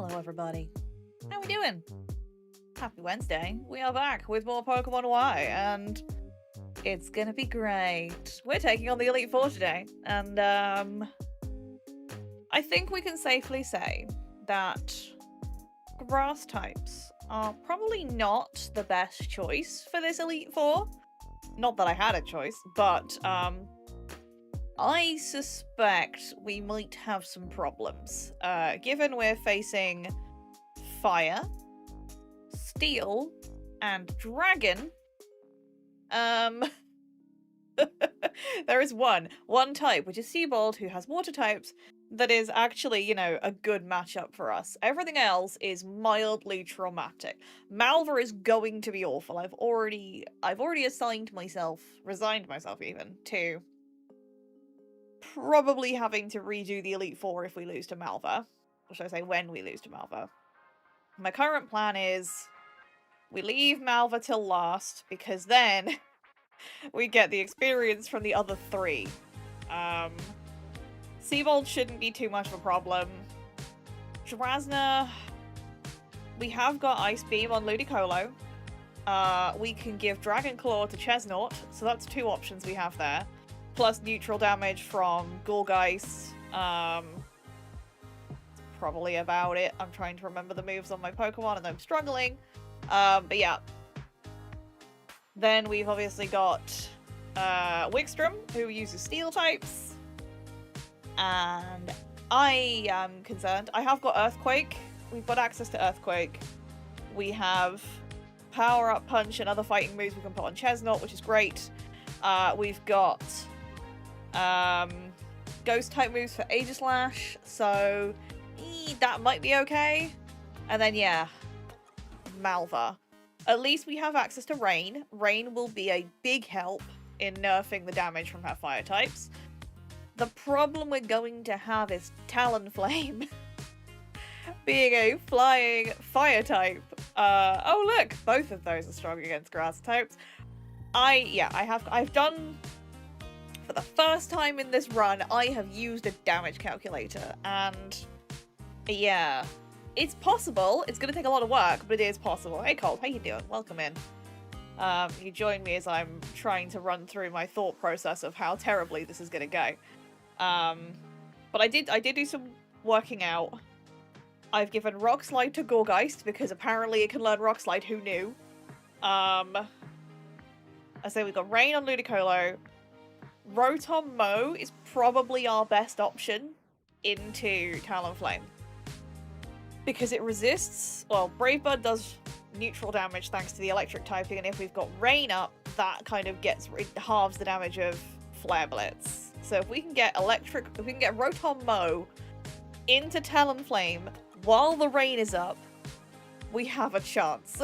Hello everybody. How we doing? Happy Wednesday. We are back with more Pokemon Y and it's gonna be great. We're taking on the Elite Four today and I think we can safely say that grass types are probably not the best choice for this Elite Four. Not that I had a choice, but I suspect we might have some problems. Given we're facing fire, steel, and dragon, there is one type, which is Seabold, who has water types, that is actually, you know, a good matchup for us. Everything else is mildly traumatic. Malva is going to be awful. I've already resigned myself even, to probably having to redo the Elite Four if we lose to Malva. Or should I say when we lose to Malva. My current plan is we leave Malva till last, because then we get the experience from the other three. Seabold shouldn't be too much of a problem. Drasna, we have got Ice Beam on Ludicolo. We can give Dragon Claw to Chesnaught, so that's two options we have there. Plus neutral damage from Gourgeist. Probably about it. I'm trying to remember the moves on my Pokemon and I'm struggling. But yeah. Then we've obviously got Wigstrom, who uses Steel types. And I am concerned. I have got Earthquake. We've got access to Earthquake. We have Power Up Punch and other fighting moves we can put on Chesnaught, which is great. We've got Ghost type moves for Aegislash, so that might be okay. And then yeah, Malva. At least we have access to Rain. Rain will be a big help in nerfing the damage from her fire types. The problem we're going to have is Talonflame being a flying fire type. Oh look, both of those are strong against grass types. I've done, for the first time in this run, I have used a damage calculator, and yeah, it's possible. It's gonna take a lot of work, but it is possible. Hey Colt, how you doing? Welcome in. You join me as I'm trying to run through my thought process of how terribly this is gonna go. But I did do some working out. I've given Rock Slide to Gourgeist because apparently it can learn Rock Slide. Who knew? I say we've got Rain on Ludicolo. Rotom Mow is probably our best option into Talonflame. Because it resists, well, Brave Bird does neutral damage thanks to the electric typing, and if we've got Rain up, that kind of halves the damage of Flare Blitz. So if we can get Rotom Mow into Talonflame while the rain is up, we have a chance.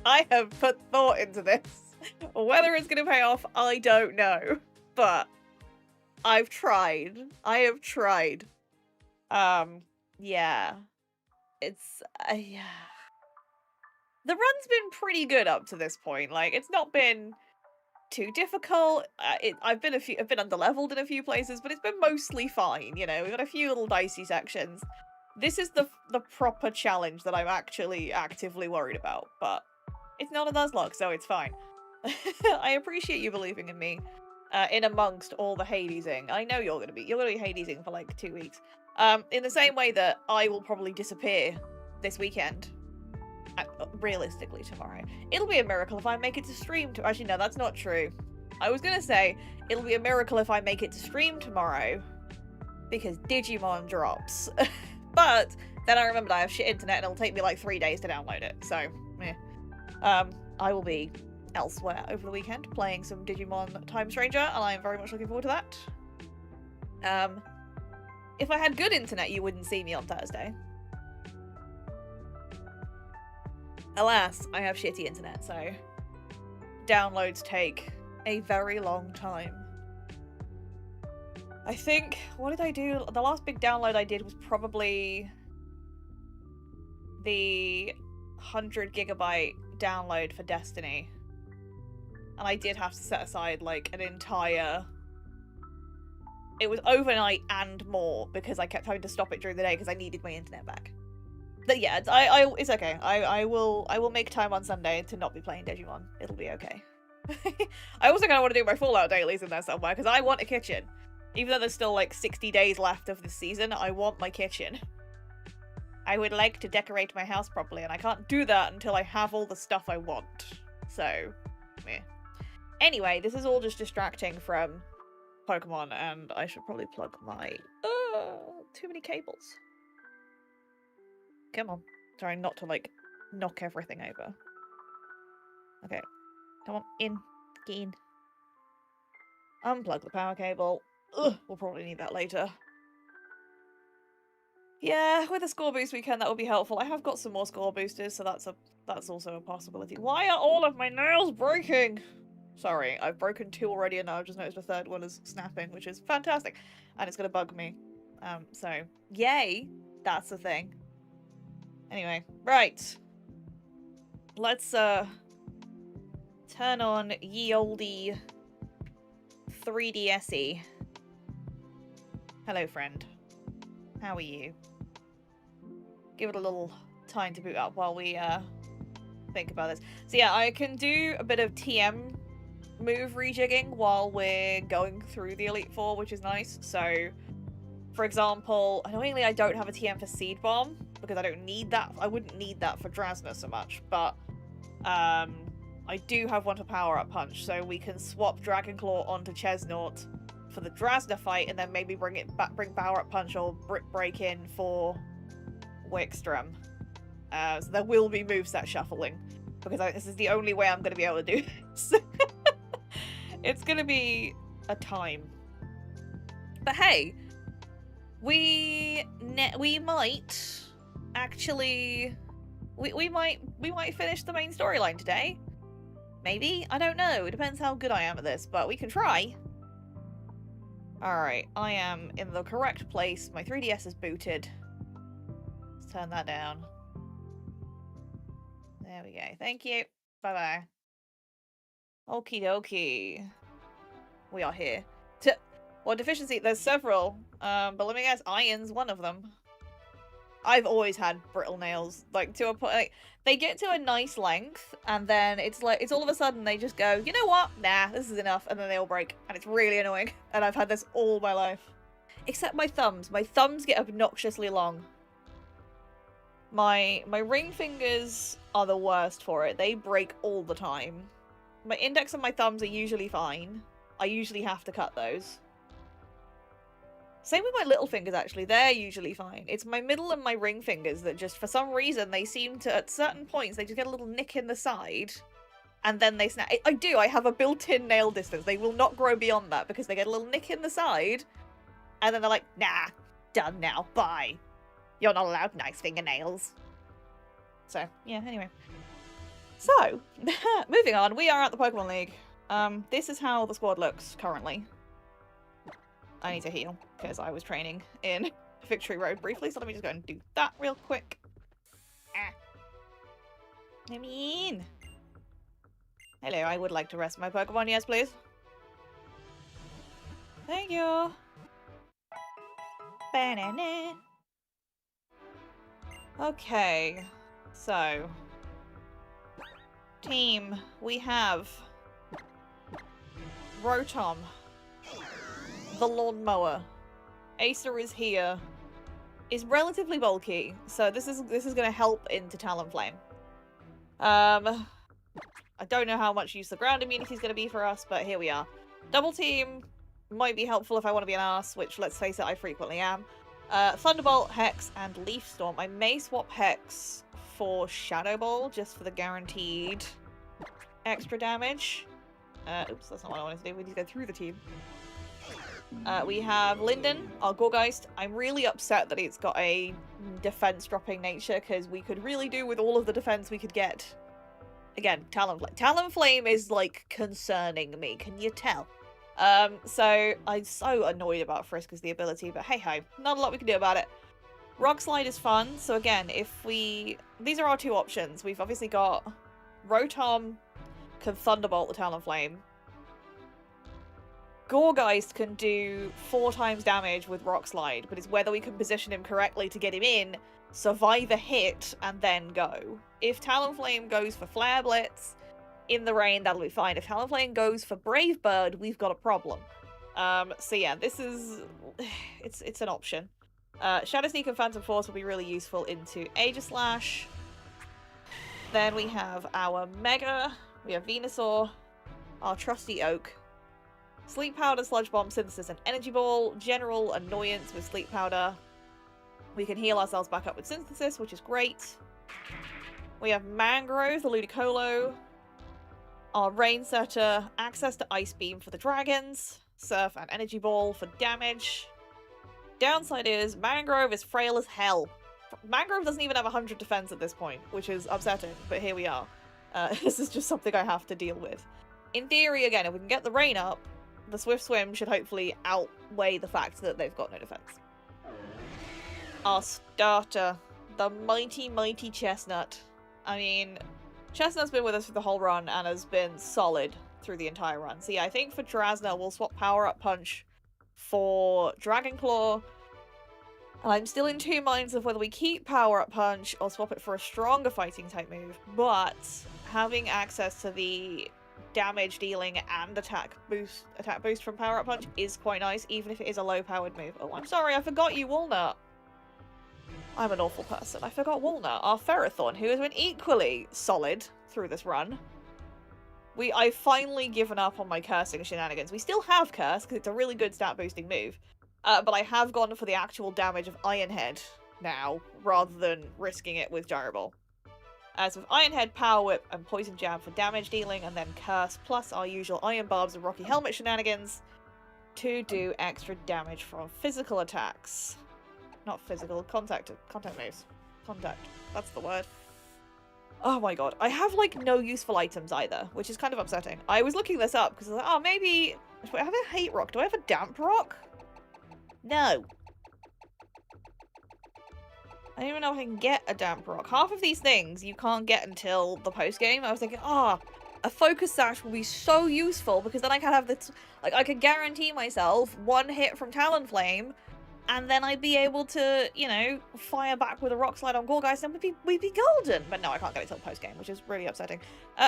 I have put thought into this. Whether it's going to pay off, I don't know. But I've tried. I have tried. Yeah. It's, yeah. The run's been pretty good up to this point. Like, it's not been too difficult. I've been underleveled in a few places, but it's been mostly fine. You know, we've got a few little dicey sections. This is the proper challenge that I'm actually actively worried about, but it's not a Nuzlocke, so it's fine. I appreciate you believing in me, in amongst all the Hadesing. I know you're gonna be Hadesing for like 2 weeks. In the same way that I will probably disappear this weekend. Realistically tomorrow. It'll be a miracle if I make it to stream actually no, that's not true. I was gonna say it'll be a miracle if I make it to stream tomorrow because Digimon drops. But then I remembered I have shit internet and it'll take me like 3 days to download it, so meh. I will be elsewhere over the weekend playing some Digimon Time Stranger, and I am very much looking forward to that. If I had good internet you wouldn't see me on Thursday. Alas, I have shitty internet, so downloads take a very long time. I think, what did I do? The last big download I did was probably the 100 gigabyte download for Destiny. And I did have to set aside like an entire... It was overnight and more because I kept having to stop it during the day because I needed my internet back. But yeah, it's okay. I will make time on Sunday to not be playing Digimon. It'll be okay. I also kind of want to do my Fallout dailies in there somewhere, because I want a kitchen. Even though there's still like 60 days left of this season, I want my kitchen. I would like to decorate my house properly, and I can't do that until I have all the stuff I want. So, meh. Anyway, this is all just distracting from Pokemon, and I should probably plug my... too many cables. Come on. Trying not to, like, knock everything over. Okay. Come on, in. Get in. Unplug the power cable. Ugh, we'll probably need that later. Yeah, with a score boost weekend, that would be helpful. I have got some more score boosters, so that's also a possibility. Why are all of my nails breaking? Sorry, I've broken 2 already, and now I've just noticed a 3rd one is snapping, which is fantastic. And it's gonna bug me. So, yay! That's the thing. Anyway, right. Let's, turn on ye olde 3DSe. Hello, friend. How are you? Give it a little time to boot up while we, think about this. So yeah, I can do a bit of TM move rejigging while we're going through the Elite Four, which is nice. So, for example, annoyingly I don't have a TM for Seed Bomb, because I don't need that. I wouldn't need that for Drasna so much, but, I do have one to Power Up Punch, so we can swap Dragon Claw onto Chesnaught for the Drasna fight, and then maybe bring Power Up Punch or Brick Break in for Wickstrom. So there will be moveset shuffling, because this is the only way I'm going to be able to do this. It's going to be a time. But hey, we might actually we might finish the main storyline today. Maybe? I don't know. It depends how good I am at this, but we can try. Alright, I am in the correct place. My 3DS is booted. Let's turn that down. There we go. Thank you. Bye-bye. Okie dokie. We are here. Well, deficiency, there's several. But let me guess, iron's one of them. I've always had brittle nails, like, to a point, like, they get to a nice length, and then it's like, it's all of a sudden they just go, you know what? Nah, this is enough, and then they all break, and it's really annoying, and I've had this all my life. Except my thumbs. My thumbs get obnoxiously long. My ring fingers are the worst for it. They break all the time. My index and my thumbs are usually fine. I usually have to cut those. Same with my little fingers, actually. They're usually fine. It's my middle and my ring fingers that just, for some reason, they seem to, at certain points, they just get a little nick in the side, and then they snap. I do. I have a built-in nail distance. They will not grow beyond that, because they get a little nick in the side, and then they're like, nah, done now, bye. You're not allowed nice fingernails. So, yeah, anyway. So, moving on. We are at the Pokemon League. This is how the squad looks currently. I need to heal, because I was training in Victory Road briefly, so let me just go and do that real quick. I mean... Hello, I would like to rest my Pokemon, yes please. Thank you. Banana. Okay, so... Team, we have... Rotom. The lawnmower. Acer is here. Is relatively bulky, so this is going to help into Talonflame. I don't know how much use the ground immunity is going to be for us, but here we are. Double team might be helpful if I want to be an ass, which, let's face it, I frequently am. Thunderbolt, Hex, and Leaf Storm. I may swap Hex for Shadow Ball, just for the guaranteed extra damage. Oops, that's not what I wanted to do. We need to go through the team. We have Linden, our Gorgeist. I'm really upset that it's got a defense-dropping nature, because we could really do with all of the defense we could get. Again, Talonflame. Talonflame is, like, concerning me, can you tell? So I'm so annoyed about Frisk as the ability, but hey-ho, not a lot we can do about it. Rock Slide is fun, so again, if we... These are our two options. We've obviously got Rotom can Thunderbolt the Talonflame. Gorgeist can do 4 times damage with Rock Slide, but it's whether we can position him correctly to get him in survive a hit, and then go. If Talonflame goes for Flare Blitz in the rain, that'll be fine. If Talonflame goes for Brave Bird, we've got a problem. So yeah, this is... it's an option. Shadow Sneak and Phantom Force will be really useful into Aegislash. Then we have our Mega, we have Venusaur, our trusty Oak, Sleep Powder, Sludge Bomb, Synthesis, and Energy Ball, general annoyance with Sleep Powder. We can heal ourselves back up with Synthesis, which is great. We have Mangrove, the Ludicolo, our Rain Setter, access to Ice Beam for the dragons, Surf and Energy Ball for damage. Downside is, Mangrove is frail as hell. Mangrove doesn't even have 100 defense at this point, which is upsetting, but here we are. This is just something I have to deal with. In theory, again, if we can get the rain up, the Swift Swim should hopefully outweigh the fact that they've got no defense. Our starter, the mighty, mighty Chestnut. I mean, Chestnut's been with us for the whole run and has been solid through the entire run. So yeah, I think for Drasna, we'll swap Power Up Punch for Dragon Claw. And I'm still in two minds of whether we keep Power Up Punch or swap it for a stronger fighting type move, but having access to the damage dealing and attack boost from Power Up Punch is quite nice, even if it is a low powered move. Oh, I'm sorry, I forgot you, Walnut. I'm an awful person. I forgot Walnut, our Ferrothorn, who has been equally solid through this run. I've finally given up on my cursing shenanigans. We still have Curse, because it's a really good stat boosting move. But I have gone for the actual damage of Iron Head now, rather than risking it with Gyro Ball. As with Iron Head, Power Whip, and Poison Jab for damage dealing, and then Curse, plus our usual Iron Barbs and Rocky Helmet shenanigans to do extra damage from physical attacks. Not physical, contact moves. Contact, that's the word. Oh my god, I have like no useful items either, which is kind of upsetting. I was looking this up because I was like, oh, maybe... Do I have a Hate Rock? Do I have a Damp Rock? No. I don't even know if I can get a Damp Rock. Half of these things you can't get until the post-game. I was thinking, a Focus Sash will be so useful because then I can have this... Like, I could guarantee myself one hit from Talonflame, and then I'd be able to, you know, fire back with a Rock Slide on Gorgeist, and we'd be golden. But no, I can't get it till post-game, which is really upsetting.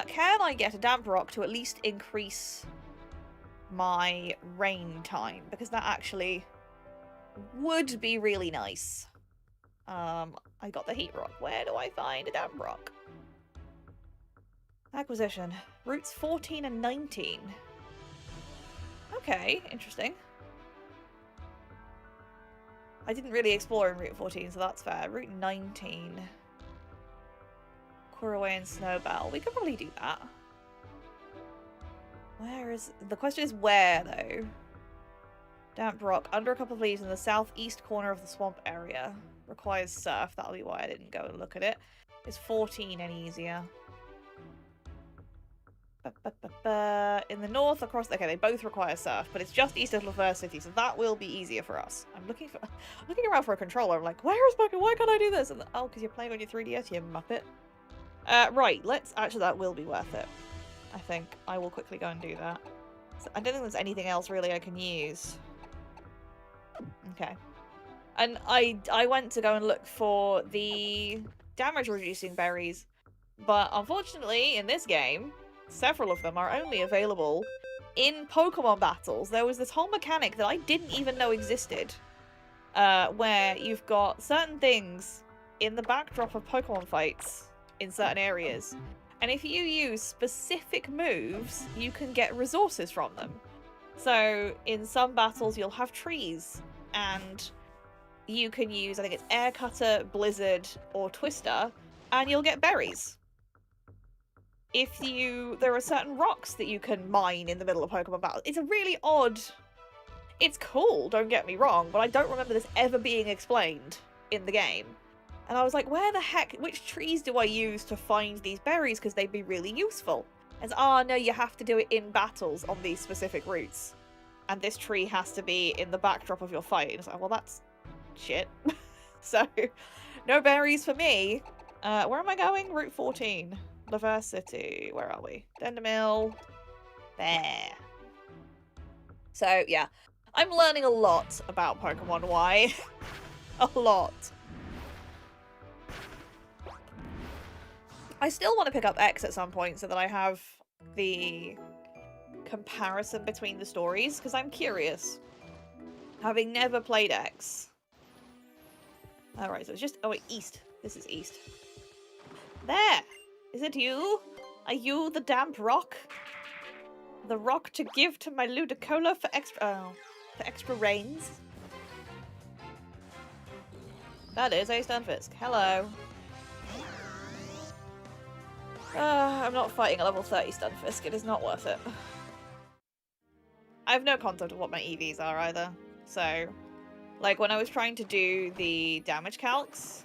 Can I get a Damp Rock to at least increase my rain time? Because that actually would be really nice. I got the Heat Rock. Where do I find a Damp Rock? Acquisition. Routes 14 and 19. Okay, interesting. I didn't really explore in Route 14, so that's fair. Route 19. Kuraway and Snowbell. We could probably do that. Where is... The question is where, though? Damp Rock. Under a couple of leaves in the southeast corner of the swamp area. Requires surf. That'll be why I didn't go and look at it. Is 14 any easier? In the north, across... Okay, they both require surf, but it's just east of Laver City, so that will be easier for us. I'm looking around for a controller. I'm like, where is my... Why can't I do this? And oh, because you're playing on your 3DS, you muppet. Right, let's... Actually, that will be worth it. I think I will quickly go and do that. So I don't think there's anything else really I can use. Okay. And I went to go and look for the damage-reducing berries, but unfortunately, in this game... Several of them are only available in Pokemon battles. There was this whole mechanic that I didn't even know existed, where you've got certain things in the backdrop of Pokemon fights in certain areas, and if you use specific moves, you can get resources from them. So in some battles, you'll have trees, and you can use, I think it's Air Cutter, Blizzard, or Twister, and you'll get berries. There are certain rocks that you can mine in the middle of Pokemon battle. It's a really odd... It's cool, don't get me wrong, but I don't remember this ever being explained in the game. And I was like, where the heck... Which trees do I use to find these berries? Because they'd be really useful. As, no, you have to do it in battles on these specific routes. And this tree has to be in the backdrop of your fight. And it's like, well, that's... shit. So, no berries for me. Where am I going? Route 14. Laver City. Where are we? Dendermill. There. So, yeah. I'm learning a lot about Pokemon Y. A lot. I still want to pick up X at some point so that I have the comparison between the stories, because I'm curious. Having never played X. Alright, so it's just... oh wait, East. This is East. There! Is it you? Are you the damp rock? The rock to give to my Ludicola for extra rains? That is a Stunfisk. Hello. I'm not fighting a level 30 Stunfisk. It is not worth it. I have no concept of what my EVs are either. So, like, when I was trying to do the damage calcs...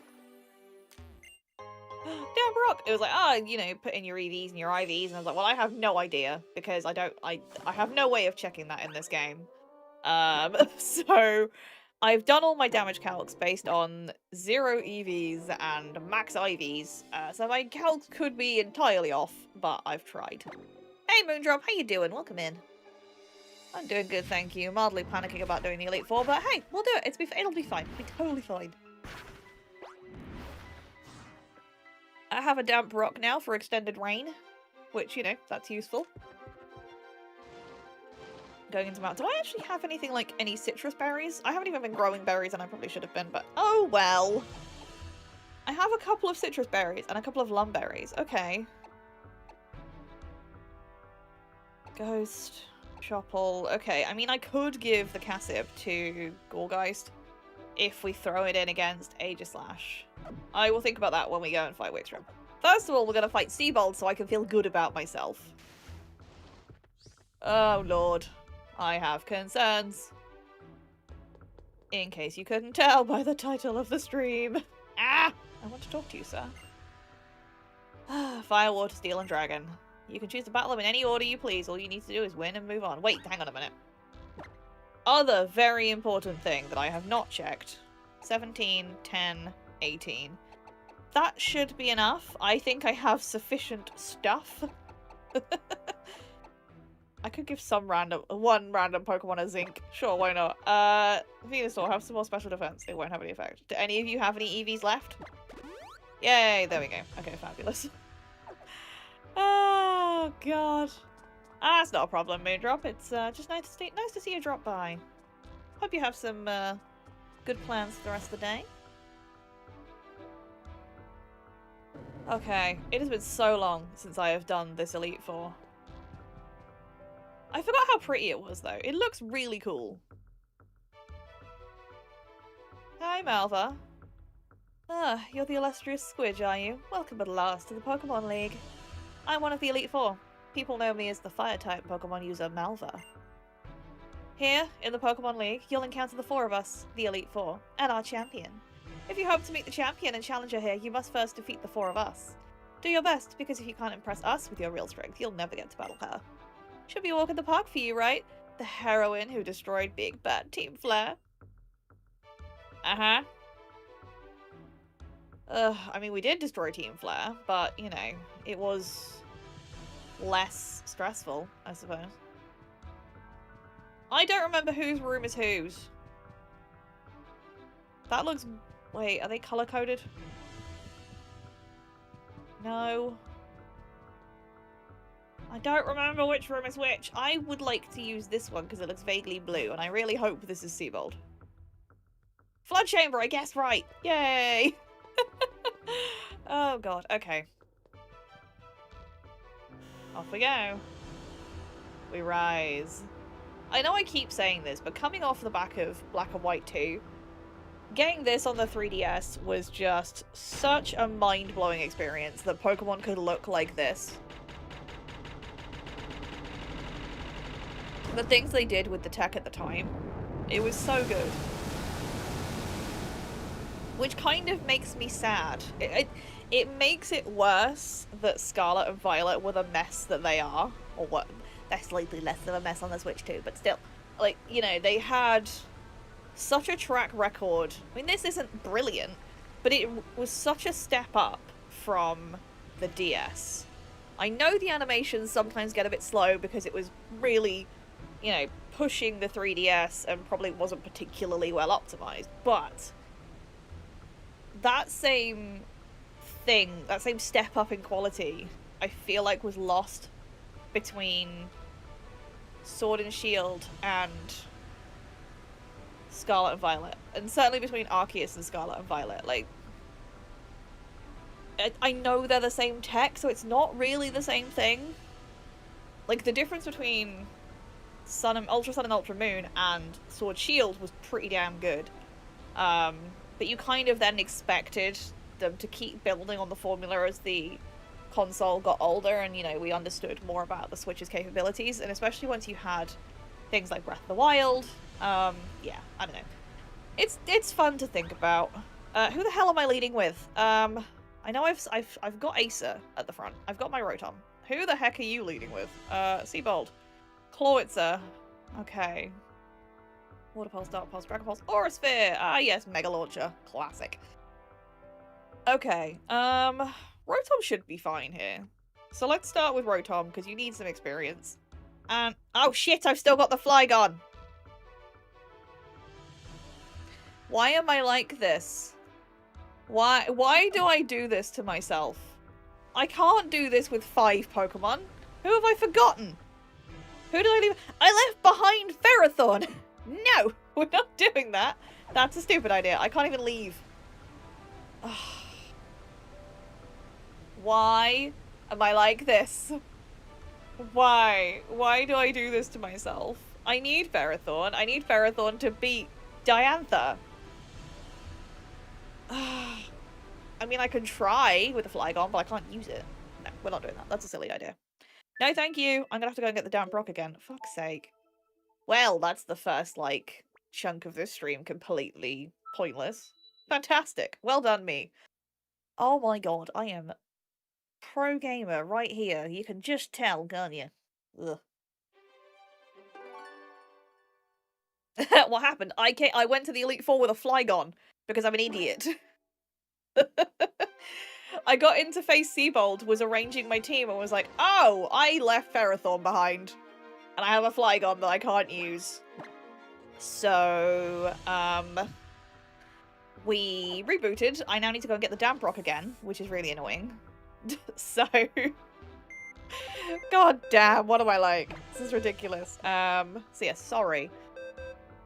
damn rock! It was like, oh, you know, put in your EVs and your IVs, and I was like, well, I have no idea, because I have no way of checking that in this game. So, I've done all my damage calcs based on 0 EVs and max IVs, so my calcs could be entirely off, but I've tried. Hey Moondrop, how you doing? Welcome in. I'm doing good, thank you. Mildly panicking about doing the Elite Four, but hey, we'll do it. It'll be fine. It'll be totally fine. I have a damp rock now for extended rain, which, you know, that's useful. Going into Mount. Do I actually have anything like any citrus berries? I haven't even been growing berries, and I probably should have been, but oh well. I have a couple of citrus berries and a couple of lum berries. Okay. Ghost. Shopple. Okay, I mean, I could give the Cassib to Gorgeist if we throw it in against Aegislash. I will think about that when we go and fight Wixrum. First of all, we're going to fight Seabold so I can feel good about myself. Oh, Lord. I have concerns. In case you couldn't tell by the title of the stream. Ah! I want to talk to you, sir. Fire, Water, Steel, and Dragon. You can choose to battle them in any order you please. All you need to do is win and move on. Wait, hang on a minute. Other very important thing that I have not checked. 17, 10, 18. That should be enough. I think I have sufficient stuff. I could give one random Pokemon a Zinc. Sure, why not? Venusaur, have some more special defense. It won't have any effect. Do any of you have any EVs left? Yay, there we go. Okay, fabulous. Oh, God. That's not a problem, Moondrop. It's just nice to see you drop by. Hope you have some good plans for the rest of the day. Okay, it has been so long since I have done this Elite Four. I forgot how pretty it was, though. It looks really cool. Hi, Malva. Ah, you're the illustrious Squidge, are you? Welcome at last to the Pokemon League. I'm one of the Elite Four. People know me as the Fire-type Pokemon user Malva. Here, in the Pokemon League, you'll encounter the 4 of us, the Elite Four, and our champion. If you hope to meet the champion and challenger here, you must first defeat the 4 of us. Do your best, because if you can't impress us with your real strength, you'll never get to battle her. Should be a walk in the park for you, right? The heroine who destroyed Big Bad Team Flare. Uh-huh. I mean, we did destroy Team Flare, but, you know, it was less stressful, I suppose. I don't remember whose room is whose. That looks... Wait, are they color-coded? No. I don't remember which room is which. I would like to use this one because it looks vaguely blue, and I really hope this is Seabold. Flood Chamber, I guess right. Yay! Oh god, okay. Off we go. We rise. I know I keep saying this, but coming off the back of Black and White 2, getting this on the 3DS was just such a mind-blowing experience that Pokemon could look like this. The things they did with the tech at the time, it was so good. Which kind of makes me sad. It makes it worse that Scarlet and Violet were the mess that they are. Or what? They're slightly less of a mess on the Switch too, but still. Like, you know, they had such a track record. I mean, this isn't brilliant, but it was such a step up from the DS. I know the animations sometimes get a bit slow because it was really, you know, pushing the 3DS and probably wasn't particularly well optimized, but that same thing, that same step up in quality, I feel like was lost between Sword and Shield and Scarlet and Violet. And certainly between Arceus and Scarlet and Violet. Like, I know they're the same tech, so it's not really the same thing. Like, the difference between Ultra Sun and Ultra Moon and Sword Shield was pretty damn good. But you kind of then expected them to keep building on the formula as the console got older and, you know, we understood more about the Switch's capabilities, and especially once you had things like Breath of the Wild. Yeah, I don't know. It's fun to think about. Who the hell am I leading with? I know I've got Acer at the front. I've got my Rotom. Who the heck are you leading with? Seabold. Clawitzer. Okay. Water Pulse, Dark Pulse, Dragon Pulse, Aura Sphere! Ah, yes, Mega Launcher. Classic. Okay, Rotom should be fine here. So let's start with Rotom, because you need some experience. And, oh shit, I've still got the Flygon! Why am I like this? Why do I do this to myself? I can't do this with 5 Pokemon. Who have I forgotten? Who did I leave? I left behind Ferrothorn! No! We're not doing that. That's a stupid idea. I can't even leave. Why am I like this? Why? Why do I do this to myself? I need Ferrothorn. I need Ferrothorn to beat Diantha. I mean, I can try with the Flygon, but I can't use it. No, we're not doing that. That's a silly idea. No, thank you. I'm gonna have to go and get the damn Brock again. Fuck's sake. Well, that's the first, like, chunk of this stream completely pointless. Fantastic. Well done, me. Oh my god, I am pro gamer right here. You can just tell, can't you? Ugh. What happened? I went to the Elite Four with a Flygon because I'm an idiot. I got into face Seabold, was arranging my team, and was like, oh, I left Ferrothorn behind. And I have a Flygon that I can't use. So, we rebooted. I now need to go and get the damn Brock again, which is really annoying. So, god damn, what am I like? This is ridiculous. So yeah, sorry.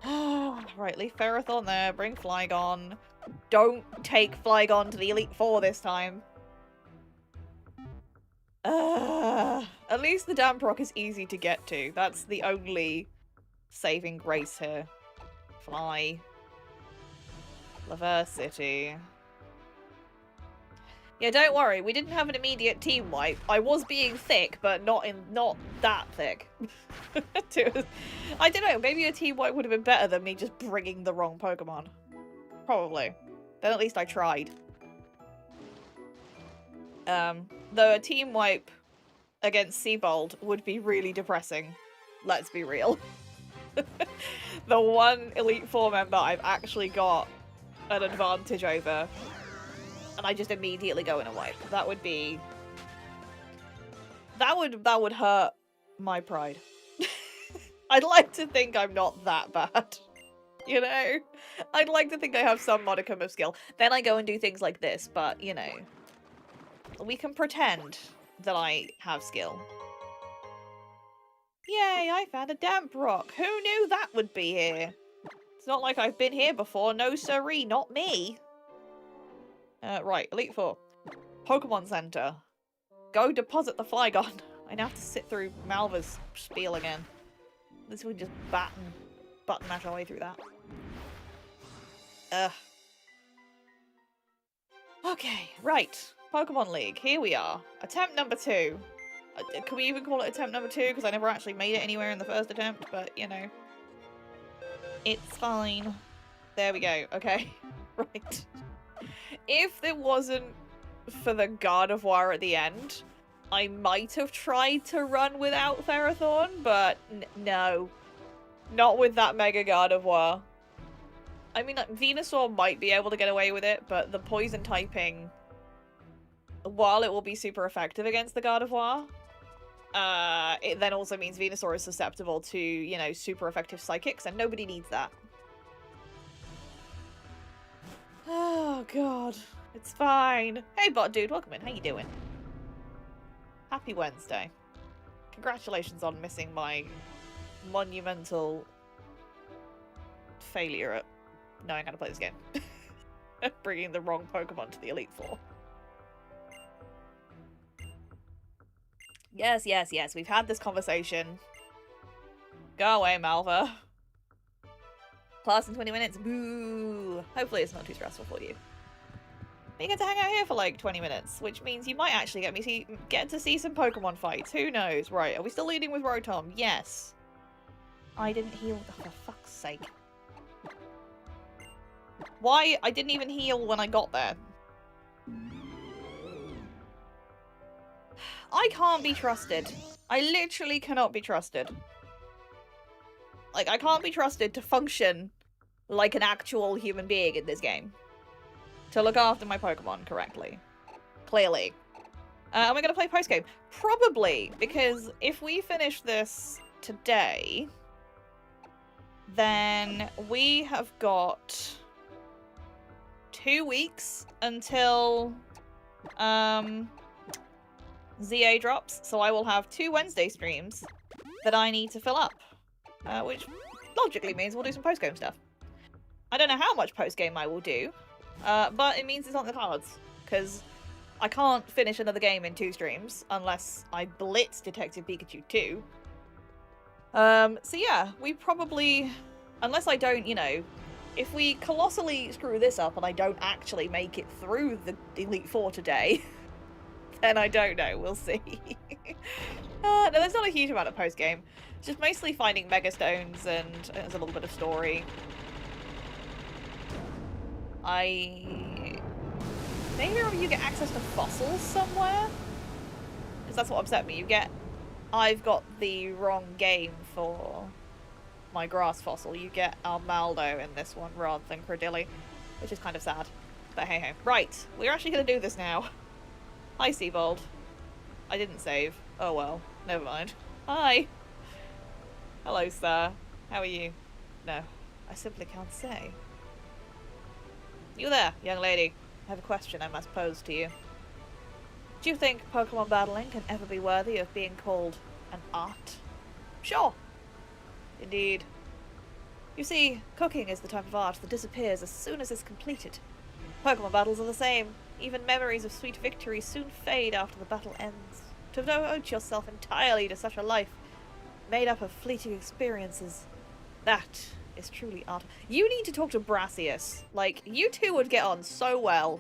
Right, leave Ferrothorn there, bring Flygon. Don't take Flygon to the Elite Four this time. At least the damn Brock is easy to get to. That's the only saving grace here. Fly. Laversity. Yeah, don't worry. We didn't have an immediate team wipe. I was being thick, but not that thick. I don't know. Maybe a team wipe would have been better than me just bringing the wrong Pokemon. Probably. Then at least I tried. Though a team wipe against Seabold would be really depressing. Let's be real. The one Elite Four member I've actually got an advantage over, and I just immediately go in a wipe. That would be... That would hurt my pride. I'd like to think I'm not that bad. You know? I'd like to think I have some modicum of skill. Then I go and do things like this, but, you know. We can pretend that I have skill. Yay, I found a damp rock. Who knew that would be here? It's not like I've been here before. No siree, not me. Right, Elite Four. Pokemon Center. Go deposit the Flygon. I now have to sit through Malva's spiel again. This would just button mash our way through that. Ugh. Okay, right. Pokemon League, here we are. Attempt number 2. Can we even call it attempt number 2? Because I never actually made it anywhere in the first attempt, but, you know. It's fine. There we go, okay. Right. If it wasn't for the Gardevoir at the end, I might have tried to run without Ferrothorn, but no. Not with that Mega Gardevoir. I mean, like, Venusaur might be able to get away with it, but the poison typing, while it will be super effective against the Gardevoir, it then also means Venusaur is susceptible to, you know, super effective psychics, and nobody needs that. Oh, God. It's fine. Hey, bot dude, welcome in. How you doing? Happy Wednesday. Congratulations on missing my monumental failure at knowing how to play this game. Bringing the wrong Pokemon to the Elite Four. Yes, yes, yes. We've had this conversation. Go away, Malva. Class in 20 minutes. Boo. Hopefully it's not too stressful for you. But you get to hang out here for like 20 minutes, which means you might actually get to see some Pokemon fights. Who knows? Right, are we still leading with Rotom? Yes. I didn't heal. Oh, for fuck's sake. Why? I didn't even heal when I got there. I can't be trusted. I literally cannot be trusted. Like, I can't be trusted to function like an actual human being in this game. To look after my Pokemon correctly. Clearly. Am I going to play post-game? Probably, because if we finish this today, then we have got 2 weeks until ZA drops, so I will have 2 Wednesday streams that I need to fill up, which logically means we'll do some post-game stuff. I don't know how much post-game I will do, but it means it's on the cards, because I can't finish another game in 2 streams unless I blitz Detective Pikachu 2. So yeah, we probably, unless I don't, you know, if we colossally screw this up and I don't actually make it through the Elite Four today, then I don't know, we'll see. No, there's not a huge amount of post-game. It's just mostly finding Mega Stones and there's a little bit of story. Maybe you get access to fossils somewhere? Because that's what upset me. I've got the wrong game for my grass fossil. You get Armaldo in this one rather than Credilli, which is kind of sad. But hey ho. Right, we're actually going to do this now. Hi, Seabold. I didn't save. Oh well, never mind. Hi. Hello, sir. How are you? No, I simply can't say. You there, young lady. I have a question I must pose to you. Do you think Pokemon battling can ever be worthy of being called an art? Sure. Indeed. You see, cooking is the type of art that disappears as soon as it's completed. Pokemon battles are the same. Even memories of sweet victory soon fade after the battle ends. To devote yourself entirely to such a life, made up of fleeting experiences, that is truly art. You need to talk to Brassius. Like, you two would get on so well.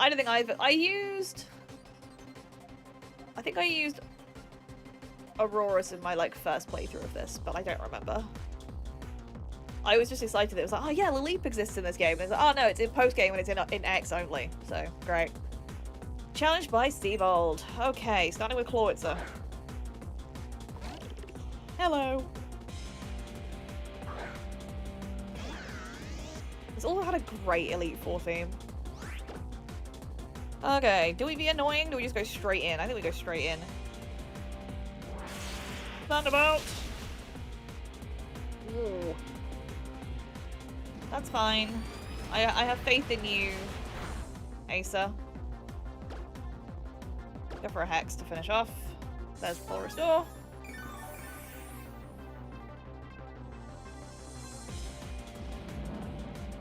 I don't think I think I used Auroras in my, like, first playthrough of this, but I don't remember. I was just excited that it was like, oh yeah, Laleep exists in this game. And it's like, oh no, it's in post-game and it's in X only. So, great. Challenged by Seabold. Okay, starting with Clawitzer. Hello. It's also had a great Elite Four theme. Okay, do we be annoying? Do we just go straight in? I think we go straight in. Thunderbolt! Ooh. That's fine. I have faith in you, Asa. Go for a Hex to finish off. There's full restore.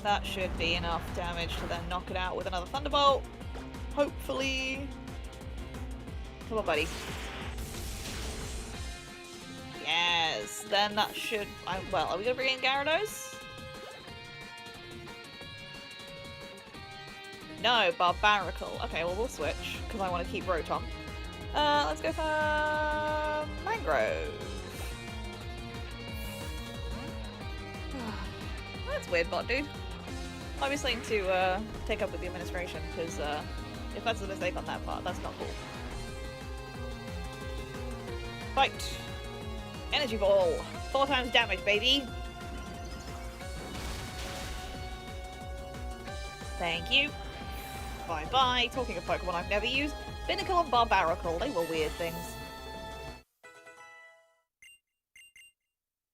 That should be enough damage to then knock it out with another Thunderbolt. Hopefully. Come on, buddy. Yes, then that should... well, are we going to bring in Gyarados? No, Barbaracle. Okay, well, we'll switch, because I want to keep Rotom. Let's go for... Mangrove. That's weird, bot dude. Obviously need to take up with the administration, because if that's a mistake on that part, that's not cool. Fight! Energy Ball! 4 times damage, baby! Thank you. Bye-bye. Talking of Pokemon I've never used, Binacle and Barbaracle, they were weird things.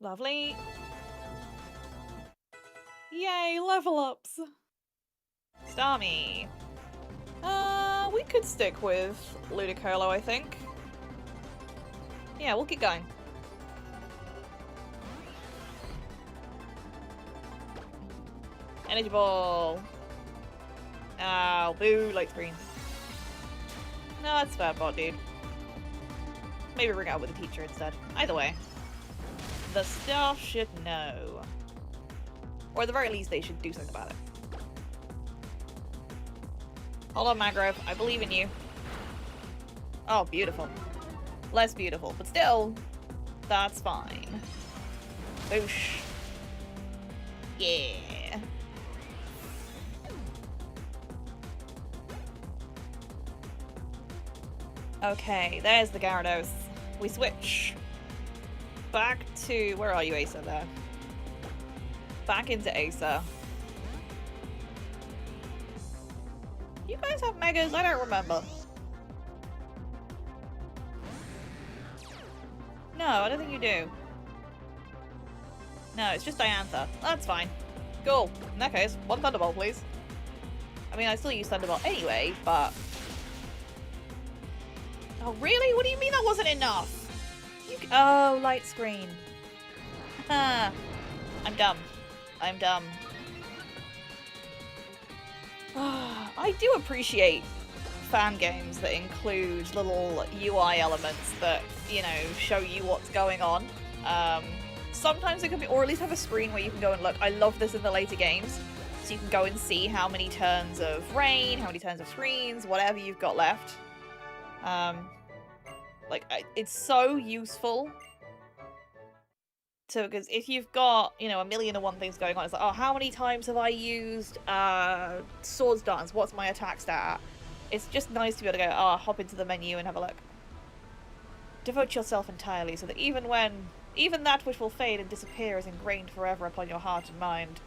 Lovely. Yay, level ups! Next army. We could stick with Ludicolo, I think. Yeah, we'll keep going. Energy ball. Ow, boo, light screen. No, that's bad bot, dude. Maybe ring out with a teacher instead. Either way. The staff should know. Or at the very least, they should do something about it. Hold on, Magrove. I believe in you. Oh, beautiful. Less beautiful, but still, that's fine. Boosh. Yeah. Okay, there's the Gyarados. We switch. Back to... Where are you, Asa, there? Back into Asa. You guys have Megas? I don't remember. No, I don't think you do. No, it's just Diantha. That's fine. Cool. In that case, one Thunderbolt, please. I mean, I still use Thunderbolt anyway, but... Oh, really? What do you mean that wasn't enough? Oh, light screen. I'm dumb. I'm dumb. I do appreciate fan games that include little UI elements that, you know, show you what's going on. Sometimes it can be, or at least have a screen where you can go and look. I love this in the later games. So you can go and see how many turns of rain, how many turns of screens, whatever you've got left. Like, it's so useful to, because if you've got, you know, 1,000,001 things going on, it's like, oh, how many times have I used Swords Dance? What's my attack stat? It's just nice to be able to go, oh, hop into the menu and have a look. Devote yourself entirely so that even that which will fade and disappear is ingrained forever upon your heart and mind.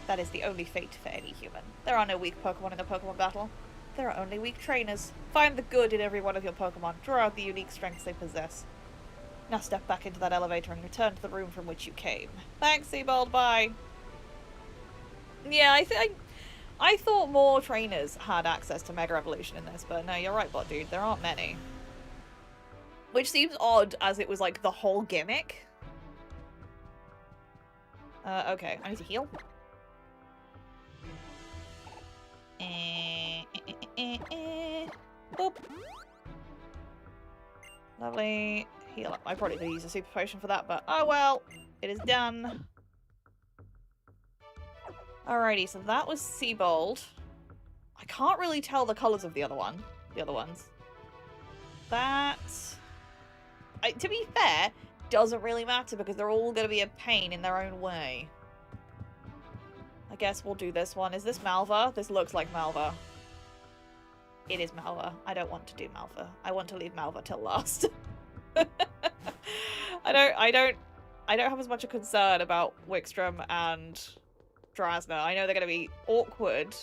That is the only fate for any human. There are no weak Pokemon in a Pokemon battle. There are only weak trainers. Find the good in every one of your Pokemon. Draw out the unique strengths they possess. Now step back into that elevator and return to the room from which you came. Thanks, Seabold. Bye. Yeah, I thought more trainers had access to Mega Evolution in this, but no, you're right, bot dude. There aren't many. Which seems odd, as it was like the whole gimmick. Okay, I need to heal. Boop. Lovely. Heal up. I probably could use a super potion for that, but oh well. It is done. Alrighty, so that was Seabold. I can't really tell the colours of the other ones. That... to be fair, doesn't really matter because they're all going to be a pain in their own way. I guess we'll do this one. Is this Malva? This looks like Malva. It is Malva. I don't want to do Malva. I want to leave Malva till last. I don't have as much a concern about Wickstrom and Drasna. I know they're going to be awkward,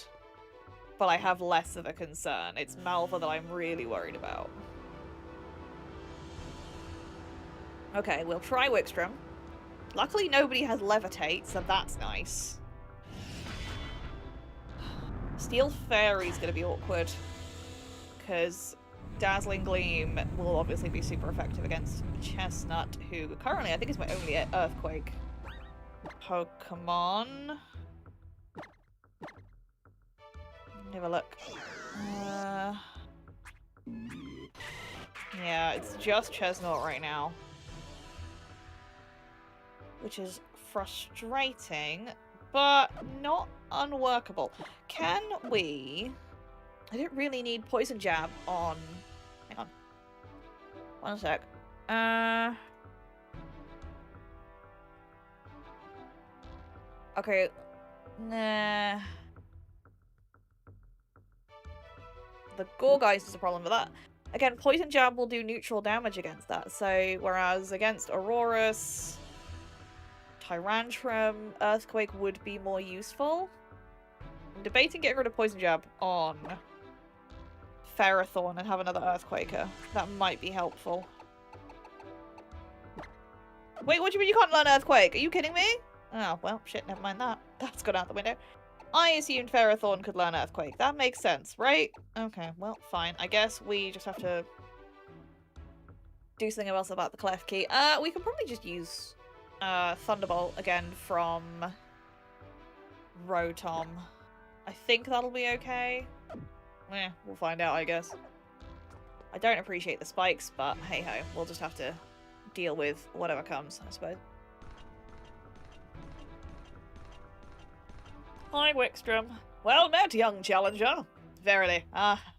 but I have less of a concern. It's Malva that I'm really worried about. Okay, we'll try Wickstrom. Luckily nobody has Levitate, so that's nice. Steel Fairy's gonna be awkward, because Dazzling Gleam will obviously be super effective against Chestnut, who currently I think is my only Earthquake Pokemon. Have a look. Yeah, it's just Chestnut right now. Which is frustrating, but not unworkable. Can we... I don't really need Poison Jab on... Hang on. One sec. Okay. Nah. The Gourgeist is a problem with that. Again, Poison Jab will do neutral damage against that, so whereas against Aurorus... Tyrantrum, Earthquake would be more useful. I'm debating getting rid of Poison Jab on Ferrothorn and have another Earthquaker. That might be helpful. Wait, what do you mean you can't learn Earthquake? Are you kidding me? Oh, well, shit, never mind that. That's gone out the window. I assumed Ferrothorn could learn Earthquake. That makes sense, right? Okay, well, fine. I guess we just have to do something else about the Clef Key. We could probably just use Thunderbolt again from Rotom. I think that'll be okay. We'll find out, I guess. I don't appreciate the spikes, but hey-ho. We'll just have to deal with whatever comes, I suppose. Hi, Wickstrom. Well met, young challenger. Verily,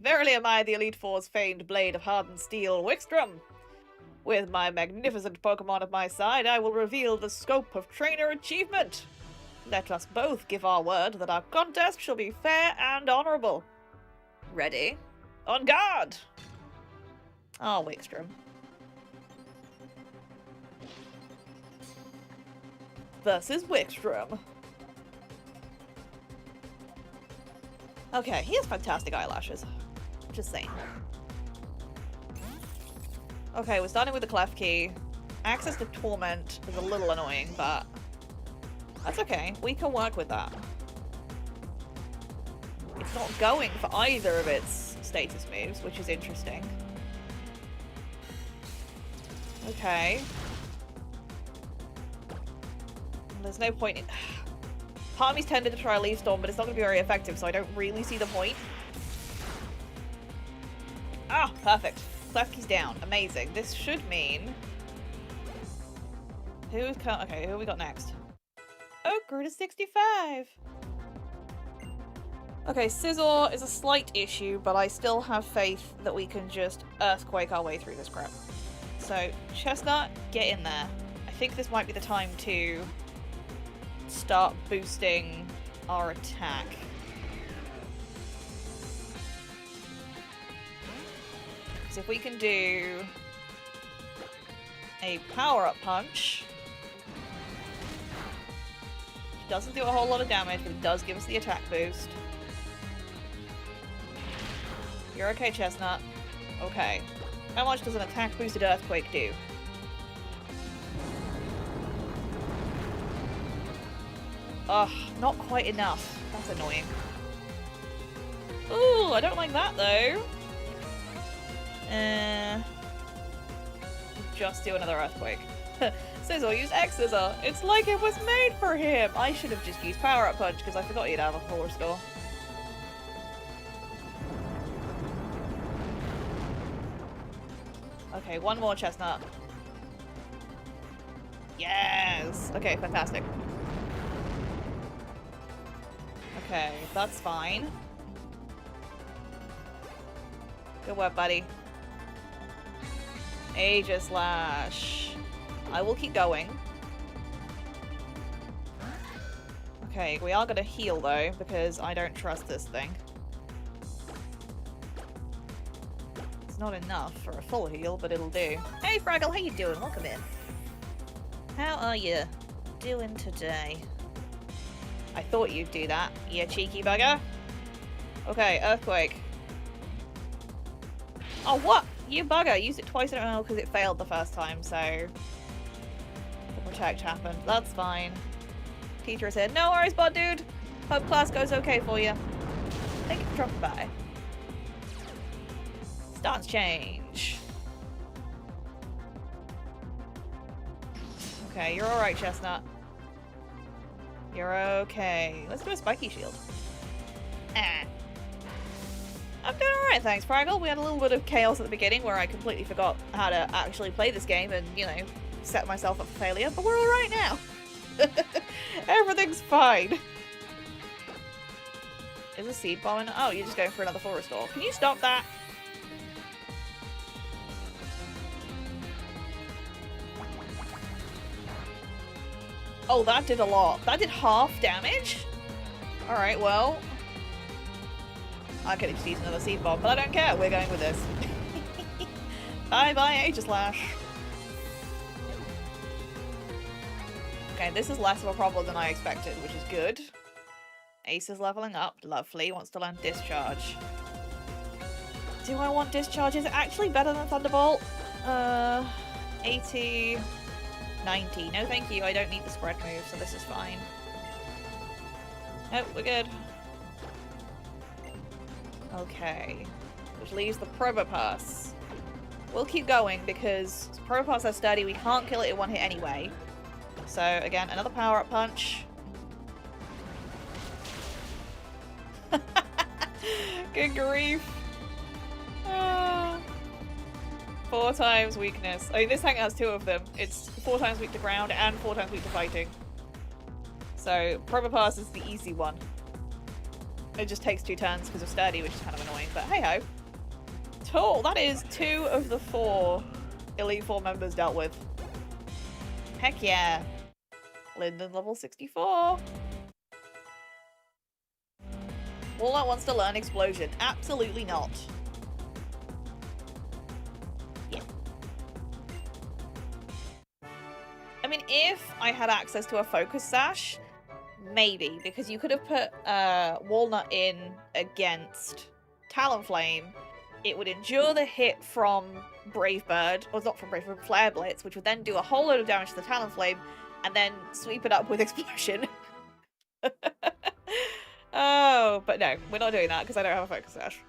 verily am I the Elite Four's famed blade of hardened steel, Wickstrom. With my magnificent Pokemon at my side, I will reveal the scope of trainer achievement. Let us both give our word that our contest shall be fair and honourable. Ready? On guard! Oh, Wickstrom. Versus Wickstrom. Okay, he has fantastic eyelashes. Just saying. Okay, we're starting with the Clef Key. Access to Torment is a little annoying, but that's okay. We can work with that. It's not going for either of its status moves, which is interesting. Okay. There's no point in... Part of me's tempted to try a Leaf Storm, but it's not going to be very effective, so I don't really see the point. Ah, perfect. Clef Key's down. Amazing. This should mean... Okay, who have we got next? Oh, grew to 65! Okay, Scizor is a slight issue, but I still have faith that we can just Earthquake our way through this crap. So, Chestnut, get in there. I think this might be the time to start boosting our attack. Because if we can do a power-up punch, which doesn't do a whole lot of damage, but it does give us the attack boost. You're okay, Chestnut. Okay. How much does an attack-boosted Earthquake do? Ugh, not quite enough. That's annoying. Ooh, I don't like that, though. Just do another Earthquake. Scizor, use X-Scissor. It's like it was made for him. I should have just used Power Up Punch because I forgot you'd have a full restore. Okay, one more Chestnut. Yes! Okay, fantastic. Okay, that's fine. Good work, buddy. Aegislash. I will keep going. Okay, we are gonna heal though, because I don't trust this thing. It's not enough for a full heal, but it'll do. Hey Fraggle, how you doing? Welcome in. How are you doing today? I thought you'd do that, you cheeky bugger. Okay, Earthquake. Oh, what? You bugger! Used it twice in a row because it failed the first time, so... the protect happened. That's fine. Teacher said, no worries, bud dude! Hope class goes okay for you. Thank you for dropping by. Stance change. Okay, you're alright, Chestnut. You're okay. Let's do a spiky shield. Ah. I'm doing alright, thanks, Fraggle. We had a little bit of chaos at the beginning where I completely forgot how to actually play this game and, you know, set myself up for failure, but we're alright now. Everything's fine. Is a seed bomb in? Oh, you're just going for another full restore. Can you stop that? Oh, that did a lot. That did half damage? Alright, well... I could have just used another seed bomb, but I don't care. We're going with this. Bye-bye, Aegislash. Okay, this is less of a problem than I expected, which is good. Ace is leveling up. Lovely. Wants to learn Discharge. Do I want Discharge? Is it actually better than Thunderbolt? 80... 90. No thank you, I don't need the spread move, so this is fine. Nope, we're good. Okay. Which leaves the Probopass. We'll keep going because Probopass are sturdy. We can't kill it in one hit anyway. So, again, another power-up punch. Good grief. 4 times weakness. I mean, this tank has 2 of them. It's 4 times weak to ground and 4 times weak to fighting. So, Probopass is the easy one. It just takes 2 turns because of sturdy, which is kind of annoying, but hey-ho. Cool, that is 2 of the 4 Elite Four members dealt with. Heck yeah. Lyndon level 64. Walnut wants to learn Explosion. Absolutely not. Yeah. I mean, if I had access to a Focus Sash, maybe, because you could have put Walnut in against Talonflame. It would endure the hit from Brave Bird, or not from Brave Bird, Flare Blitz, which would then do a whole load of damage to the Talonflame, and then sweep it up with Explosion. Oh, but no, we're not doing that because I don't have a Focus Sash.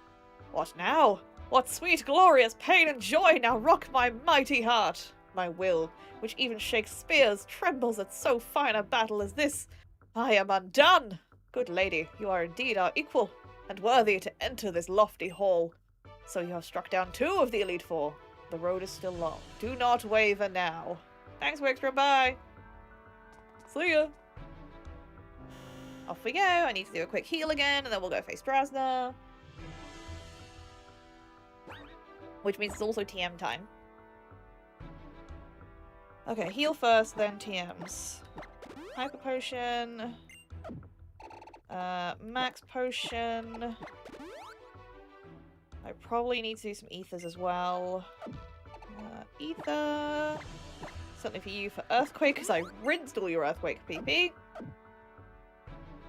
What now? What sweet, glorious pain and joy now rock my mighty heart. My will, which even Shakespeare's, trembles at so fine a battle as this. I am undone! Good lady, you are indeed our equal, and worthy to enter this lofty hall. So you have struck down 2 of the Elite Four. The road is still long. Do not waver now. Thanks, Wickstrom, bye! See ya! Off we go. I need to do a quick heal again, and then we'll go face Drasna. Which means it's also TM time. Okay, heal first, then TMs. Hyper Potion. Max Potion. I probably need to do some ethers as well. Ether. Something for you for Earthquake, because I rinsed all your Earthquake PP.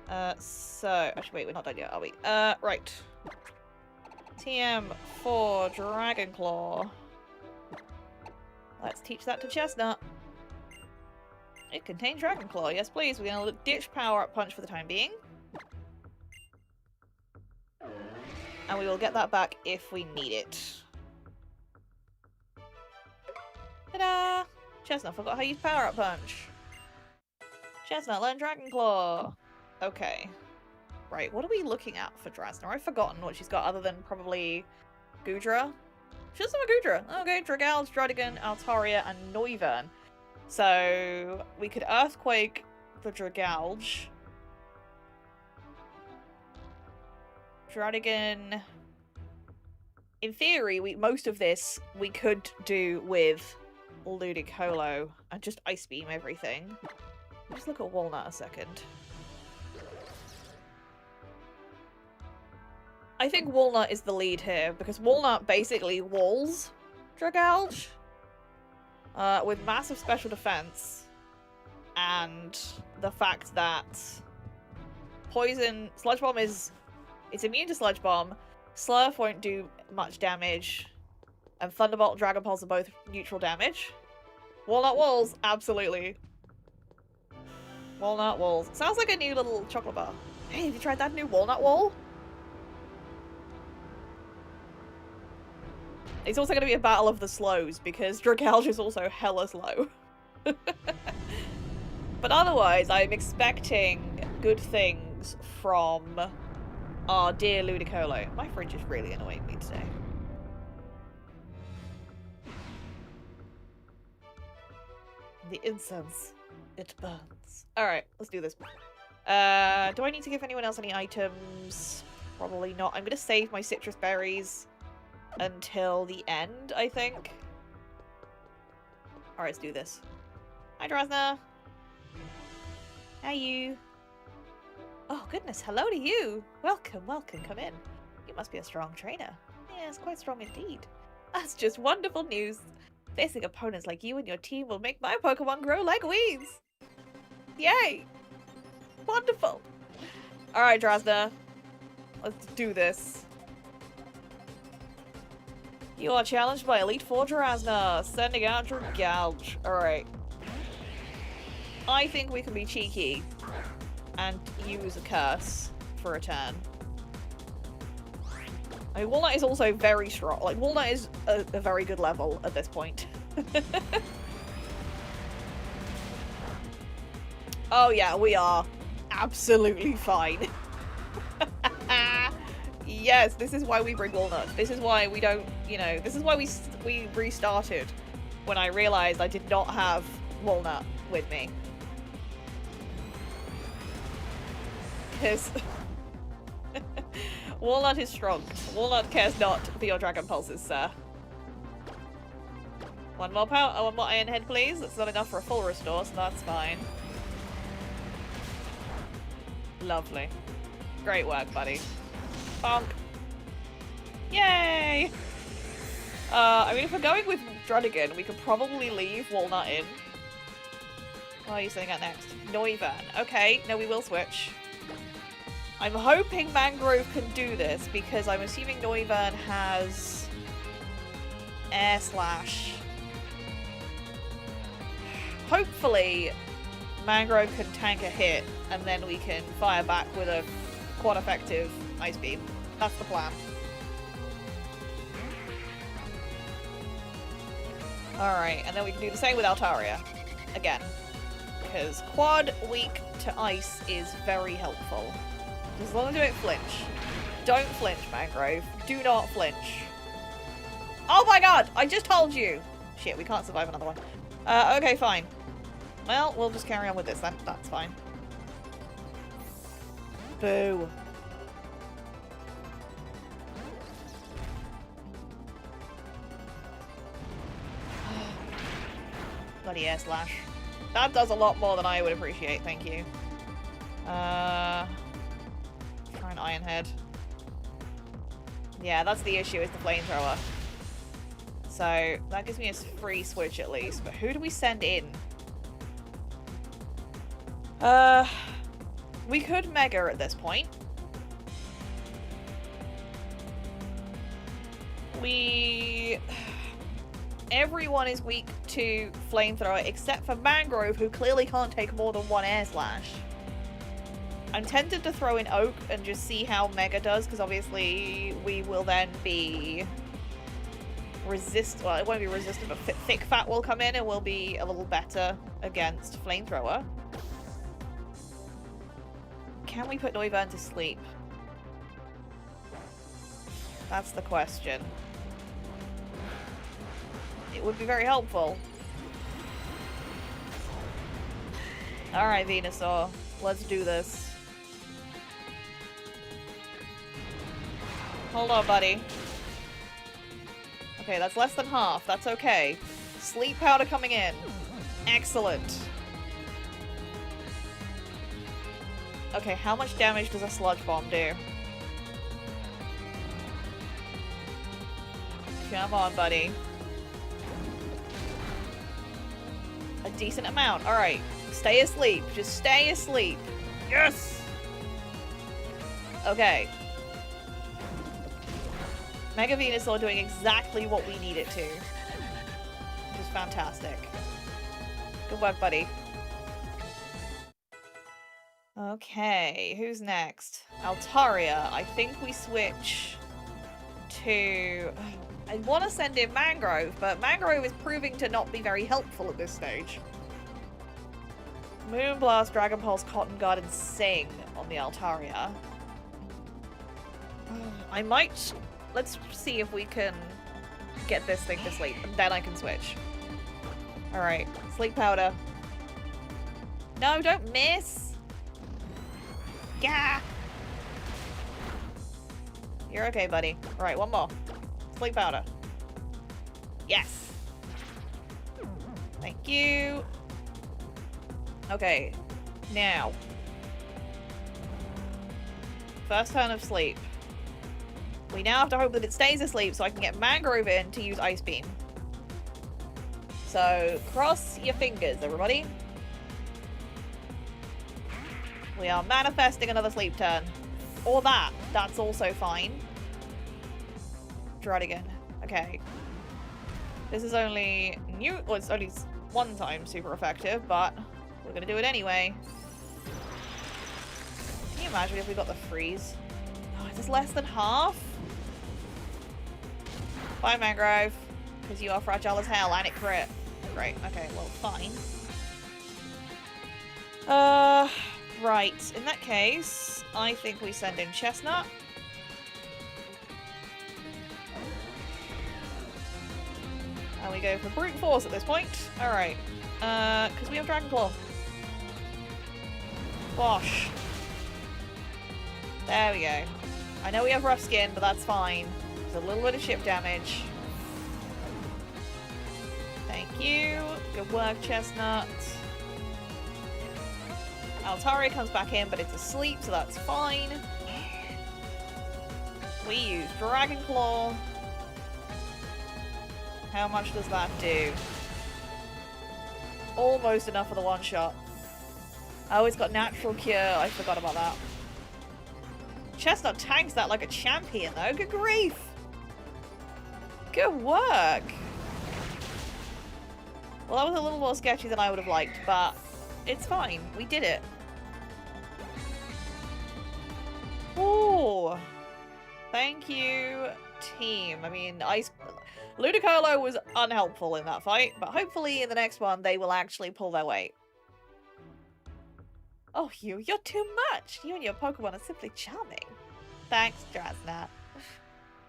Actually, wait, we're not done yet, are we? Right. TM for Dragon Claw. Let's teach that to Chestnut. It contains Dragon Claw. Yes, please. We're gonna ditch Power-Up Punch for the time being. And we will get that back if we need it. Ta-da! Chestnut forgot how to use Power-Up Punch. Chestnut, learn Dragon Claw. Okay. Right, what are we looking at for Drasna? I've forgotten what she's got other than probably Gudra. She doesn't have a Gudra. Okay, Dragalge, Dradigan, Altaria, and Noivern. So we could Earthquake the Dragalge. Dradigan. In theory, most of this we could do with Ludicolo and just Ice Beam everything. Just look at Walnut a second. I think Walnut is the lead here, because Walnut basically walls Dragalge with massive special defense, and the fact that Poison Sludge Bomb it's immune to Sludge Bomb, Slurf won't do much damage, and Thunderbolt and Dragon Pulse are both neutral damage. Walnut walls, absolutely. Walnut walls. Sounds like a new little chocolate bar. Hey, have you tried that new walnut wall? It's also going to be a battle of the slows, because Dragalge is also hella slow. But otherwise, I'm expecting good things from our dear Ludicolo. My fridge is really annoying me today. The incense, it burns. Alright, let's do this. Do I need to give anyone else any items? Probably not. I'm going to save my citrus berries until the end, I think. Alright, let's do this. Hi, Drasna. How you? Oh, goodness, hello to you. Welcome, welcome, come in. You must be a strong trainer. Yes, quite strong indeed. That's just wonderful news. Facing opponents like you and your team will make my Pokemon grow like weeds. Yay! Wonderful. Alright, Drasna. Let's do this. You are challenged by Elite Four Drasna, sending out Dragalge. Alright. I think we can be cheeky and use a curse for a turn. I mean, Walnut is also very strong. Like, Walnut is a very good level at this point. Oh yeah, we are absolutely fine. Yes, this is why we bring Walnut. This is why we don't, you know, this is why we restarted when I realized I did not have Walnut with me. Because Walnut is strong. Walnut cares not for your Dragon Pulses, sir. One more power, one more Iron Head, please. That's not enough for a full restore, so that's fine. Lovely. Great work, buddy. Bonk. Yay! I mean, if we're going with Druddigan, we could probably leave Walnut in. What are you saying at next? Noivern. Okay, no, we will switch. I'm hoping Mangrove can do this, because I'm assuming Noivern has Air Slash. Hopefully, Mangrove can tank a hit, and then we can fire back with a quad effective Ice Beam. That's the plan. Alright, and then we can do the same with Altaria. Again. Because quad weak to ice is very helpful. As long as you don't flinch. Don't flinch, Mangrove. Do not flinch. Oh my god! I just told you! Shit, we can't survive another one. Okay, fine. Well, we'll just carry on with this then. That's fine. Boo. Bloody Air Slash. That does a lot more than I would appreciate, thank you. Try an Iron Head. Yeah, that's the issue, is the flamethrower. So, that gives me a free switch at least. But who do we send in? We could Mega at this point. Everyone is weak to Flamethrower except for Mangrove, who clearly can't take more than one Air Slash. I'm tempted to throw in Oak and just see how Mega does, because obviously we will then be well, it won't be resistant, but Thick Fat will come in and will be a little better against Flamethrower. Can we put Noivern to sleep? That's the question. It would be very helpful. Alright, Venusaur. Let's do this. Hold on, buddy. Okay, that's less than half. That's okay. Sleep powder coming in. Excellent. Okay, how much damage does a Sludge Bomb do? Come on, buddy. A decent amount. Alright. Stay asleep. Just stay asleep. Yes! Okay. Mega Venusaur doing exactly what we need it to. Which is fantastic. Good work, buddy. Okay, who's next? Altaria. I think we switch to... I want to send in Mangrove, but Mangrove is proving to not be very helpful at this stage. Moonblast, Dragon Pulse, Cotton Guard, and Sing on the Altaria. I might... Let's see if we can get this thing to sleep, and then I can switch. Alright, Sleep Powder. No, don't miss! Yeah! You're okay, buddy. Alright, one more. Sleep Powder. Yes! Thank you! Okay, now. First turn of sleep. We now have to hope that it stays asleep so I can get Mangrove in to use Ice Beam. So, cross your fingers, everybody. We are manifesting another sleep turn. Or that. That's also fine. Druddigan. Okay. This is only new. Well, it's only one time super effective, but we're gonna do it anyway. imagine if we got the freeze? Oh, is this less than half? Bye, Mangrove. Because you are fragile as hell and it crit. Great. Okay, well, fine. Right. In that case, I think we send in Chestnut. And we go for brute force at this point. Alright. Because we have Dragon Claw. Bosh. There we go. I know we have rough skin, but that's fine. There's a little bit of chip damage. Thank you. Good work, Chestnut. Altari comes back in, but it's asleep, so that's fine. We use Dragon Claw. How much does that do? Almost enough for the one shot. Oh, it's got natural cure. I forgot about that. Chestnut tanks that like a champion, though. Good grief. Good work. Well, that was a little more sketchy than I would have liked, but it's fine. We did it. Ooh. Thank you, team. I mean, Ludicolo was unhelpful in that fight, but hopefully in the next one they will actually pull their weight. Oh, you're too much. You and your Pokemon are simply charming. Thanks, Drasnat.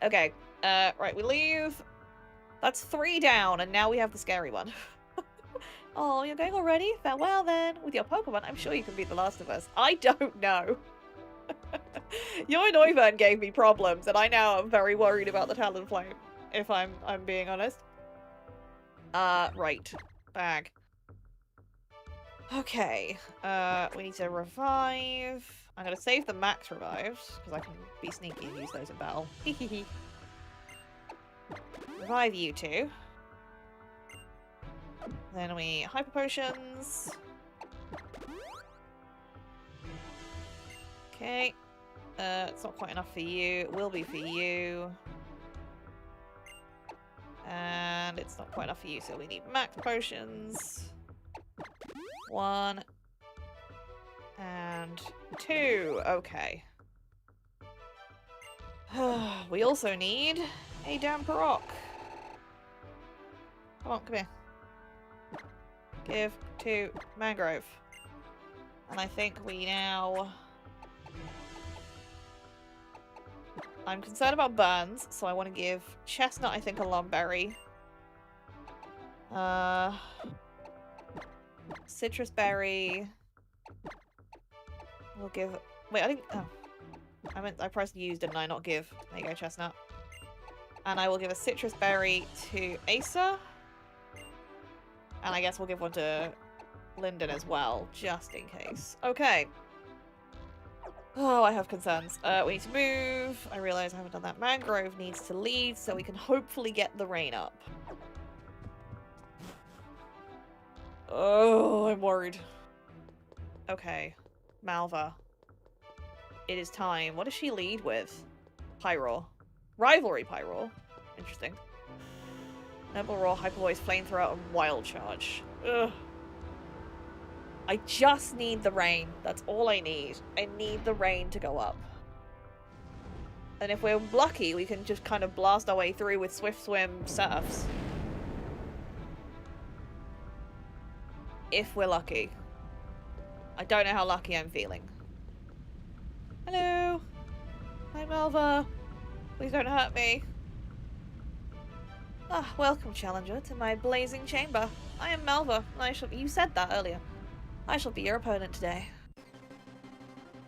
Okay, right, we leave. That's 3 down, and now we have the scary one. Oh, you're going already? Farewell then. With your Pokemon, I'm sure you can beat the last of us. I don't know. Your Noivern gave me problems, and I now am very worried about the Talonflame, if I'm being honest. Right. Bag. Okay. We need to revive. I'm gonna save the max revives, because I can be sneaky and use those in battle. Hehehe. Revive you two. Then we Hyper Potions. Okay. It's not quite enough for you. It will be for you. And it's not quite enough for you, so we need max potions. 1. And 2. Okay. We also need a damn Parock. Come on, come here. Give to Mangrove. And I think we now... I'm concerned about burns, so I want to give Chestnut, I think, a Lumberry. Citrus Berry. We'll give... Wait, I think... Oh. I pressed use, didn't I? Not give. There you go, Chestnut. And I will give a Citrus Berry to Asa. And I guess we'll give one to Linden as well, just in case. Okay. Oh, I have concerns. We need to move. I realize I haven't done that. Mangrove needs to lead, so we can hopefully get the rain up. Oh, I'm worried. Okay. Malva. It is time. What does she lead with? Pyroar. Rivalry Pyroar. Interesting. Noble Roar, Hyper Voice, Flamethrower, and Wild Charge. Ugh. I just need the rain. That's all I need. I need the rain to go up. And if we're lucky, we can just kind of blast our way through with Swift Swim Surfs. If we're lucky. I don't know how lucky I'm feeling. Hello. Hi, Malva. Please don't hurt me. Ah, welcome, Challenger, to my blazing chamber. I am Malva. You said that earlier. I shall be your opponent today.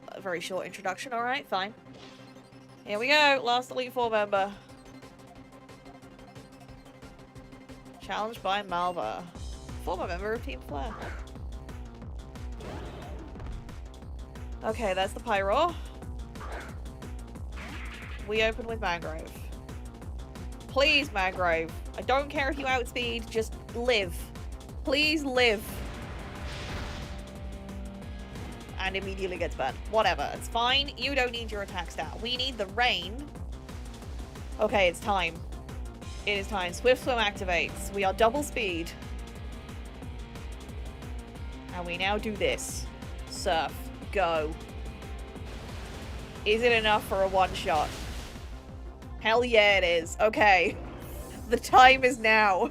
A very short introduction, alright, fine. Here we go, last Elite Four member. Challenged by Malva. Former member of Team Flare. Okay, there's the Pyroar. We open with Mangrove. Please, Mangrove. I don't care if you outspeed, just live. Please live. And immediately gets burned. Whatever, it's fine. You don't need your attack stat. We need the rain. Okay, it's time. It is time. Swift Swim activates. We are double speed. And we now do this. Surf. Go. Is it enough for a one-shot? Hell yeah, it is. Okay. The time is now.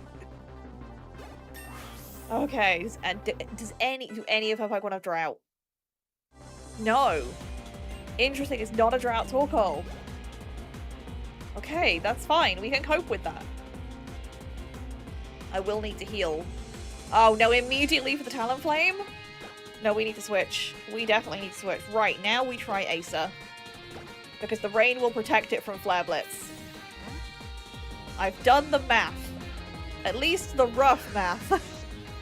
Okay. And do any of her Pokemon have Drought? No. Interesting. It's not a Drought Torkoal. Okay, that's fine. We can cope with that. I will need to heal. Oh, no, immediately for the Talonflame? No, we need to switch. We definitely need to switch. Right, now we try Acer. Because the rain will protect it from Flare Blitz. I've done the math. At least the rough math.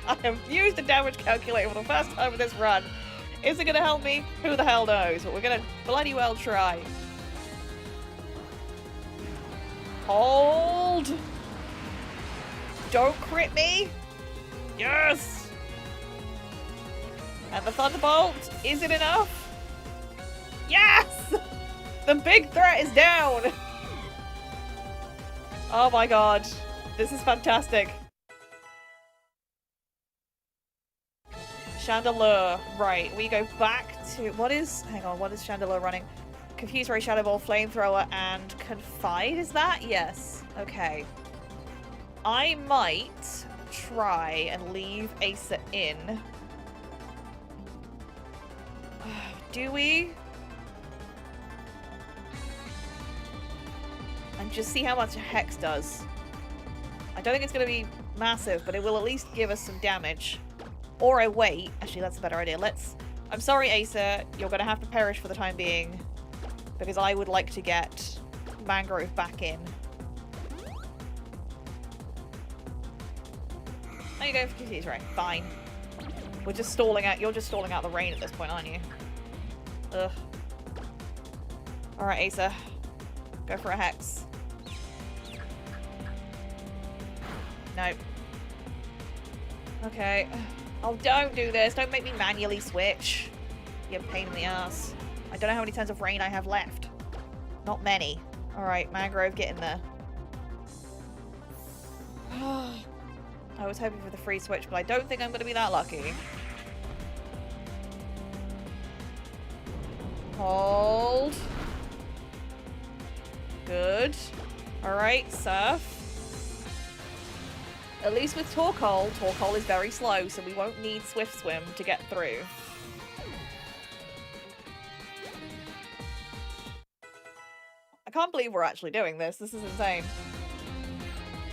I have used a damage calculator for the first time in this run. Is it going to help me? Who the hell knows? But we're going to bloody well try. Hold. Don't crit me. Yes. And the Thunderbolt. Is it enough? Yes. The big threat is down. Oh my god. This is fantastic. Chandelure. Right, we go back to... What is... Hang on, what is Chandelure running? Confuse Ray, Shadow Ball, Flamethrower, and Confide, is that? Yes. Okay. I might try and leave Acer in. Do we? And just see how much a Hex does. I don't think it's going to be massive, but it will at least give us some damage. Or I wait. Actually, that's a better idea. I'm sorry, Acer. You're going to have to perish for the time being. Because I would like to get Mangrove back in. Are you going for QTs? Right, fine. We're just stalling out. You're just stalling out the rain at this point, aren't you? Ugh. Alright, Acer. Go for a Hex. Nope. Okay. Oh, don't do this. Don't make me manually switch. You're a pain in the ass. I don't know how many turns of rain I have left. Not many. Alright, Mangrove, get in there. I was hoping for the free switch, but I don't think I'm going to be that lucky. Hold. Good. Alright, Surf. At least with Torkoal is very slow, so we won't need Swift Swim to get through. I can't believe we're actually doing this. This is insane.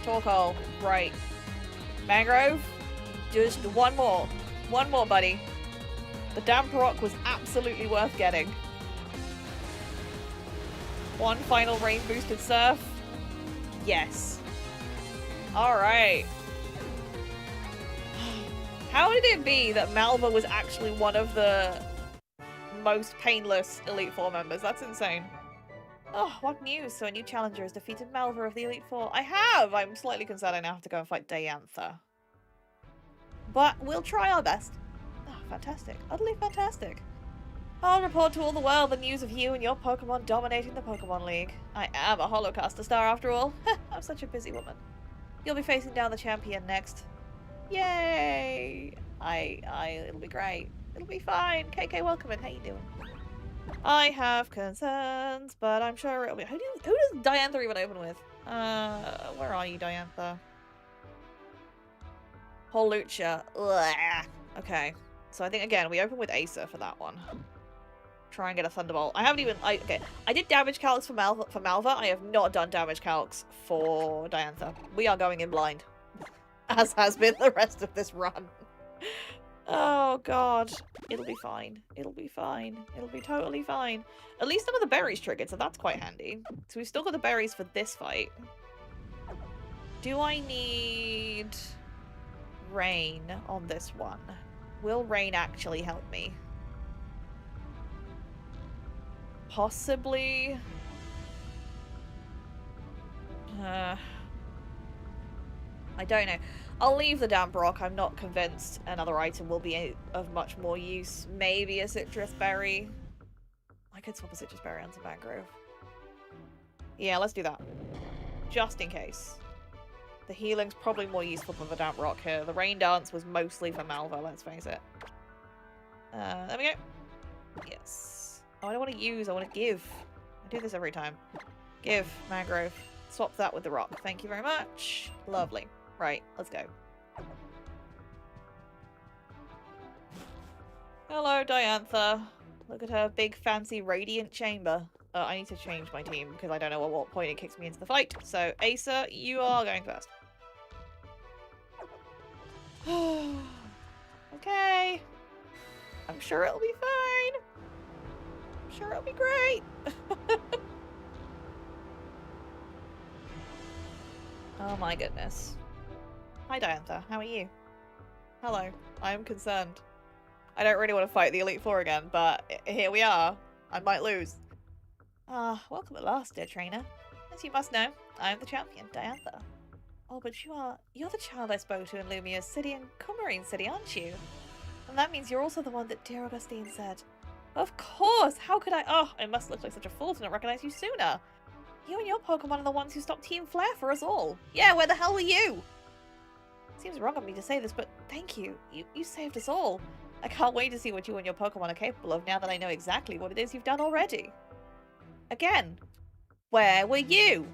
Torkoal, right. Mangrove, just one more. One more, buddy. The Damp Rock was absolutely worth getting. One final rain boosted Surf. Yes. Alright. How did it be that Malva was actually one of the most painless Elite Four members? That's insane. Oh, what news? So a new challenger has defeated Malva of the Elite Four. I have! I'm slightly concerned I now have to go and fight Diantha. But we'll try our best. Oh, fantastic. Utterly fantastic. I'll report to all the world the news of you and your Pokemon dominating the Pokemon League. I am a Holocaster star after all. I'm such a busy woman. You'll be facing down the champion next. Yay! It'll be great. It'll be fine. KK, welcome in. How you doing? I have concerns, but I'm sure it'll be... Who does Diantha even open with? Where are you, Diantha? Holucha. Ugh. Okay. So I think, again, we open with Acer for that one. Try and get a Thunderbolt. I haven't even... Okay. I did damage calcs for Malva. I have not done damage calcs for Diantha. We are going in blind. As has been the rest of this run. Oh, God. It'll be fine. It'll be fine. It'll be totally fine. At least none of the berries triggered, so that's quite handy. So we've still got the berries for this fight. Do I need rain on this one? Will rain actually help me? Possibly. I don't know. I'll leave the Damp Rock. I'm not convinced another item will be of much more use. Maybe a Citrus Berry. I could swap a Citrus Berry onto Mangrove. Yeah, let's do that. Just in case. The healing's probably more useful than the Damp Rock here. The Rain Dance was mostly for Malva, let's face it. There we go. Yes. Oh, I don't want to use, I want to give. I do this every time. Give, mangrove. Swap that with the rock. Thank you very much. Lovely. Right, let's go. Hello, Diantha. Look at her big fancy radiant chamber. I need to change my team because I don't know at what point it kicks me into the fight. So, Asa, you are going first. Okay. I'm sure it'll be fine. I'm sure it'll be great. Oh my goodness. Hi, Diantha. How are you? Hello. I am concerned. I don't really want to fight the Elite Four again, but here we are. I might lose. Welcome at last, dear trainer. As you must know, I am the champion, Diantha. Oh, but you're the child I spoke to in Lumia's city and Coumarine City, aren't you? And that means you're also the one that dear Augustine said. Of course! How could I? Oh, I must look like such a fool to not recognize you sooner. You and your Pokemon are the ones who stopped Team Flare for us all. Yeah, where the hell were you? Seems wrong of me to say this, but thank you. You saved us all. I can't wait to see what you and your Pokemon are capable of now that I know exactly what it is you've done already. Again, where were you?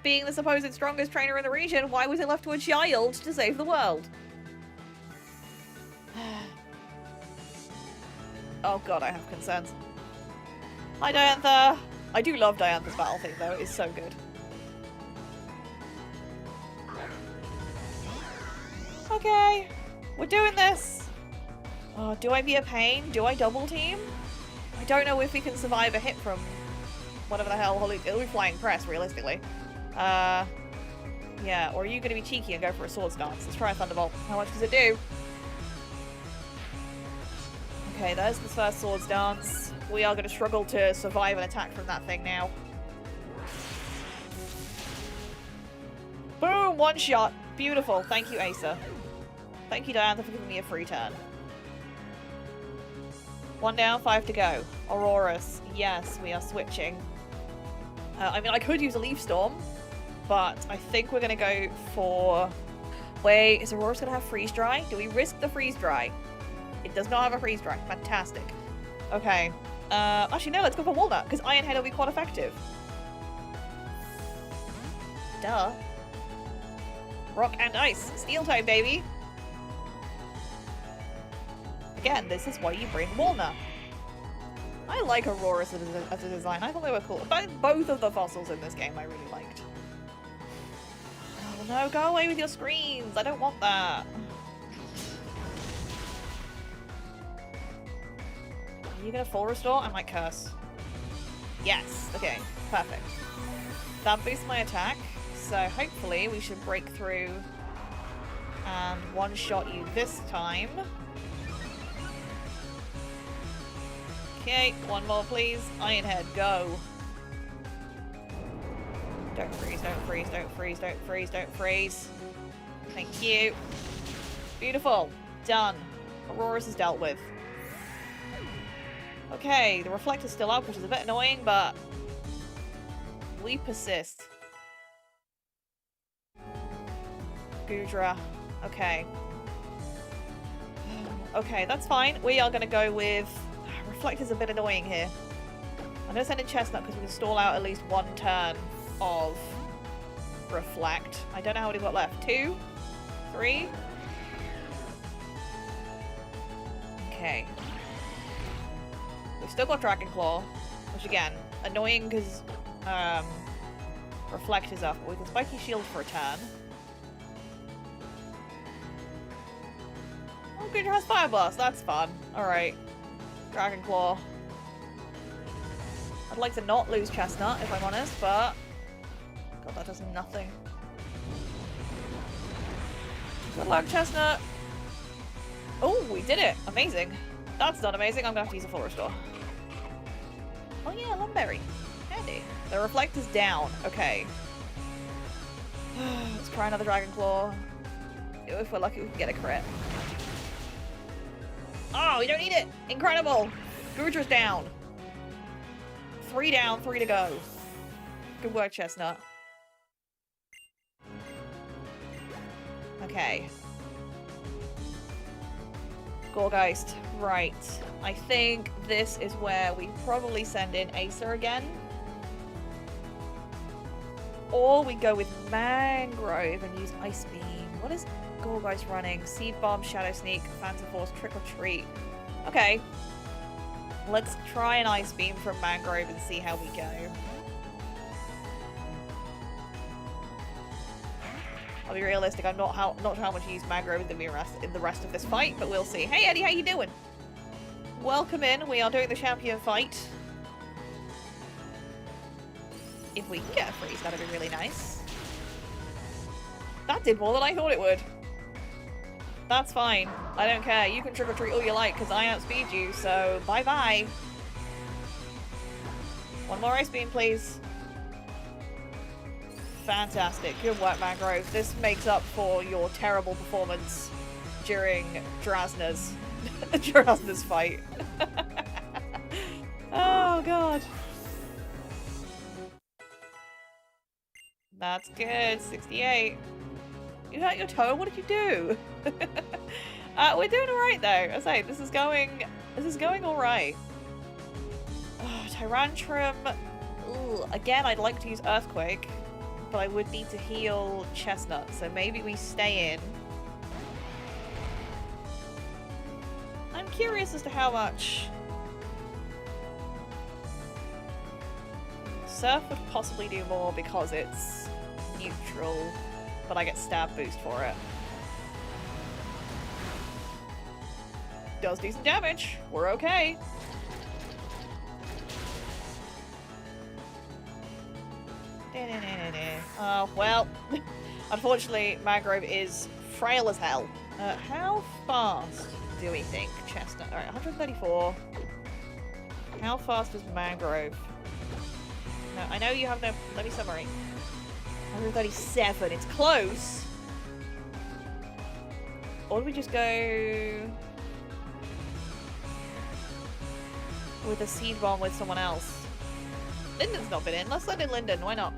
Being the supposed strongest trainer in the region, why was it left to a child to save the world? Oh god, I have concerns. Hi, Diantha. I do love Diantha's battle theme, though. It's so good. Okay. We're doing this. Oh, do I be a pain? Do I double team? I don't know if we can survive a hit from whatever the hell. It'll be flying press, realistically. Yeah, or are you going to be cheeky and go for a swords dance? Let's try a Thunderbolt. How much does it do? Okay, there's the first swords dance. We are going to struggle to survive an attack from that thing now. Boom! One shot. Beautiful. Thank you, Asa. Thank you, Diantha, for giving me a free turn. 1 down, 5 to go. Auroras. Yes, we are switching. I mean, I could use a Leaf Storm, but I think we're going to go for... Wait, is Aurora's going to have Freeze Dry? Do we risk the Freeze Dry? It does not have a Freeze Dry. Fantastic. Okay. Actually, no, let's go for Walnut, because Iron Head will be quite effective. Duh. Rock and Ice. Steel type, baby. Again, this is why you bring Walnut. I like Aurora as a design. I thought they were cool. Both of the fossils in this game I really liked. Oh no, go away with your screens. I don't want that. Are you gonna full restore? I might curse. Yes. Okay. Perfect. That boosts my attack. So hopefully we should break through and one-shot you this time. Okay, one more please. Iron Head, go. Don't freeze, don't freeze, don't freeze, don't freeze, don't freeze. Thank you. Beautiful. Done. Aurora's is dealt with. Okay, the reflector's still up, which is a bit annoying, but we persist. Goodra. Okay. Okay, that's fine. We are going to go with... Reflector's a bit annoying here. I'm going to send in Chestnut because we can stall out at least one turn of Reflect. I don't know how many we've got left. 2? 3? Okay. We've still got Dragon Claw, which again, annoying because Reflect is up. We can Spiky Shield for a turn. Oh, Goodra has Fire Blast. That's fun. Alright. Dragon Claw. I'd like to not lose Chestnut, if I'm honest, but... God, that does nothing. Good luck, Chestnut! Oh, we did it! Amazing. That's not amazing. I'm gonna have to use a full restore. Oh yeah, Lumberry. Handy. The Reflector's down. Okay. Let's try another Dragon Claw. If we're lucky, we can get a crit. Oh, we don't need it! Incredible! Goodra's down. 3 down, 3 to go. Good work, Chestnut. Okay. Gorgeist. Right. I think this is where we probably send in Acer again. Or we go with Mangrove and use Ice Beam. What is Gorgeist running? Seed Bomb, Shadow Sneak, Phantom Force, Trick or Treat. Okay. Let's try an Ice Beam from Mangrove and see how we go. I'll be realistic, I'm not sure how much you use Mangrove in the rest of this fight, but we'll see. Hey Eddie, how you doing? Welcome in, we are doing the champion fight. If we can get a freeze, that'd be really nice. That did more than I thought it would. That's fine. I don't care. You can trick or treat all you like, because I outspeed you, so bye-bye. One more Ice Beam, please. Fantastic. Good work, Mangrove. This makes up for your terrible performance during Drasna's Drasna's fight. Oh, God. That's good. 68. You hurt your toe? What did you do? We're doing alright though. I say this is going alright. Oh, Tyrantrum. Ooh, again, I'd like to use Earthquake, but I would need to heal Chestnut, so maybe we stay in. I'm curious as to how much Surf would possibly do more because it's neutral, but I get stab boost for it. Does decent damage. We're okay. Oh, well. Unfortunately, Mangrove is frail as hell. How fast do we think Chestnut? Alright, 134. How fast is Mangrove? No, I know you have no... Let me summary. 137. It's close. Or do we just go with a seed bomb with someone else? Linden's not been in. Let's let in Linden. Why not?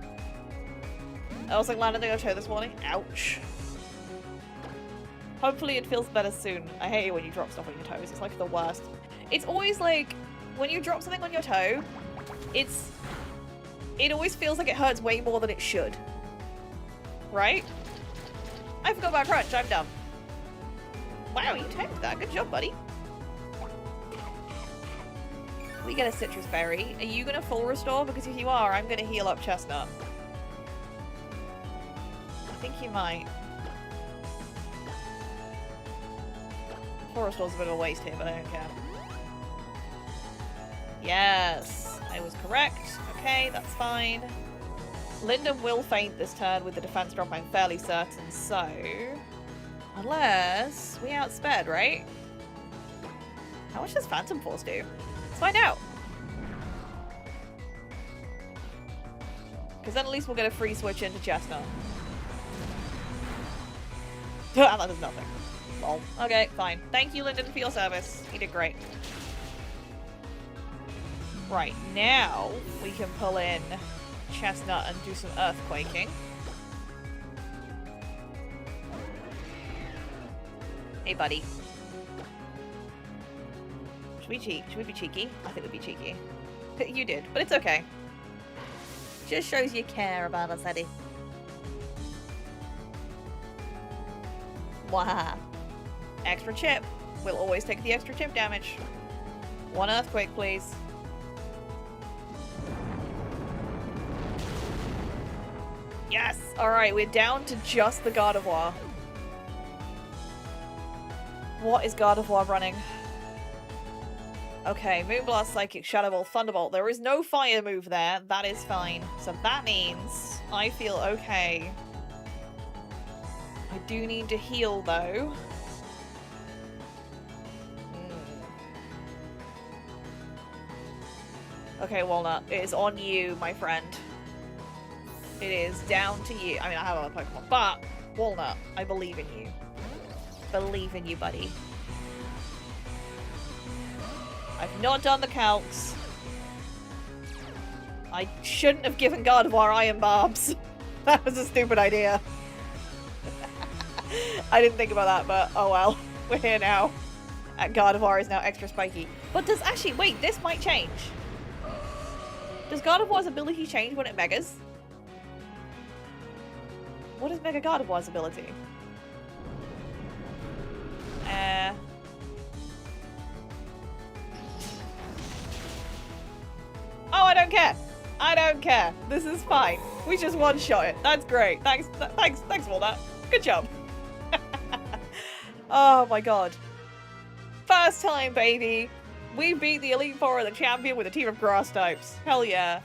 I was like landing on your toe this morning. Ouch. Hopefully it feels better soon. I hate it when you drop stuff on your toes. It's like the worst. It's always like when you drop something on your toe, it always feels like it hurts way more than it should. Right? I forgot about crunch. I'm dumb. Wow, you tanked that. Good job, buddy. We get a citrus berry. Are you gonna full restore? Because if you are, I'm gonna heal up Chestnut. I think you might. Full restore's a bit of a waste here, but I don't care. Yes, I was correct. Okay, that's fine. Linden will faint this turn with the defense drop, I'm fairly certain, so... Unless we outsped, right? How much does Phantom Force do? Let's find out. Because then at least we'll get a free switch into Chestnut. That does nothing. Lol. Okay, fine. Thank you, Linden, for your service. You did great. Right, now we can pull in Chestnut and do some earthquaking. Hey, buddy. Should we be cheeky? I think we'd be cheeky. You did, but it's okay. Just shows you care about us, Eddie. Wah. Extra chip. We'll always take the extra chip damage. One earthquake, please. Yes! Alright, we're down to just the Gardevoir. What is Gardevoir running? Okay, Moonblast, Psychic, Shadow Ball, Thunderbolt. There is no fire move there. That is fine. So that means I feel okay. I do need to heal, though. Okay, Walnut. It is on you, my friend. It is down to you. I mean, I have other Pokemon, but Walnut, I believe in you. Believe in you, buddy. I've not done the calcs. I shouldn't have given Gardevoir Iron Barbs. That was a stupid idea. I didn't think about that, but oh well. We're here now. Gardevoir is now extra spiky. But does actually, wait, this might change. Does Gardevoir's ability change when it megas? What is Mega Gardevoir's ability? Oh, I don't care. I don't care. This is fine. We just one-shot it. That's great. Thanks for that. Good job. Oh my god. First time, baby. We beat the Elite Four of the champion with a team of grass types. Hell yeah.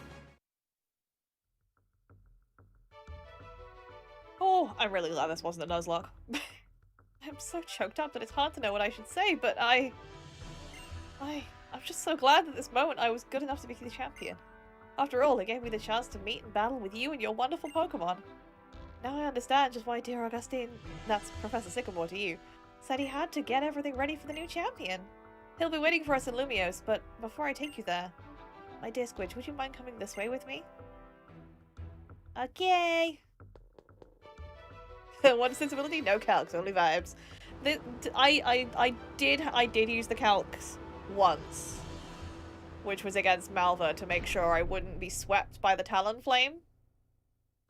Oh, I'm really glad this wasn't a Nuzlocke. I'm so choked up that it's hard to know what I should say, but I'm just so glad that this moment I was good enough to be the champion. After all, it gave me the chance to meet and battle with you and your wonderful Pokemon. Now I understand just why dear Augustine, that's Professor Sycamore to you, said he had to get everything ready for the new champion. He'll be waiting for us in Lumiose, but before I take you there, my dear Squidge, would you mind coming this way with me? Okay. What sensibility? No calcs, only vibes. I did use the calcs once, which was against Malva to make sure I wouldn't be swept by the Talonflame.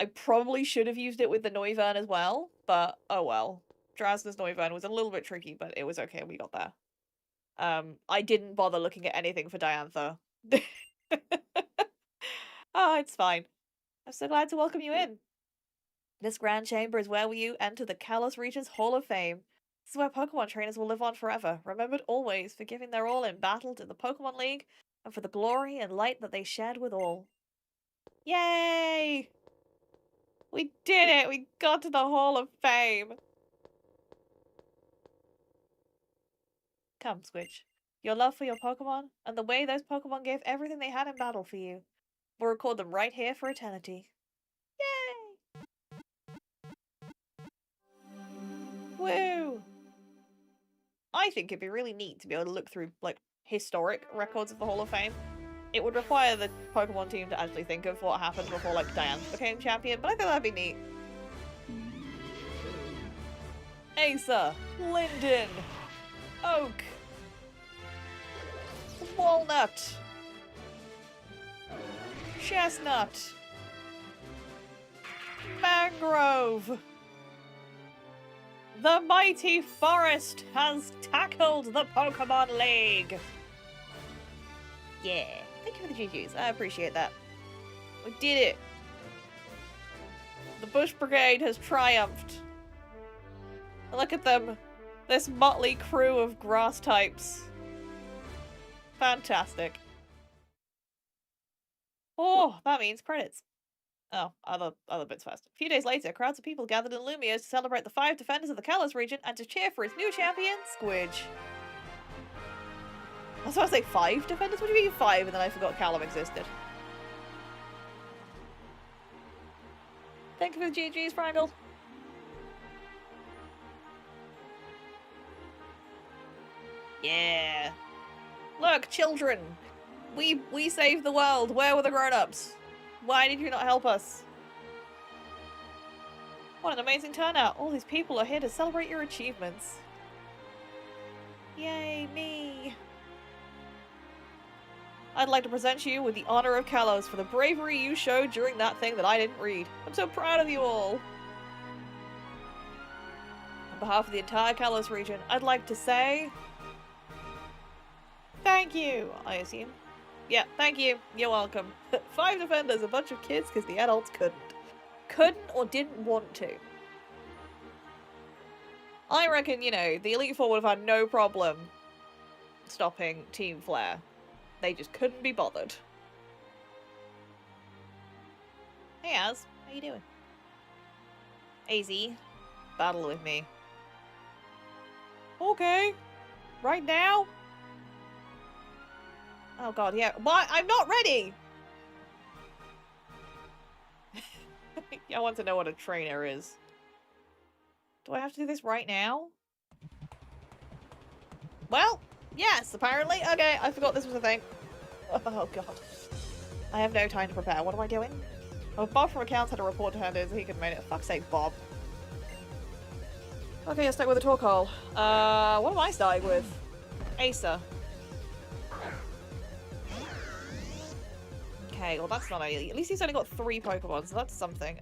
I probably should have used it with the Noivern as well, but oh well. Drasna's Noivern was a little bit tricky, but it was okay, we got there. I didn't bother looking at anything for Diantha. Oh, it's fine. I'm so glad to welcome you in. This grand chamber is where you enter the Kalos region's Hall of Fame. This is where Pokemon trainers will live on forever, remembered always for giving their all in battle to the Pokemon League, and for the glory and light that they shared with all. Yay! We did it! We got to the Hall of Fame! Come, Squidge. Your love for your Pokemon, and the way those Pokemon gave everything they had in battle for you, will record them right here for eternity. Yay! Woo! I think it'd be really neat to be able to look through, like, historic records of the Hall of Fame. It would require the Pokemon team to actually think of what happened before, like, Diantha became champion, but I think that'd be neat. Asa, Linden, Oak, Walnut, Chestnut, Mangrove. The mighty forest has tackled the Pokemon League! Yeah, thank you for the GGs, I appreciate that. We did it! The Bush Brigade has triumphed. Look at them, this motley crew of grass types. Fantastic. Oh, that means credits. Oh, other bits first. A few days later, crowds of people gathered in Lumiose to celebrate the 5 defenders of the Kalos region and to cheer for its new champion, Squidge. I was about to say 5 defenders? What do you mean 5 and then I forgot Callum existed? Thank you for the GG's, Frangle. Yeah. Look, children. We saved the world. Where were the grown-ups? Why did you not help us? What an amazing turnout. All these people are here to celebrate your achievements. Yay, me. I'd like to present you with the honor of Kalos for the bravery you showed during that thing that I didn't read. I'm so proud of you all. On behalf of the entire Kalos region, I'd like to say... thank you, I assume. Yeah, thank you. You're welcome. 5 defenders, a bunch of kids because the adults couldn't. Couldn't or didn't want to. I reckon, you know, the Elite Four would have had no problem stopping Team Flare. They just couldn't be bothered. Hey Az, how you doing? AZ, battle with me. Okay. Right now? Oh god, yeah. Why? I'm not ready! I want to know what a trainer is. Do I have to do this right now? Well, yes, apparently. Okay, I forgot this was a thing. Oh god. I have no time to prepare. What am I doing? Oh, Bob from accounts had a report to hand in so he could have made it. Fuck's sake, Bob. Okay, I'll start with the talk hole. What am I starting with? Asa. Okay, well that's not ideal. At least he's only got 3 Pokemon, so that's something.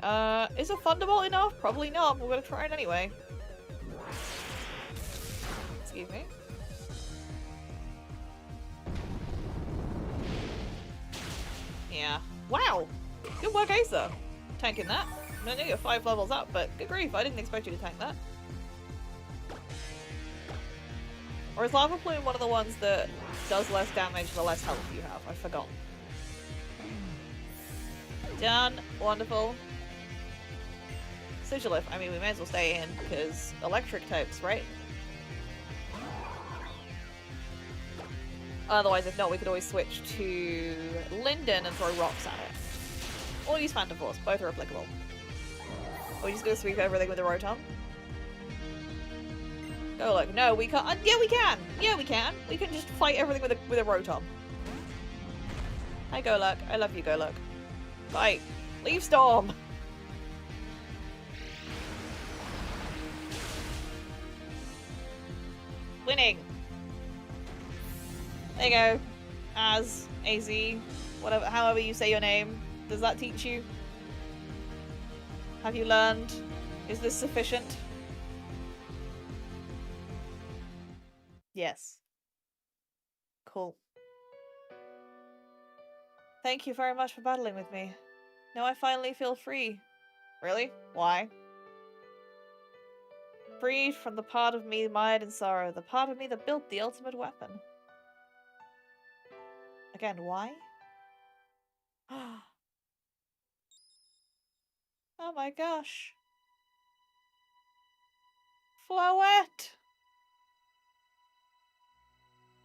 Is a Thunderbolt enough? Probably not, but we're gonna try it anyway. Excuse me. Yeah. Wow! Good work, Asa! Tanking that. I know you're 5 levels up, but good grief, I didn't expect you to tank that. Or is Lava Plume one of the ones that does less damage the less health you have? I forgot. Done. Wonderful. Sigilyph. I mean, we may as well stay in, because electric types, right? Otherwise, if not, we could always switch to Linden and throw rocks at it. Or use Phantom Force. Both are applicable. Are we just gonna sweep everything with a Rotom? Go look. No, we can't. Yeah, we can. Yeah, we can. We can just fight everything with a Rotom. Hi, Golurk. I love you, Golurk. Fight. Leave Storm. Winning. There you go. Az, whatever, however you say your name. Does that teach you? Have you learned? Is this sufficient? Yes. Cool. Thank you very much for battling with me. Now I finally feel free. Really? Why? Freed from the part of me mired in sorrow, the part of me that built the ultimate weapon. Again, why? Oh my gosh. Floette!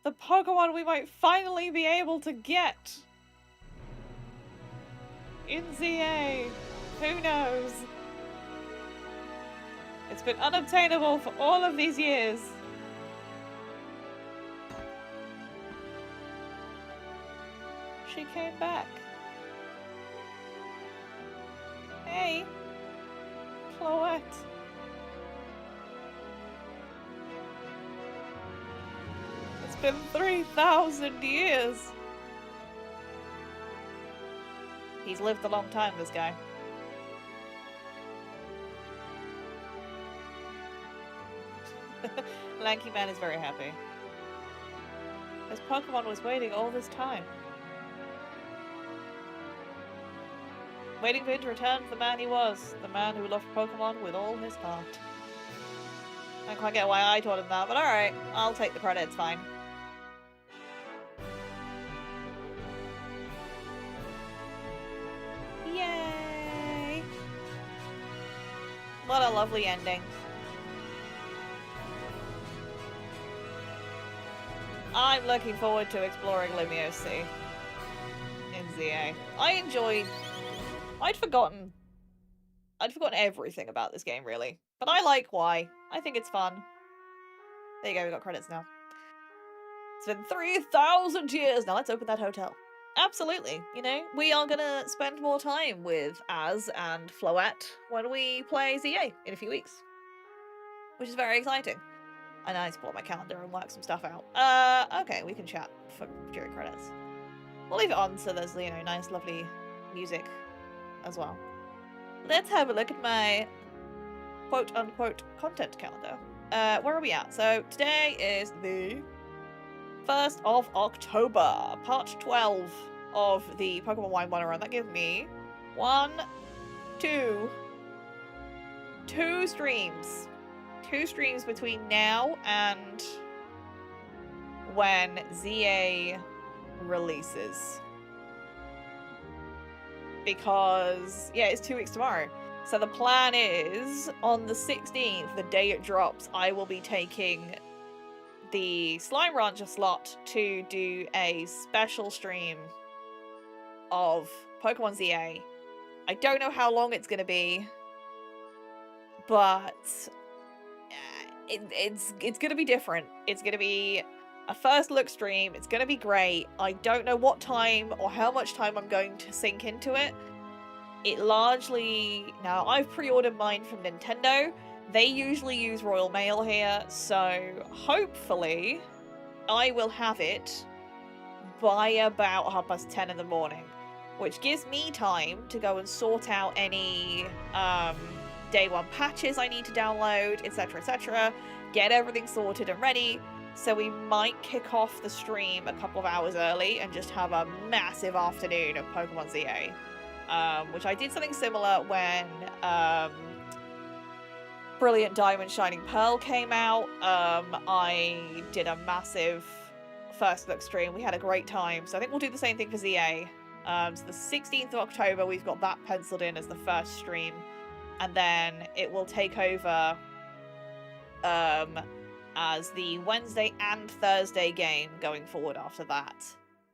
The Pokemon we might finally be able to get! In ZA! Who knows? It's been unobtainable for all of these years. She came back. Hey, Floette. It's been 3,000 years. He's lived a long time, this guy. Lanky Man is very happy. This Pokemon was waiting all this time. Waiting for him to return to the man he was. The man who loved Pokemon with all his heart. I don't quite get why I told him that, but alright. I'll take the credit, it's fine. Yay! What a lovely ending. I'm looking forward to exploring Limio Sea in ZA. I'd forgotten everything about this game, really. But I like why. I think it's fun. There you go, we got credits now. It's been 3,000 years! Now let's open that hotel. Absolutely, you know, we are gonna spend more time with Az and Floette when we play ZA in a few weeks. Which is very exciting. I need to pull up my calendar and work some stuff out. Okay, we can chat during credits. We'll leave it on so there's, you know, nice, lovely music as well. Let's have a look at my quote-unquote content calendar. Where are we at? So today is the 1st of October, part 12 of the Pokemon Y Monorun. That gives me 2 streams. 2 streams between now and when ZA releases. Because, yeah, it's 2 weeks tomorrow. So the plan is, on the 16th, the day it drops, I will be taking the Slime Rancher slot to do a special stream of Pokemon ZA. I don't know how long it's going to be, but it's going to be different. It's going to be a first look stream. It's going to be great. I don't know what time or how much time I'm going to sink into it. It largely... Now, I've pre-ordered mine from Nintendo. They usually use Royal Mail here, so hopefully I will have it by about 10:30 in the morning, which gives me time to go and sort out any day one patches I need to download, etc, etc, get everything sorted and ready. So we might kick off the stream a couple of hours early and just have a massive afternoon of Pokemon ZA. Which I did something similar when Brilliant Diamond Shining Pearl came out. I did a massive first look stream. We had a great time. So I think we'll do the same thing for ZA. So the 16th of October, we've got that penciled in as the first stream. And then it will take over as the Wednesday and Thursday game going forward after that.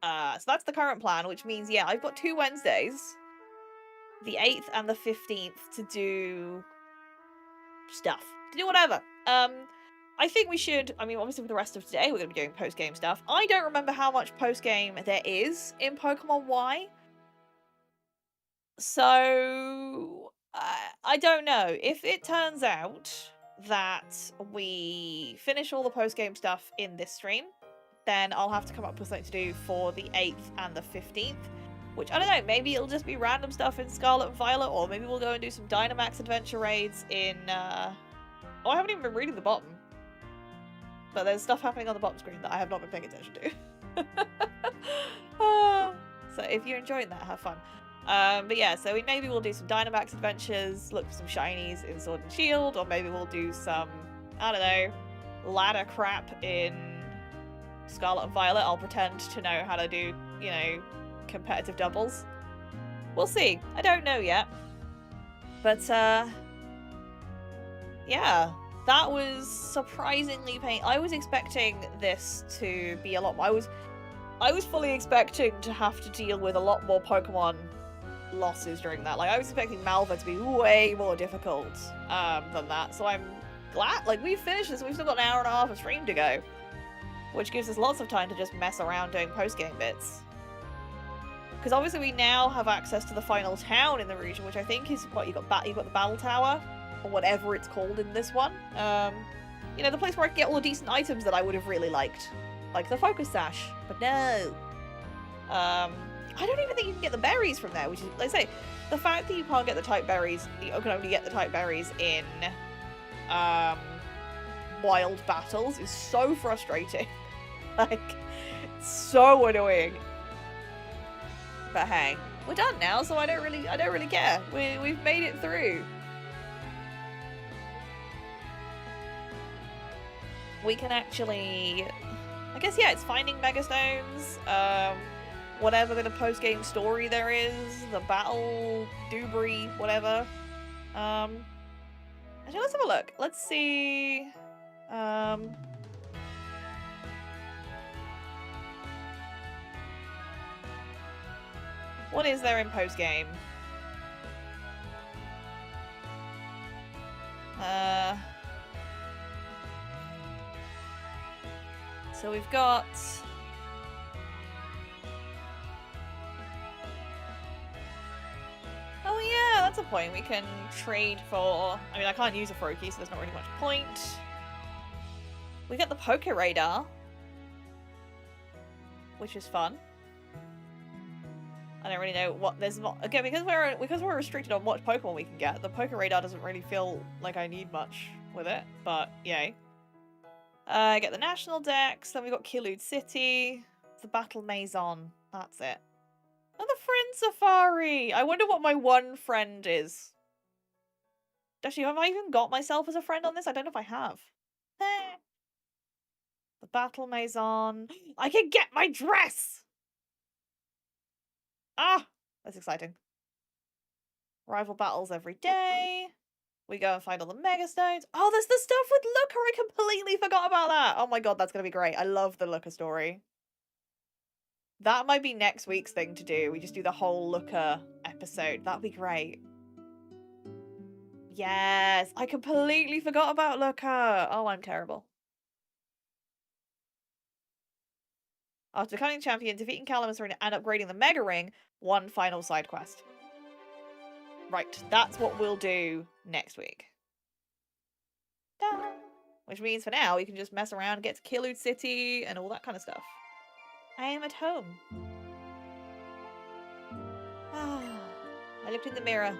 So that's the current plan, which means, yeah, I've got 2 Wednesdays, the 8th and the 15th, to do stuff, to do whatever. I think we should, I mean, obviously for the rest of today, we're going to be doing post-game stuff. I don't remember how much post-game there is in Pokemon Y. So, I don't know. If it turns out that we finish all the post-game stuff in this stream, then I'll have to come up with something to do for the 8th and the 15th. Which, I don't know, maybe it'll just be random stuff in Scarlet and Violet, or maybe we'll go and do some Dynamax adventure raids in, Oh, I haven't even been reading the bottom. But there's stuff happening on the bottom screen that I have not been paying attention to. So if you're enjoying that, have fun. But yeah, so maybe we'll do some Dynamax adventures, look for some shinies in Sword and Shield, or maybe we'll do some, I don't know, ladder crap in Scarlet and Violet. I'll pretend to know how to do, you know, competitive doubles. We'll see. I don't know yet. But, yeah, that was surprisingly painful. I was expecting this to be a lot more. I was fully expecting to have to deal with a lot more Pokemon losses during that. Like, I was expecting Malva to be way more difficult than that. So I'm glad, like, we've finished this. We've still got an hour and a half of stream to go, which gives us lots of time to just mess around doing post-game bits. Because obviously we now have access to the final town in the region, which I think is what you got. You got the Battle Tower, or whatever it's called in this one. You know, the place where I can get all the decent items that I would have really liked, like the Focus Sash. But no, I don't even think you can get the berries from there. Which is, like I say, the fact that you can't get the type berries, you can only get the type berries in wild battles, is so frustrating. Like, so annoying. But hey, we're done now, so I don't really care. We've made it through. We can actually, I guess, yeah, it's finding Megastones, whatever the post-game story there is, the battle, Dubry, whatever. Actually, let's have a look. Let's see, what is there in post-game? So we've got... Oh yeah, that's a point. We can trade for... I mean, I can't use a Froakie, so there's not really much point. We get the Poke Radar, which is fun. I don't really know what there's not. Again, because we're restricted on what Pokemon we can get, the Poke Radar doesn't really feel like I need much with it, but yay. I get the National Dex, then we've got Kilood City, the Battle Maison, that's it. And the Friend Safari! I wonder what my one friend is. Actually, have I even got myself as a friend on this? I don't know if I have. The Battle Maison. I can get my dress! Ah! That's exciting. Rival battles every day. We go and find all the Megastones. Oh, there's the stuff with Looker! I completely forgot about that! Oh my god, that's gonna be great. I love the Looker story. That might be next week's thing to do. We just do the whole Looker episode. That'd be great. Yes! I completely forgot about Looker! Oh, I'm terrible. After becoming champion, defeating Calamus and upgrading the Mega Ring, one final side quest. Right, that's what we'll do next week. Ta Which means for now, we can just mess around and get to Killude City and all that kind of stuff. I am at home. I looked in the mirror.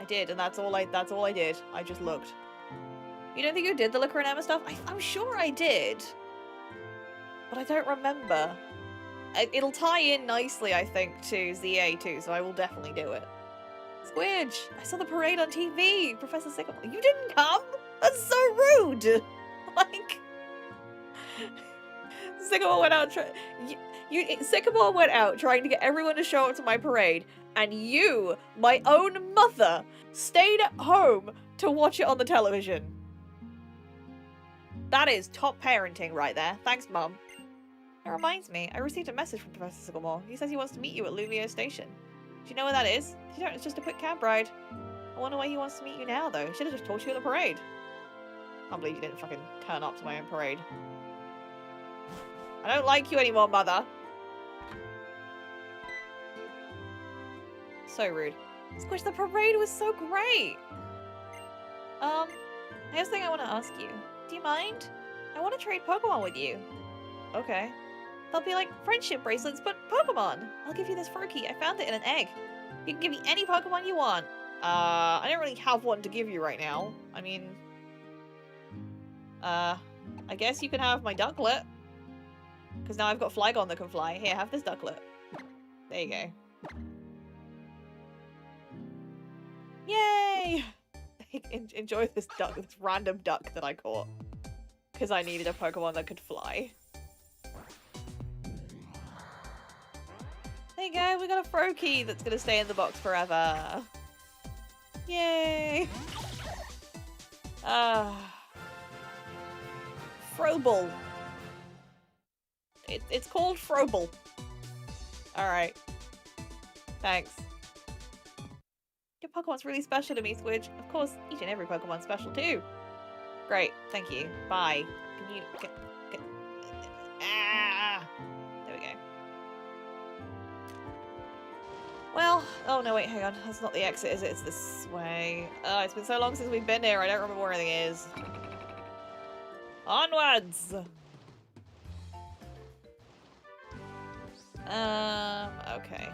I did, and that's all I did. I just looked. You don't think you did the Looker and Emma stuff? I'm sure I did. But I don't remember. It'll tie in nicely, I think, to ZA too, so I will definitely do it. Squidge! I saw the parade on TV! Professor Sycamore. You didn't come? That's so rude! Like... Sycamore went out Sycamore went out trying to get everyone to show up to my parade, and you, my own mother, stayed at home to watch it on the television. That is top parenting right there. Thanks, Mum. It reminds me, I received a message from Professor Sycamore. He says he wants to meet you at Lumio Station. Do you know where that is? If you don't, it's just a quick cab ride. I wonder why he wants to meet you now, though. He should have just talked to you at the parade. I can't believe you didn't fucking turn up to my own parade. I don't like you anymore, Mother. So rude. Squish, the parade was so great. Here's the thing I want to ask you. Do you mind? I want to trade Pokemon with you. Okay. They'll be like friendship bracelets, but Pokemon. I'll give you this Froakie. I found it in an egg. You can give me any Pokemon you want. I don't really have one to give you right now. I mean... I guess you can have my Ducklet. Because now I've got Flygon that can fly. Here, have this Ducklet. There you go. Yay! Enjoy this duck, this random duck that I caught. Because I needed a Pokemon that could fly. There you go, we got a Froakie that's gonna stay in the box forever. Yay! Frobel. It's called Frobel. Alright. Thanks. Your Pokemon's really special to me, Squidge. Of course, each and every Pokemon's special too. Great, thank you. Bye. Can you get there we go. Well, oh no, wait, hang on. That's not the exit, is it? It's this way. Oh, it's been so long since we've been here. I don't remember where anything is. Onwards! Okay.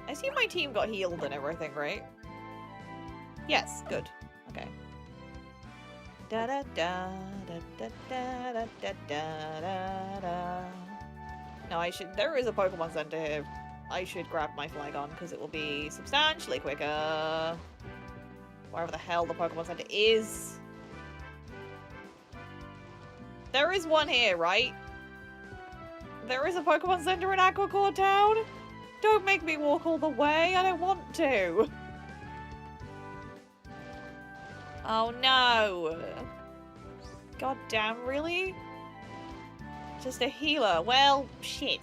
I assume my team got healed and everything, right? Yes, good. Okay. Da da da da da da da da da da. No, I should. There is a Pokemon Center here. I should grab my Flygon because it will be substantially quicker. Wherever the hell the Pokemon Center is. There is one here, right? There is a Pokemon Center in Aquacore Town? Don't make me walk all the way. I don't want to. Oh no. God damn, really? Just a healer. Well, shit.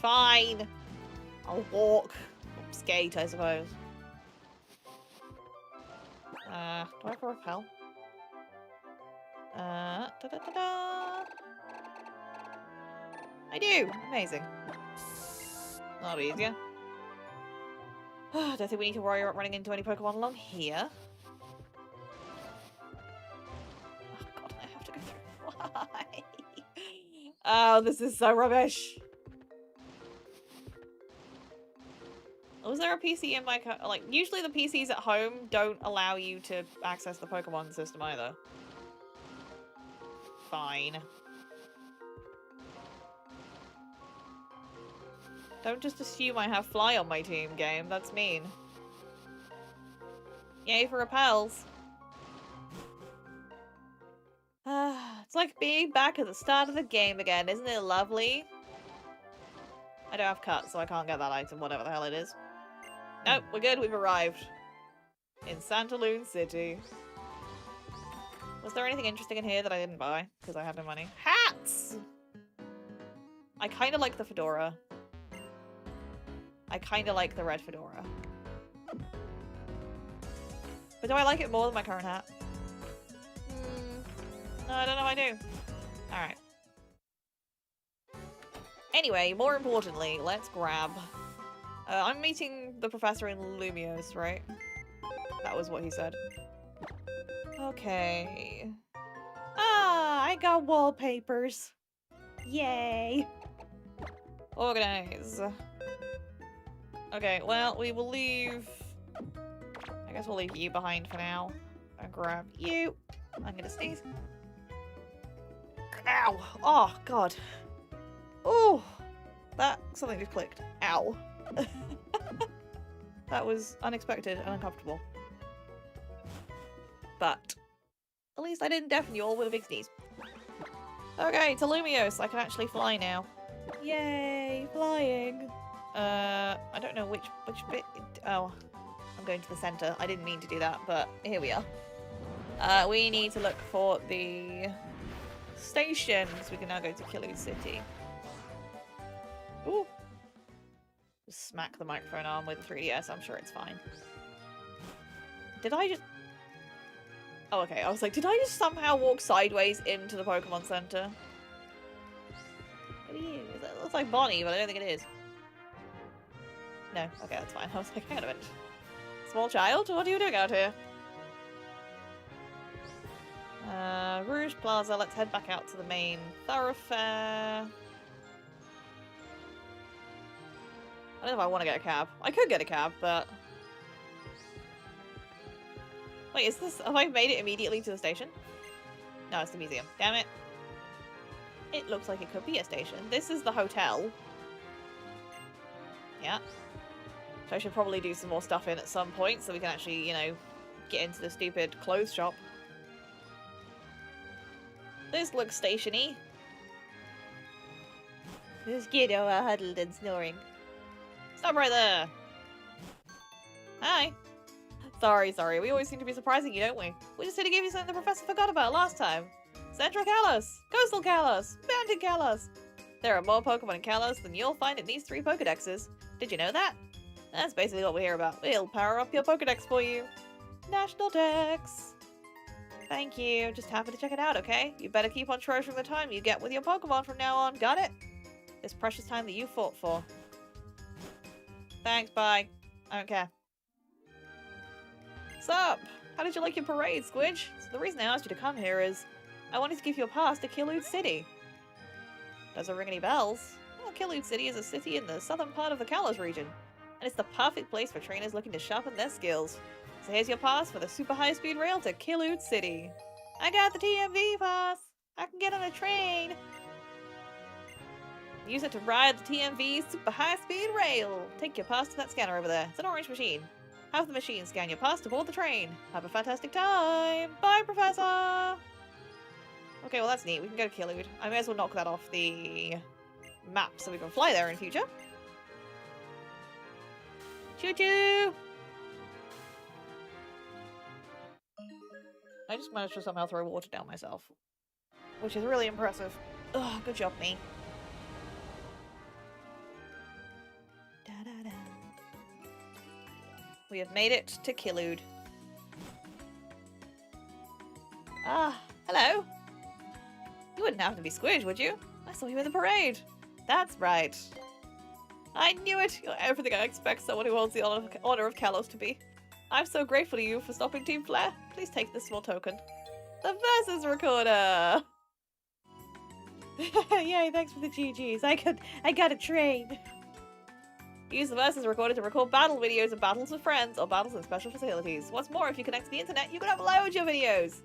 Fine. I'll walk. Skate, I suppose. Do I have a repel? Da-da-da-da. I do! Amazing. A lot easier. Don't think we need to worry about running into any Pokemon along here. Oh god, I have to go through. Why? Oh, this is so rubbish. Was there a PC in my like, usually the PCs at home don't allow you to access the Pokemon system either. Fine. Don't just assume I have Fly on my team, game. That's mean. Yay for repels. It's like being back at the start of the game again. Isn't it lovely? I don't have cut, so I can't get that item, whatever the hell it is. Nope, we're good. We've arrived. In Santaloon City. Was there anything interesting in here that I didn't buy? Because I had no money. Hats! I kind of like the fedora. I kind of like the red fedora. But do I like it more than my current hat? No, I don't know if I do. Alright. Anyway, more importantly, let's grab... I'm meeting the professor in Lumiose, right? That was what he said. Okay. I got wallpapers. Yay. Organize. Okay, well, we will leave... I guess we'll leave you behind for now. And grab you. I'm gonna sneeze. Ow! Oh, God. Oh! Something just clicked. Ow. That was unexpected and uncomfortable. But at least I didn't deafen you all with a big sneeze. Okay, to Lumios. I can actually fly now. Yay, flying. I don't know which bit. Oh, I'm going to the center. I didn't mean to do that, but here we are. We need to look for the stations. We can now go to Killu City. Ooh. Just smack the microphone arm with the 3DS. I'm sure it's fine. Did I just... Oh, okay. I was like, did I just somehow walk sideways into the Pokemon Center? What are you? It looks like Bonnie, but I don't think it is. No. Okay, that's fine. I was like, hang on a minute. Small child? What are you doing out here? Rouge Plaza. Let's head back out to the main thoroughfare. I don't know if I want to get a cab. I could get a cab, but... Wait, is this... Have I made it immediately to the station? No, it's the museum. Damn it. It looks like it could be a station. This is the hotel. Yeah. So I should probably do some more stuff in at some point so we can actually, you know, get into the stupid clothes shop. This looks stationy. This kid all huddled and snoring. Stop right there! Hi! Sorry. We always seem to be surprising you, don't we? We just had to give you something the professor forgot about last time. Central Kalos! Coastal Kalos! Mountain Kalos! There are more Pokemon in Kalos than you'll find in these 3 Pokedexes. Did you know that? That's basically what we're here about. We'll power up your Pokedex for you. National Dex! Thank you. Just happy to check it out, okay? You better keep on treasuring the time you get with your Pokemon from now on. Got it? This precious time that you fought for. Thanks, bye. I don't care. Sup? How did you like your parade, Squidge? So the reason I asked you to come here is I wanted to give you a pass to Killude City. Does it ring any bells? Well, Killude City is a city in the southern part of the Kalos region, and it's the perfect place for trainers looking to sharpen their skills. So here's your pass for the super high-speed rail to Killude City. I got the TMV pass! I can get on a train! Use it to ride the TMV super high-speed rail! Take your pass to that scanner over there. It's an orange machine. Have the machine scan your pass to board the train. Have a fantastic time! Bye, Professor! Okay, well that's neat. We can go to Killude. I may as well knock that off the map so we can fly there in future. Choo-choo! I just managed to somehow throw water down myself. Which is really impressive. Ugh, good job, me. Da-da-da. We have made it to Killude. Ah, hello. You wouldn't happen to be Squidge, would you? I saw you in the parade. That's right. I knew it. You're everything I expect someone who holds the honor of Kalos to be. I'm so grateful to you for stopping Team Flare. Please take this small token. The Versus Recorder! Yay, thanks for the GGs. I got a train. Use the Versus Recorder to record battle videos of battles with friends or battles in special facilities. What's more, if you connect to the internet, you can upload your videos.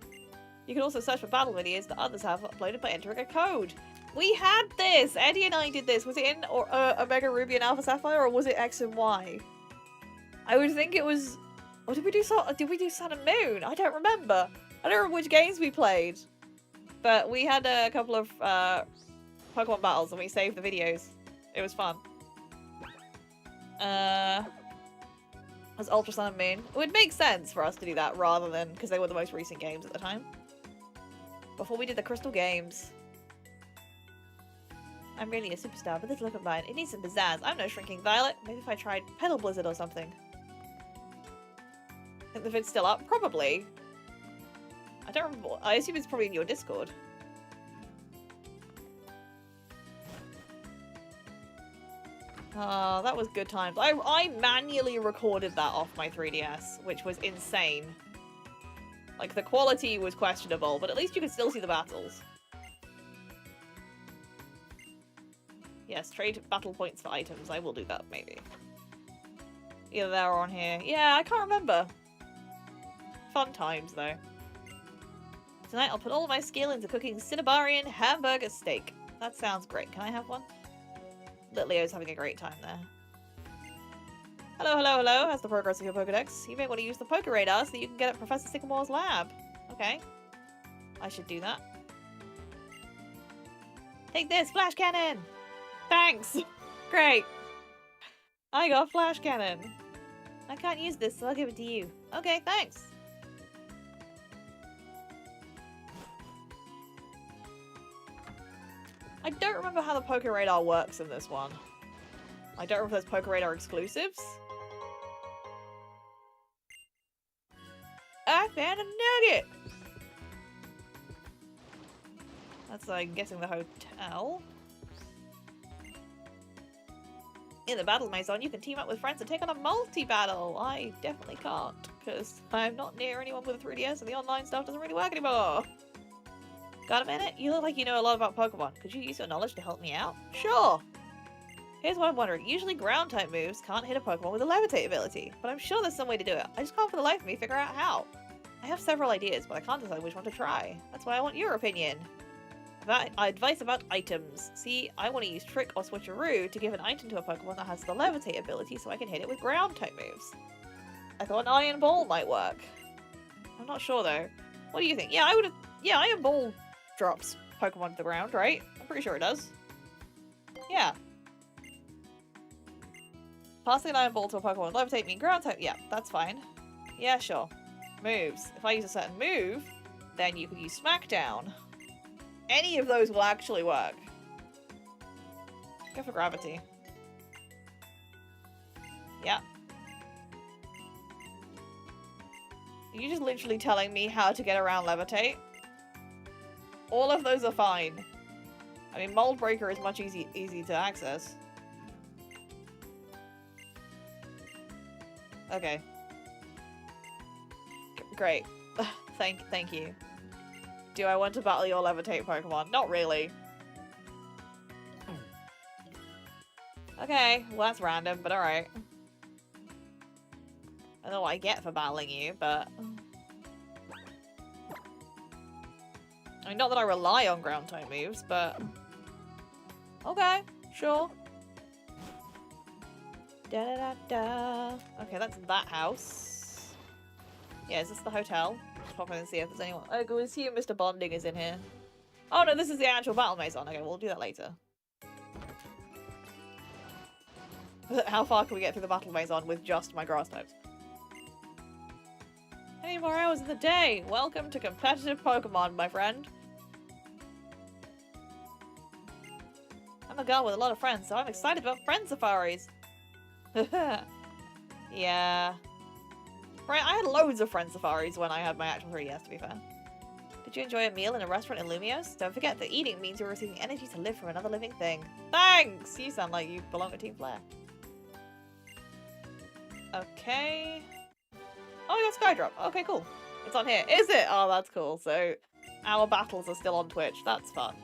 You can also search for battle videos that others have uploaded by entering a code. We had this! Eddie and I did this. Was it in Omega Ruby and Alpha Sapphire, or was it X and Y? I would think it was... Or did we do Sun and Moon? I don't remember. I don't remember which games we played. But we had a couple of Pokemon battles and we saved the videos. It was fun. As Ultra Sun and Moon. It would make sense for us to do that rather than... Because they were the most recent games at the time. Before we did the Crystal Games. I'm really a superstar, but this look of mine, it needs some pizzazz. I'm no Shrinking Violet. Maybe if I tried Petal Blizzard or something. Think the vid's still up? Probably. I don't remember. I assume it's probably in your Discord. Oh, that was good times. I manually recorded that off my 3DS, which was insane. Like, the quality was questionable, but at least you could still see the battles. Yes, trade battle points for items. I will do that, maybe. Either there or on here. Yeah, I can't remember. Fun times, though. Tonight I'll put all my skill into cooking Cinnabarian hamburger steak. That sounds great. Can I have one? Little Leo's having a great time there. Hello, hello, hello. How's the progress of your Pokedex? You may want to use the Poke Radar so that you can get at Professor Sycamore's lab. Okay. I should do that. Take this, flash cannon! Thanks! Great! I got flash cannon. I can't use this, so I'll give it to you. Okay, thanks. I don't remember how the Poke Radar works in this one. I don't remember if there's Poke Radar exclusives. I found a nugget! That's, I'm guessing, the hotel. In the Battle Maison, you can team up with friends and take on a multi-battle. I definitely can't, because I'm not near anyone with a 3DS and the online stuff doesn't really work anymore. Got a minute? You look like you know a lot about Pokemon. Could you use your knowledge to help me out? Sure! Here's what I'm wondering. Usually ground-type moves can't hit a Pokemon with a levitate ability, but I'm sure there's some way to do it. I just can't for the life of me figure out how. I have several ideas, but I can't decide which one to try. That's why I want your opinion. Advice about items. See, I want to use Trick or Switcheroo to give an item to a Pokemon that has the levitate ability so I can hit it with ground-type moves. I thought an Iron Ball might work. I'm not sure, though. What do you think? Yeah, Iron Ball drops Pokemon to the ground, right? I'm pretty sure it does. Yeah. Passing an Iron Ball to a Pokemon with levitate mean ground type. Yeah, that's fine. Yeah, sure. Moves. If I use a certain move, then you could use Smackdown. Any of those will actually work. Go for Gravity. Yeah. Are you just literally telling me how to get around Levitate? All of those are fine. I mean, Mold Breaker is much easy to access. Okay. Great. Thank you. Do I want to battle your Levitate Pokemon? Not really. Okay, well that's random, but alright. I don't know what I get for battling you, but... I mean, not that I rely on ground type moves, but... Okay, sure. Da-da-da-da. Okay, that's that house. Yeah, is this the hotel? Let's pop in and see if there's anyone. Oh, go assume Mr. Bonding is in here. Oh no, this is the actual Battle Maison. Okay, we'll do that later. How far can we get through the Battle Maison with just my grass types? Any more hours in the day? Welcome to competitive Pokemon, my friend. I'm a girl with a lot of friends, so I'm excited about friend safaris. Yeah. Right, I had loads of friend safaris when I had my actual 3DS, to be fair. Did you enjoy a meal in a restaurant in Lumios? Don't forget that eating means you're receiving energy to live from another living thing. Thanks! You sound like you belong to Team Flare. Okay. Oh, we got Skydrop. Okay, cool. It's on here. Is it? Oh, that's cool. So, our battles are still on Twitch. That's fun.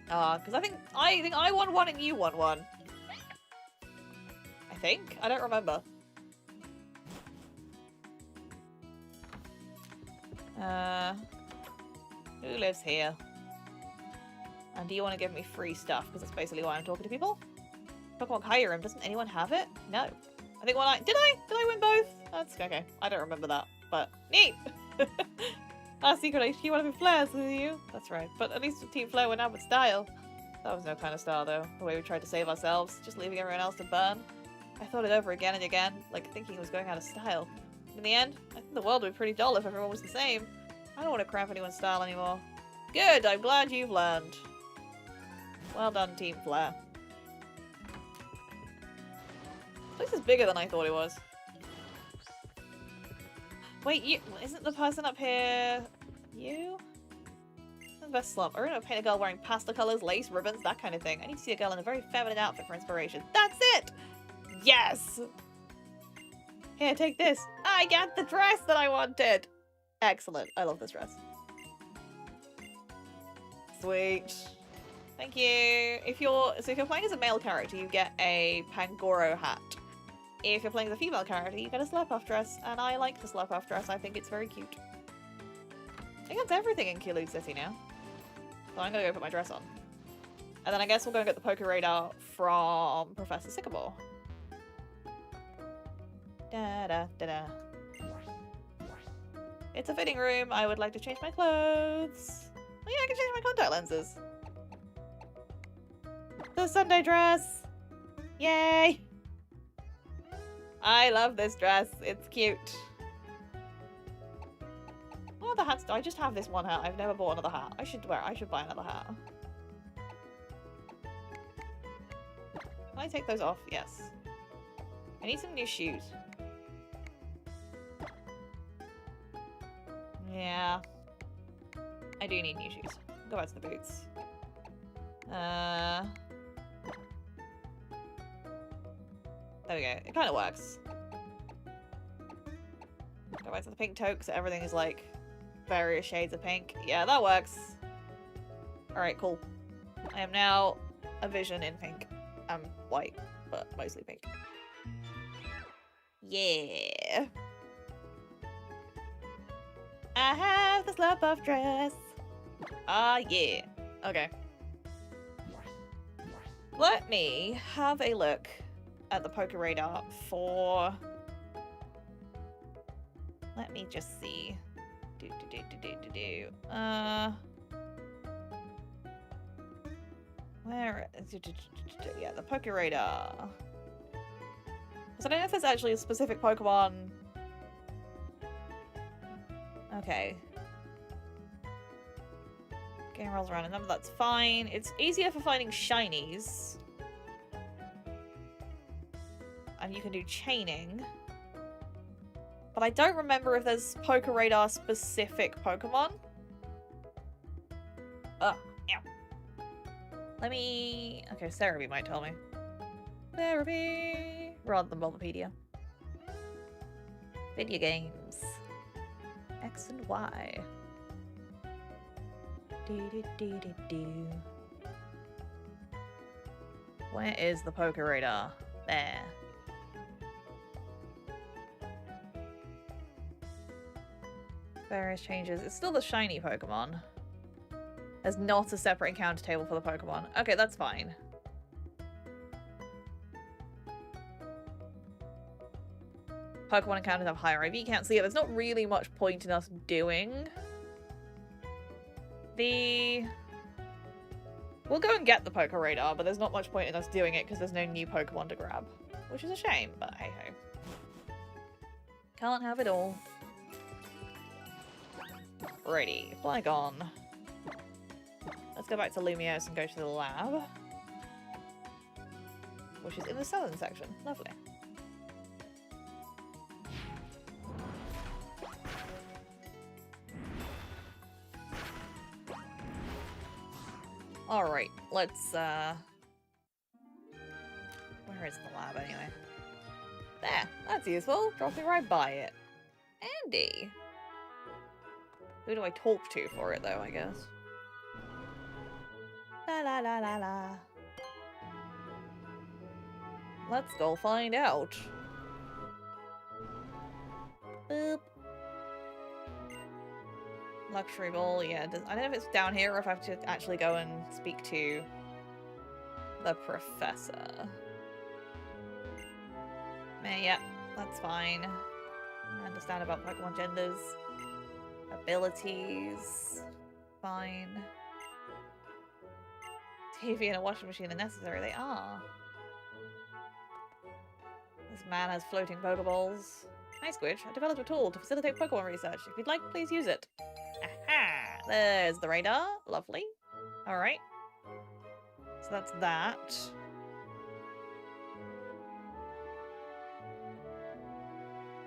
Because I think I won one and you won one. I think? I don't remember. Who lives here? And do you want to give me free stuff? Because that's basically why I'm talking to people. Pokemon Kyurem, doesn't anyone have it? No. I think did I win both? That's okay. I don't remember that, but neat! Our secret HQ, one of the flares with you. That's right. But at least Team Flare went out with style. That was no kind of style, though. The way we tried to save ourselves, just leaving everyone else to burn. I thought it over again and again, like thinking it was going out of style. In the end, I think the world would be pretty dull if everyone was the same. I don't want to cramp anyone's style anymore. Good, I'm glad you've learned. Well done, Team Flare. This is bigger than I thought it was. Wait, isn't the person up here you? The best slump. I'm gonna paint a girl wearing pastel colors, lace, ribbons, that kind of thing. I need to see a girl in a very feminine outfit for inspiration. That's it! Yes! Here, take this. I got the dress that I wanted! Excellent. I love this dress. sweet. Thank you. If you're playing as a male character, you get a Pangoro hat. If you're playing as a female character, you get a Slurpuff dress, and I like the Slurpuff dress. I think it's very cute. I think that's everything in Keeloo City now. So I'm gonna go put my dress on. And then I guess we'll go and get the Poké Radar from Professor Sycamore. Da da da da. It's a fitting room. I would like to change my clothes. Oh yeah, I can change my contact lenses. The Sunday dress! Yay! I love this dress. It's cute. What other hats do I just have this one hat? I've never bought another hat. I should buy another hat. Can I take those off? Yes. I need some new shoes. Yeah. I do need new shoes. Go back to the boots. There we go. It kind of works. Go back to the pink toque, so everything is like various shades of pink. Yeah, that works. Alright, cool. I am now a vision in pink. I'm white, but mostly pink. Yeah. I have the Slurpuff dress. Ah, yeah. Okay. Let me have a look at the Poké Radar for... Let me just see. Where is it? Yeah, the Poké Radar. So I don't know if there's actually a specific Pokemon. Okay. Game rolls around in them, that's fine. It's easier for finding shinies. And you can do chaining. But I don't remember if there's Poké Radar specific Pokemon. Ugh, ow. Let me... Okay, Cerebi might tell me. Cerebi! Rather than Bulbapedia. Video games. X and Y. Where is the Poké Radar? There. Various changes. It's still the shiny Pokemon. There's not a separate encounter table for the Pokemon. Okay, that's fine. Pokemon encounters have higher IV counts, so yeah, there's not really much point in us doing the... We'll go and get the Poké Radar, but there's not much point in us doing it because there's no new Pokemon to grab. Which is a shame, but hey ho. Can't have it all. Righty, Flygon. Let's go back to Lumiose and go to the lab. Which is in the southern section. Lovely. Alright, let's, where is the lab anyway? There, that's useful. Dropping right by it. Andy! Who do I talk to for it, though, I guess? La la la la la. Let's go find out. Boop. Luxury Ball, yeah. I don't know if it's down here or if I have to actually go and speak to the professor. Yeah, that's fine. I understand about Pokemon genders. Abilities. Fine. TV and a washing machine are necessary. They are. This man has floating Pokeballs. Hi, Squidge. I developed a tool to facilitate Pokemon research. If you'd like, please use it. Aha! There's the radar. Lovely. Alright. So that's that.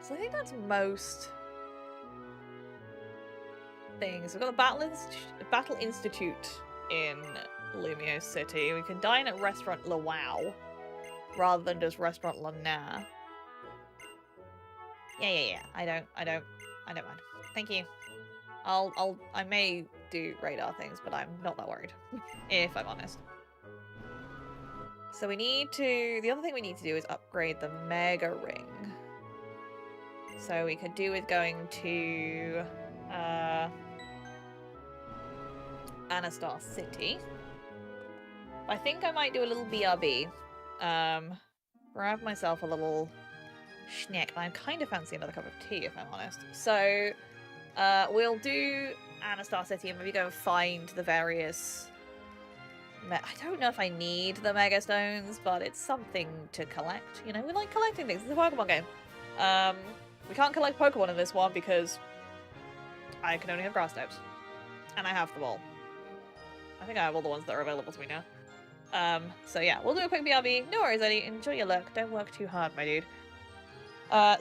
So I think that's most things. We've got the Battle Institute in Lumiose City. We can dine at Restaurant Luau rather than just Restaurant Lana. Yeah. I don't mind. Thank you. I may do radar things, but I'm not that worried, if I'm honest. So we need to... The other thing we need to do is upgrade the Mega Ring. So we could do with going to... Anastar City. I think I might do a little BRB. Grab myself a little schneck. I kind of fancy another cup of tea, if I'm honest. So, we'll do Anastar City and maybe go and find the various... I don't know if I need the Mega Stones, but it's something to collect. You know, we like collecting things. It's a Pokemon game. We can't collect Pokemon in this one because I can only have grass types. And I have them all. I think I have all the ones that are available to me now. So yeah, we'll do a quick BRB. No worries, Eddie. Enjoy your luck. Don't work too hard, my dude.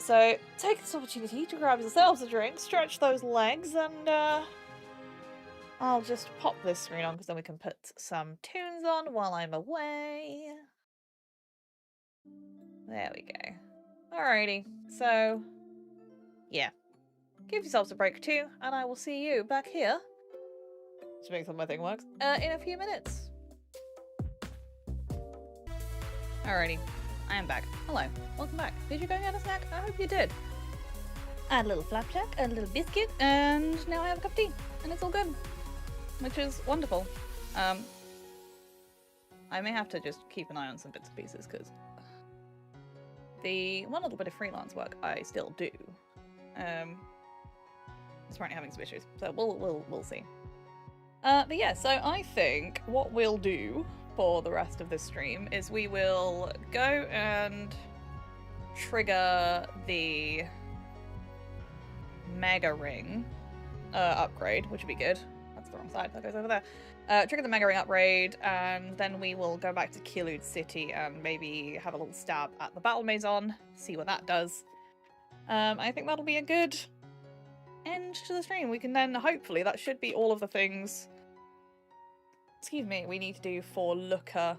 So take this opportunity to grab yourselves a drink, stretch those legs, and I'll just pop this screen on because then we can put some tunes on while I'm away. There we go. Alrighty, so yeah. Give yourselves a break too, and I will see you back here, to make sure my thing works, in a few minutes. Alrighty, I am back. Hello, welcome back. Did you go and get a snack? I hope you did. I had a little flapjack, a little biscuit, and now I have a cup of tea, and it's all good. Which is wonderful. I may have to just keep an eye on some bits and pieces, because the one little bit of freelance work I still do. It's currently having some issues, so we'll see. But yeah, so I think what we'll do for the rest of this stream is we will go and trigger the Mega Ring upgrade, which would be good. That's the wrong side, that goes over there. Trigger the Mega Ring upgrade, and then we will go back to Kilude City and maybe have a little stab at the Battle Maison, see what that does. I think that'll be a good end to the stream. We can then, hopefully, that should be all of the things, excuse me, we need to do for Looker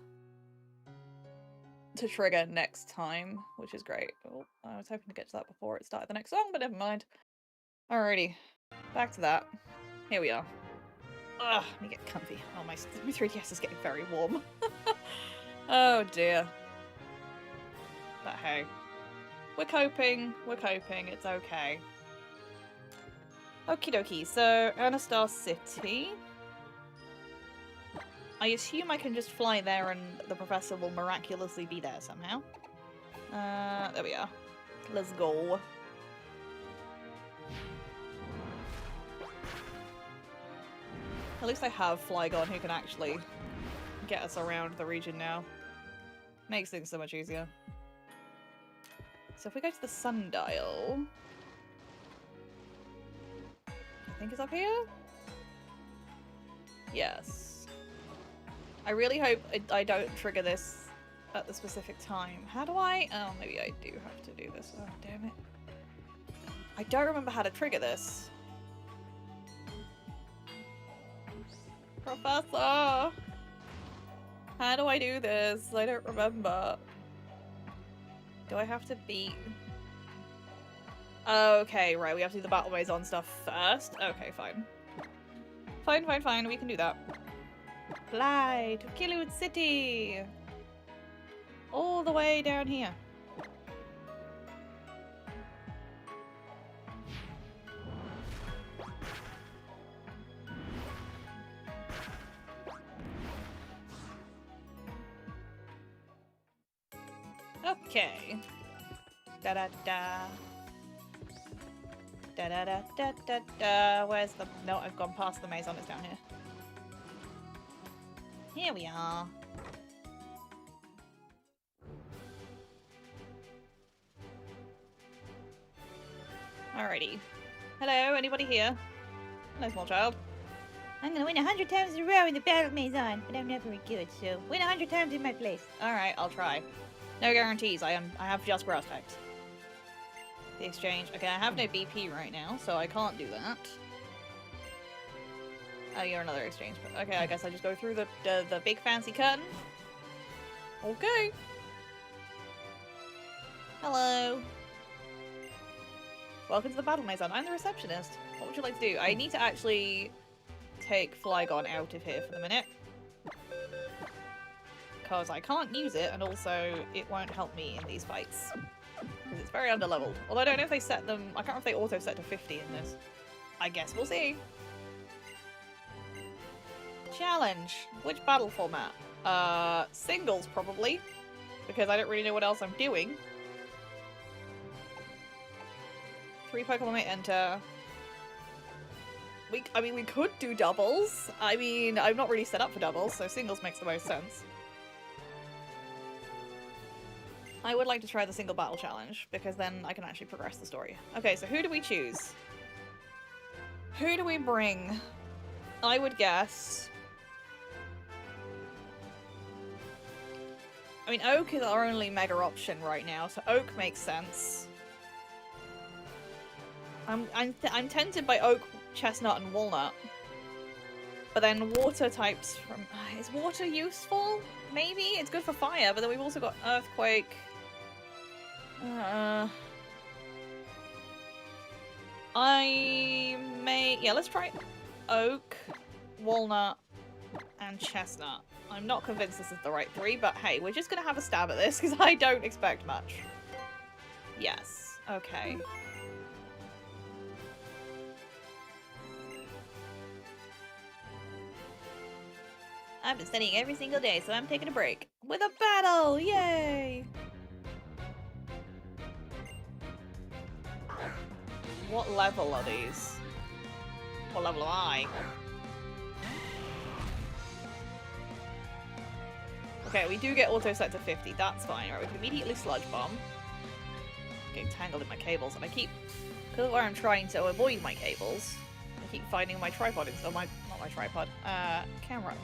to trigger next time, which is great. Oh, I was hoping to get to that before it started the next song, but never mind. Alrighty, back to that. Here we are. Ugh, let me get comfy. Oh, my 3DS is getting very warm. Oh dear. But hey. We're coping, it's okay. Okie dokie, so Anastar City. I assume I can just fly there and the professor will miraculously be there somehow. There we are. Let's go. At least I have Flygon who can actually get us around the region now. Makes things so much easier. So if we go to the sundial... I think it's up here? Yes. I really hope I don't trigger this at the specific time. How do I? Oh, maybe I do have to do this. Oh, damn it. I don't remember how to trigger this. Professor! How do I do this? I don't remember. Do I have to beat... Okay, right, we have to do the Battle Maison stuff first. Okay, fine. Fine, we can do that. Fly to Kilude City! All the way down here. Okay. Da-da-da. Da-da-da-da-da-da. Where's the... No, I've gone past the Maison. It's down here. Here we are. Alrighty. Hello, anybody here? Hello, small child. I'm gonna win 100 times in a row in the Battle Maison, but I'm not very good, so win 100 times in my place. Alright, I'll try. No guarantees, I have just grass types. The exchange. Okay, I have no BP right now, so I can't do that. Oh, you're another exchange. Okay, I guess I just go through the big fancy curtain. Okay. Hello. Welcome to the Battle Maison. I'm the receptionist. What would you like to do? I need to actually take Flygon out of here for the minute. Because I can't use it, and also it won't help me in these fights. Because it's very underleveled. Although I don't know if they set them... I can't remember if they auto-set to 50 in this. I guess we'll see. Challenge. Which battle format? Singles, probably. Because I don't really know what else I'm doing. 3 Pokemon may enter. I mean, we could do doubles. I mean, I'm not really set up for doubles, so singles makes the most sense. I would like to try the single battle challenge, because then I can actually progress the story. Okay, so who do we choose? Who do we bring? I would guess... I mean, Oak is our only mega option right now, so Oak makes sense. I'm tempted by Oak, Chestnut, and Walnut. But then water types from... is water useful? Maybe? It's good for fire, but then we've also got Earthquake. I may... yeah, let's try Oak, Walnut, and Chestnut. I'm not convinced this is the right 3, but hey, we're just gonna have a stab at this, because I don't expect much. Yes. Okay. I've been studying every single day, so I'm taking a break. With a battle! Yay! What level are these? What level am I? Okay, we do get auto set to 50. That's fine. Right, we can immediately Sludge Bomb. Getting tangled in my cables, and I keep... because of where I'm trying to avoid my cables, I keep finding my tripod instead. Not my tripod.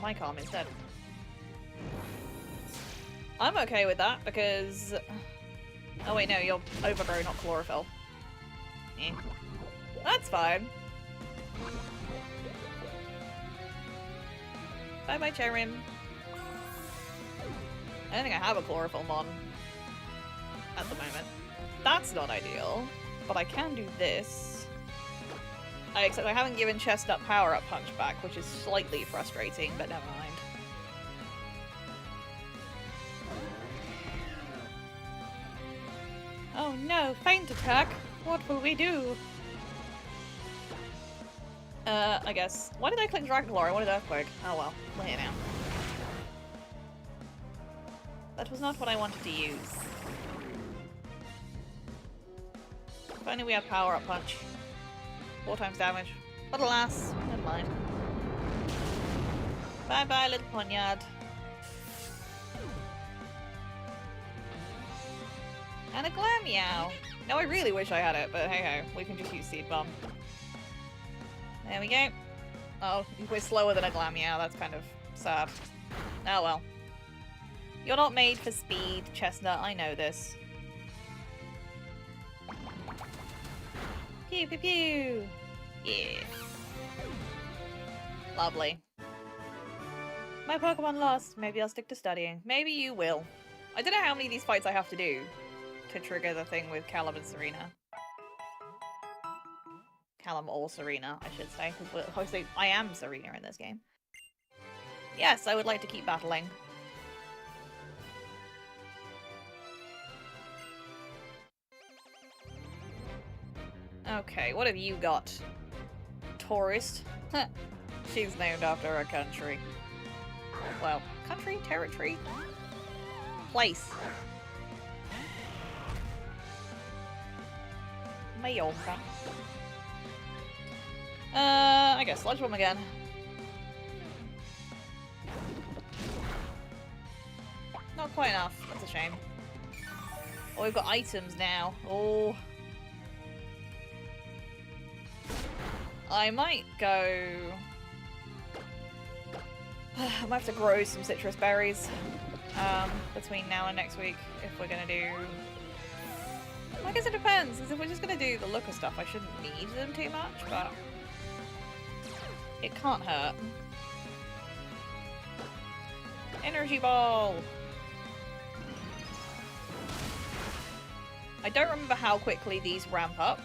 Mic arm instead. I'm okay with that because... oh wait, no, you're overgrown, not chlorophyll. Eh. That's fine. Bye-bye, Cherim. I don't think I have a chlorophyll mon at the moment. That's not ideal, but I can do this. Except I haven't given Chestnut power-up punch back, which is slightly frustrating, but never mind. Oh no, feint attack! What will we do? I guess. Why did I click Dragon Claw? I wanted Earthquake. Oh well, we're here now. That was not what I wanted to use. If only we had power-up punch. 4 times damage. But alas, never mind. Bye-bye, little Ponyard. And a Glameow. No, I really wish I had it, but hey-ho. We can just use Seed Bomb. There we go. Oh, we're slower than a Glameow. That's kind of sad. Oh well. You're not made for speed, Chestnut. I know this. Pew pew pew! Yeah. Lovely. My Pokemon lost. Maybe I'll stick to studying. Maybe you will. I don't know how many of these fights I have to do to trigger the thing with Callum and Serena. Callum or Serena, I should say. Because obviously I am Serena in this game. Yes, I would like to keep battling. Okay, what have you got? Tourist? She's named after a country. Well, country? Territory? Place. Mallorca. I guess Sludge Bomb again. Not quite enough. That's a shame. Oh, we've got items now. Oh. I might go... I might have to grow some citrus berries between now and next week if we're gonna do... I guess it depends, because if we're just gonna do the looker stuff, I shouldn't need them too much, but it can't hurt. Energy Ball! I don't remember how quickly these ramp up.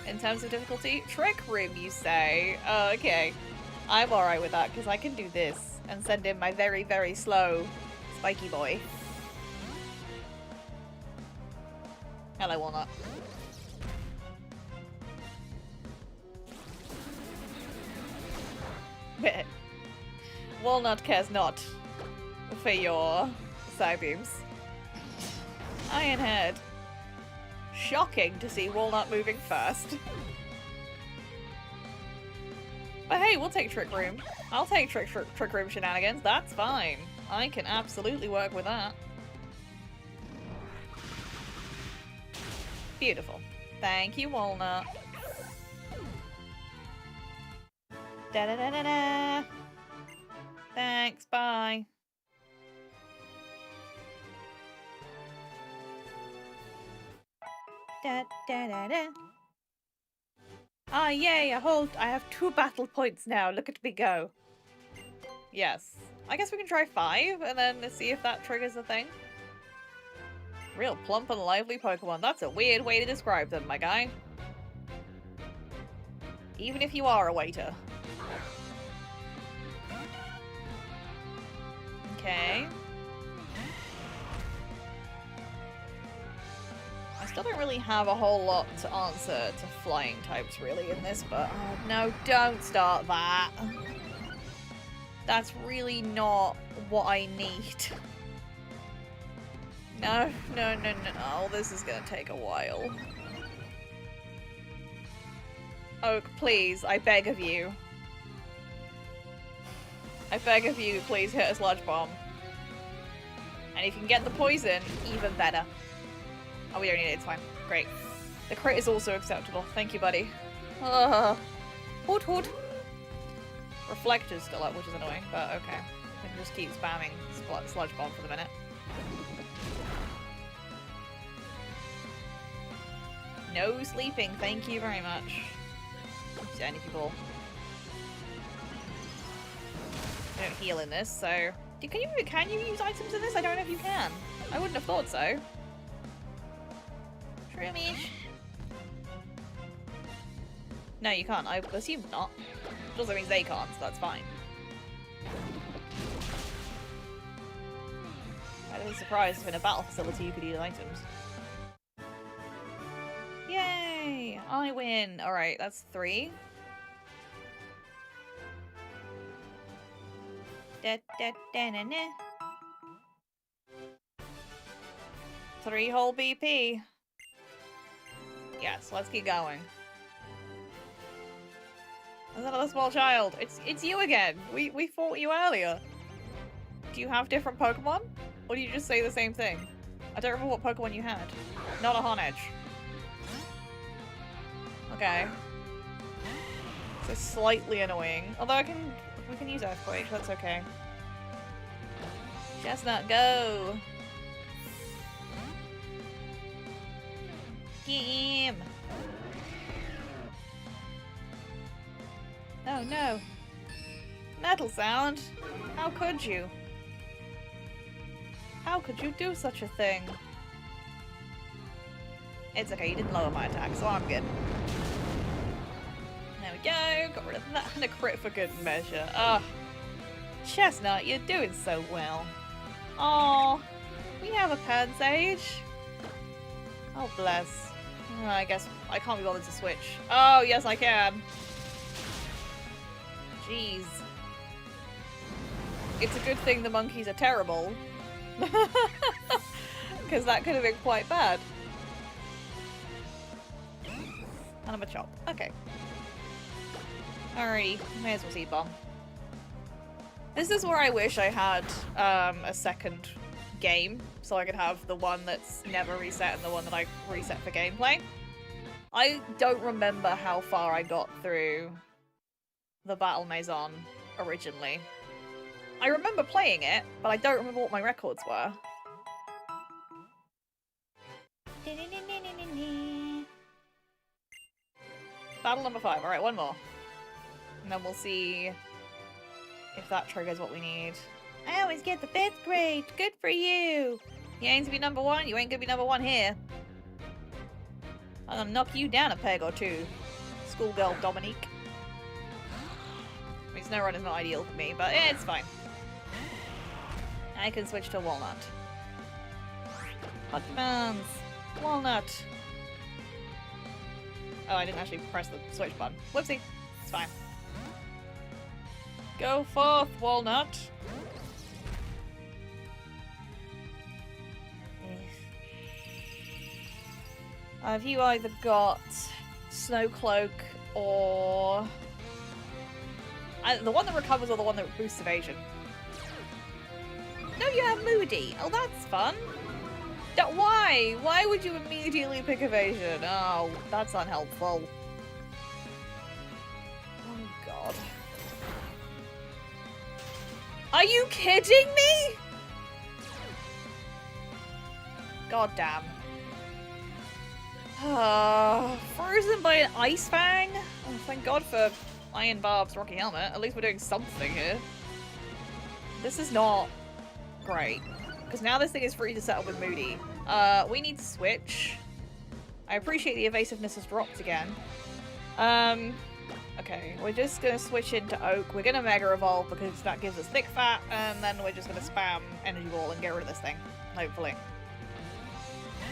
in terms of difficulty? Trick Room, you say? Oh, okay. I'm alright with that, because I can do this and send in my very, very slow spiky boy. Hello, Walnut. Walnut cares not for your side beams. Iron Head. Shocking to see Walnut moving first. But hey, we'll take Trick Room. I'll take Trick Room shenanigans. That's fine. I can absolutely work with that. Beautiful. Thank you, Walnut. Da-da-da-da-da. Thanks, bye. Da-da-da-da. Ah, yay, I have 2 battle points now. Look at me go. Yes. I guess we can try 5 and then see if that triggers a thing. Real plump and lively Pokemon. That's a weird way to describe them, my guy. Even if you are a waiter. Okay. I still don't really have a whole lot to answer to flying types really in this, but oh, no, don't start that. That's really not what I need. No, no, no, no, no. This is gonna take a while. Oak, please, I beg of you. I beg of you, please hit a sludge bomb. And if you can get the poison, even better. Oh, we don't need it, it's fine. Great. The crit is also acceptable. Thank you, buddy. Hoot hoot. Reflector's still up, which is annoying, but okay. We can just keep spamming sludge bomb for the minute. No sleeping, thank you very much. Any people I don't heal in this, so can you use items in this? I don't know if you can. I wouldn't have thought so. Shroomish. No, you can't. I assume not. It also means they can't, so that's fine. I'd be surprised if in a battle facility you could use items. Yay! I win! Alright, that's 3. Da, da, da, na, na. 3 whole BP. Yes, let's keep going. There's another small child. It's you again. We fought you earlier. Do you have different Pokemon? Or do you just say the same thing? I don't remember what Pokemon you had. Not a Honedge. Okay. So slightly annoying. Although we can use Earthquake, that's okay. Chestnut, go! Game! Oh no. Metal Sound! How could you? How could you do such a thing? It's okay, you didn't lower my attack, so I'm good. There we go, got rid of that and a crit for good measure. Ugh. Chestnut, you're doing so well. Aww. We have a Pansage. Oh, bless. I guess I can't be bothered to switch. Oh, yes I can. Jeez. It's a good thing the monkeys are terrible. Because that could have been quite bad. And I'm a chop. Okay. Alrighty, may as well Seed Bomb. This is where I wish I had a second game, so I could have the one that's never reset and the one that I reset for gameplay. I don't remember how far I got through the Battle Maison originally. I remember playing it, but I don't remember what my records were. Battle number 5. Alright, one more. And then we'll see if that triggers what we need. I always get the 5th grade! Good for you! You aim to be number 1? You ain't gonna be number 1 here. I'm gonna knock you down a peg or two, schoolgirl Dominique. I mean, Snowrun is not ideal for me, but it's fine. I can switch to Walnut. Hot demands! Walnut! Oh, I didn't actually press the switch button. Whoopsie. It's fine. Go forth, Walnut! Have you either got Snowcloak or... the one that recovers or the one that boosts evasion? No, you have Moody. Oh, that's fun. Why? Why would you immediately pick evasion? Oh, that's unhelpful. Oh, God. Are you kidding me? God damn. Frozen by an ice fang? Oh, thank God for Iron Barb's Rocky Helmet. At least we're doing something here. This is not great. Because now this thing is free to settle with Moody. We need to switch. I appreciate the evasiveness has dropped again. Okay, we're just gonna switch into Oak. We're gonna Mega Evolve because that gives us Thick Fat, and then we're just gonna spam Energy Ball and get rid of this thing. Hopefully.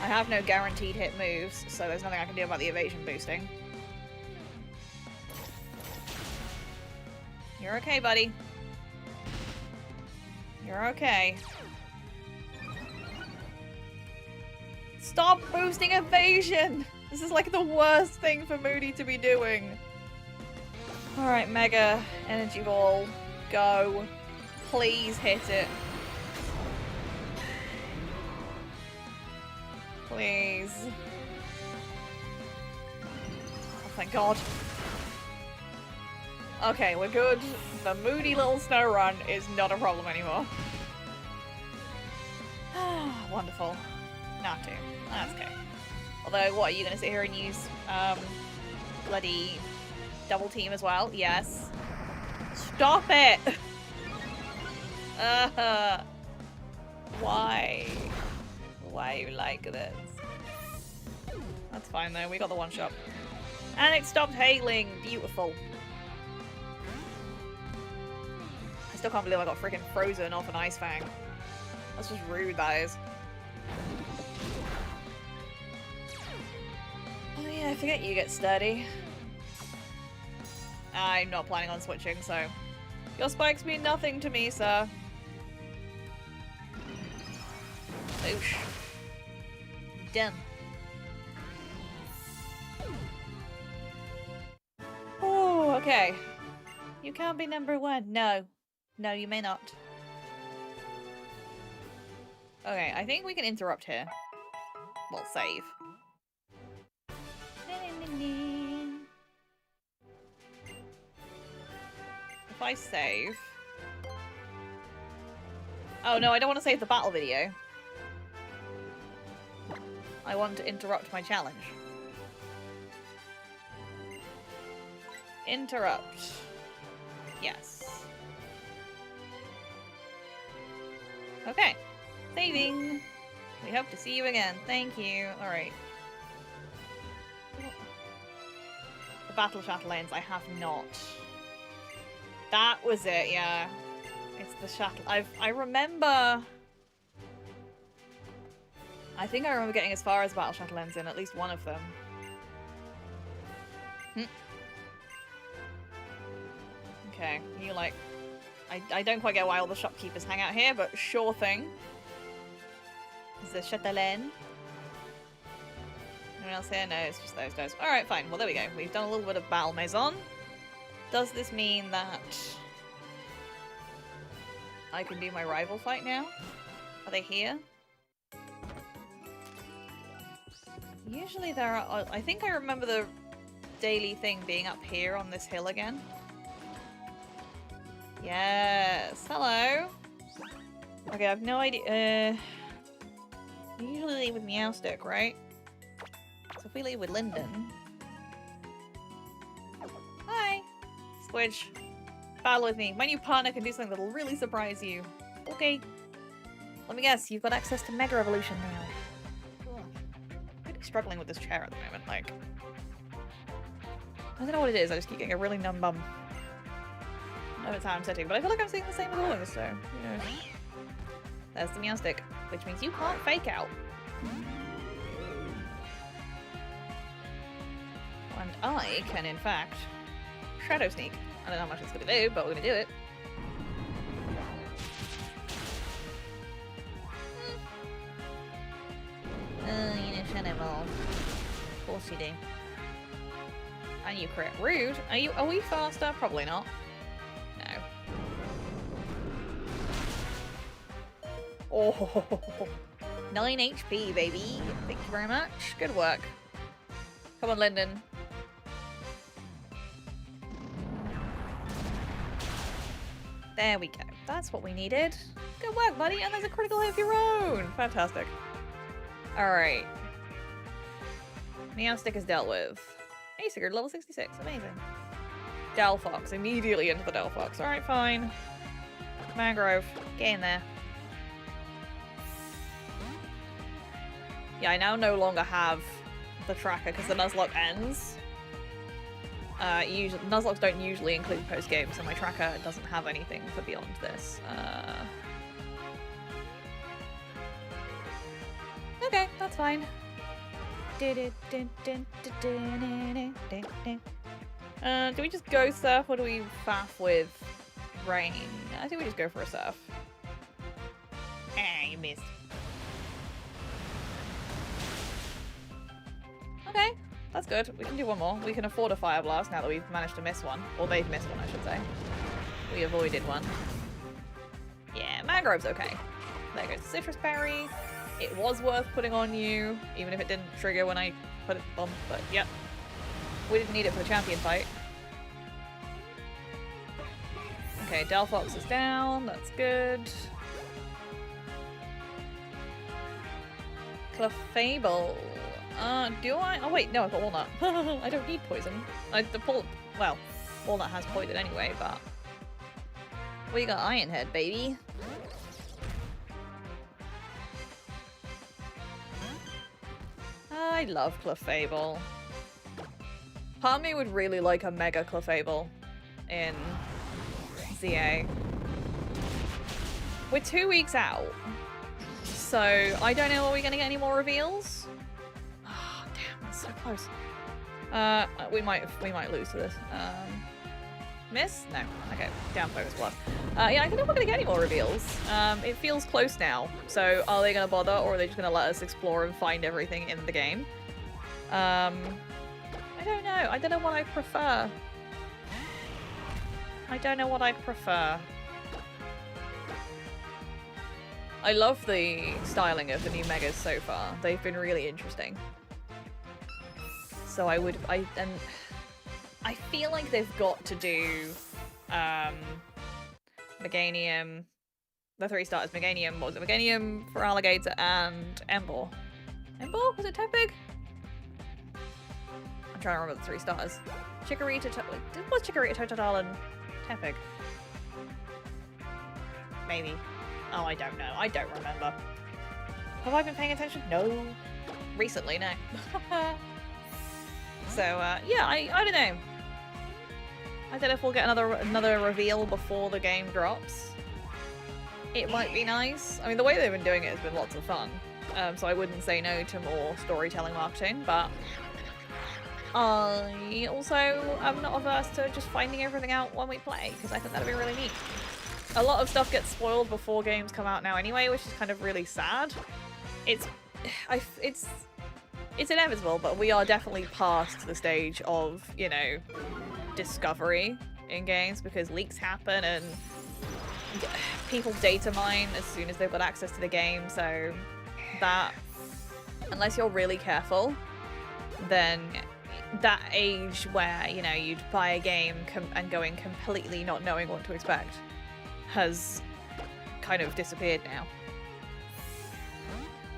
I have no guaranteed hit moves, so there's nothing I can do about the evasion boosting. You're okay, buddy. You're okay. Stop boosting evasion! This is like the worst thing for Moody to be doing. Alright, Mega Energy Ball. Go. Please hit it. Please. Oh, thank God. Okay, we're good. The moody little Snowrun is not a problem anymore. Wonderful. Not to. That's okay. Although, what, are you going to sit here and use, bloody double team as well? Yes. Stop it! Why? Why you like this? That's fine though, we got the one shot. And it stopped hailing! Beautiful. I still can't believe I got freaking frozen off an Ice Fang. That's just rude, that is. Oh yeah, I forget you get sturdy. I'm not planning on switching, so... Your spikes mean nothing to me, sir. Boosh. Done. Oh, okay. You can't be number one. No. No, you may not. Okay, I think we can interrupt here. Well, save. If I save... Oh no, I don't want to save the battle video. I want to interrupt my challenge. Interrupt. Yes. Okay. Saving. We hope to see you again. Thank you. Alright. The Battle Chatelaines I have not. That was it, yeah. It's the shuttle. I remember... I think I remember getting as far as Battle Chatelaines in at least one of them. Okay, you like... I don't quite get why all the shopkeepers hang out here, but sure thing. Is the Chatelaine? Anyone else here? No, it's just those guys. Alright, fine. Well, there we go. We've done a little bit of Battle Maison. Does this mean that... I can do my rival fight now? Are they here? Usually there are... I think I remember the daily thing being up here on this hill again. Yes. Hello. Okay, I have no idea. We usually leave with Meowstick, right? So if we leave with Linden... Hi! Squidge. Battle with me. My new partner can do something that'll really surprise you. Okay. Let me guess, you've got access to Mega Evolution now. struggling with this chair at the moment, like... I don't know what it is, I just keep getting a really numb bum. I know it's how I'm setting, but I feel like I'm saying the same as always, so, you know. There's the meow stick, which means you can't fake out. And I can, in fact, shadow sneak. I don't know how much it's gonna do, but we're gonna do it. You know, shadow ball. Of course you do. And you crit. Rude. Are we faster? Probably not. No. Oh, 9 HP, baby. Thank you very much. Good work. Come on, Lyndon. There we go. That's what we needed. Good work, buddy. And there's a critical hit of your own. Fantastic. Alright. Meow stick is dealt with. Hey, Sigurd, level 66. Amazing. Delphox. Immediately into the Delphox. Alright, fine. Mangrove. Get in there. Yeah, I now no longer have the tracker because the Nuzlocke ends. Nuzlocks don't usually include post-game, so my tracker doesn't have anything for beyond this. Okay, that's fine. Do we just go surf or do we faff with rain? I think we just go for a surf. Ah, you missed. Okay, that's good. We can do one more. We can afford a fire blast now that we've managed to miss one. Or they've missed one, I should say. We avoided one. Yeah, Mangrove's okay. There goes the citrus berry. It was worth putting on you, even if it didn't trigger when I put it on, but yep. We didn't need it for the champion fight. Okay, Delphox is down, that's good. Clefable. Do I? Oh wait, no, I've got Walnut. I don't need poison. Well, Walnut has poison anyway, but... We got Ironhead, baby. I love Clefable. Part of me would really like a Mega Clefable in ZA. We're 2 weeks out, so I don't know, are we gonna get any more reveals? Oh, damn, that's so close. We might lose to this. Miss? No. Okay, down focus plus. Yeah, I don't know if we're gonna get any more reveals. It feels close now, so are they gonna bother, or are they just gonna let us explore and find everything in the game? I don't know. I don't know what I prefer. I don't know what I prefer. I love the styling of the new Megas so far. They've been really interesting. So I feel like they've got to do Meganium, the 3 starters, Meganium, what was it? Meganium for Alligator and Embor. Embor? Was it Tepig? I'm trying to remember the 3 starters. Chikorita, was Chikorita, Totodile, and Tepig? Maybe. Oh, I don't know. I don't remember. Have I been paying attention? No. Recently, no. So, yeah, I don't know. I don't know if we'll get another reveal before the game drops. It might be nice. I mean, the way they've been doing it has been lots of fun. So I wouldn't say no to more storytelling marketing, but I also am not averse to just finding everything out when we play, because I think that'd be really neat. A lot of stuff gets spoiled before games come out now anyway, which is kind of really sad. It's inevitable, but we are definitely past the stage of, you know, discovery in games, because leaks happen and people data mine as soon as they've got access to the game, so that, unless you're really careful, then that age where, you know, you'd buy a game and go in completely not knowing what to expect has kind of disappeared now.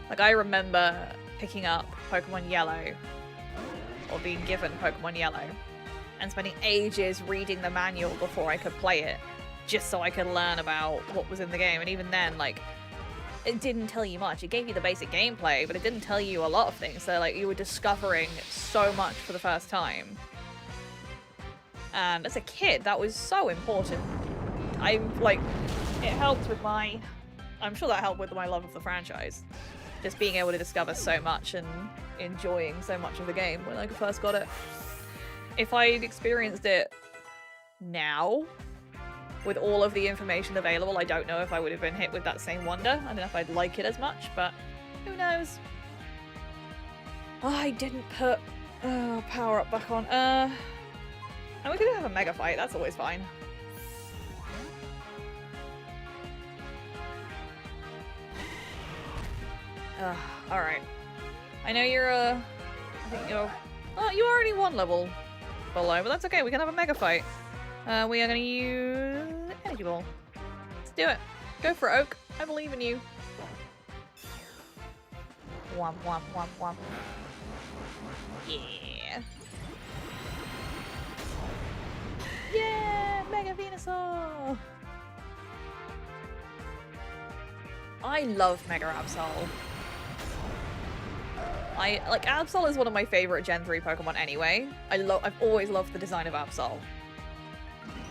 Like, I remember picking up Pokemon Yellow, or being given Pokemon Yellow, and spending ages reading the manual before I could play it, just so I could learn about what was in the game. And even then, like, it didn't tell you much. It gave you the basic gameplay, but it didn't tell you a lot of things. So, like, you were discovering so much for the first time. And as a kid, that was so important. It helped with my... I'm sure that helped with my love of the franchise. Just being able to discover so much and enjoying so much of the game when I first got it. If I'd experienced it now, with all of the information available, I don't know if I would have been hit with that same wonder. I don't know if I'd like it as much, but who knows? Oh, I didn't put power up back on. And we could have a mega fight, that's always fine. Alright. I know you're, I think you're... Oh, you already 1 level below, but that's okay, we can have a mega fight. We are gonna use... Energy Ball. Let's do it. Go for it, Oak. I believe in you. Womp, womp, womp, womp. Yeah. Yeah! Mega Venusaur! I love Mega Absol. Absol is one of my favorite Gen 3 Pokemon anyway. I've always loved the design of Absol.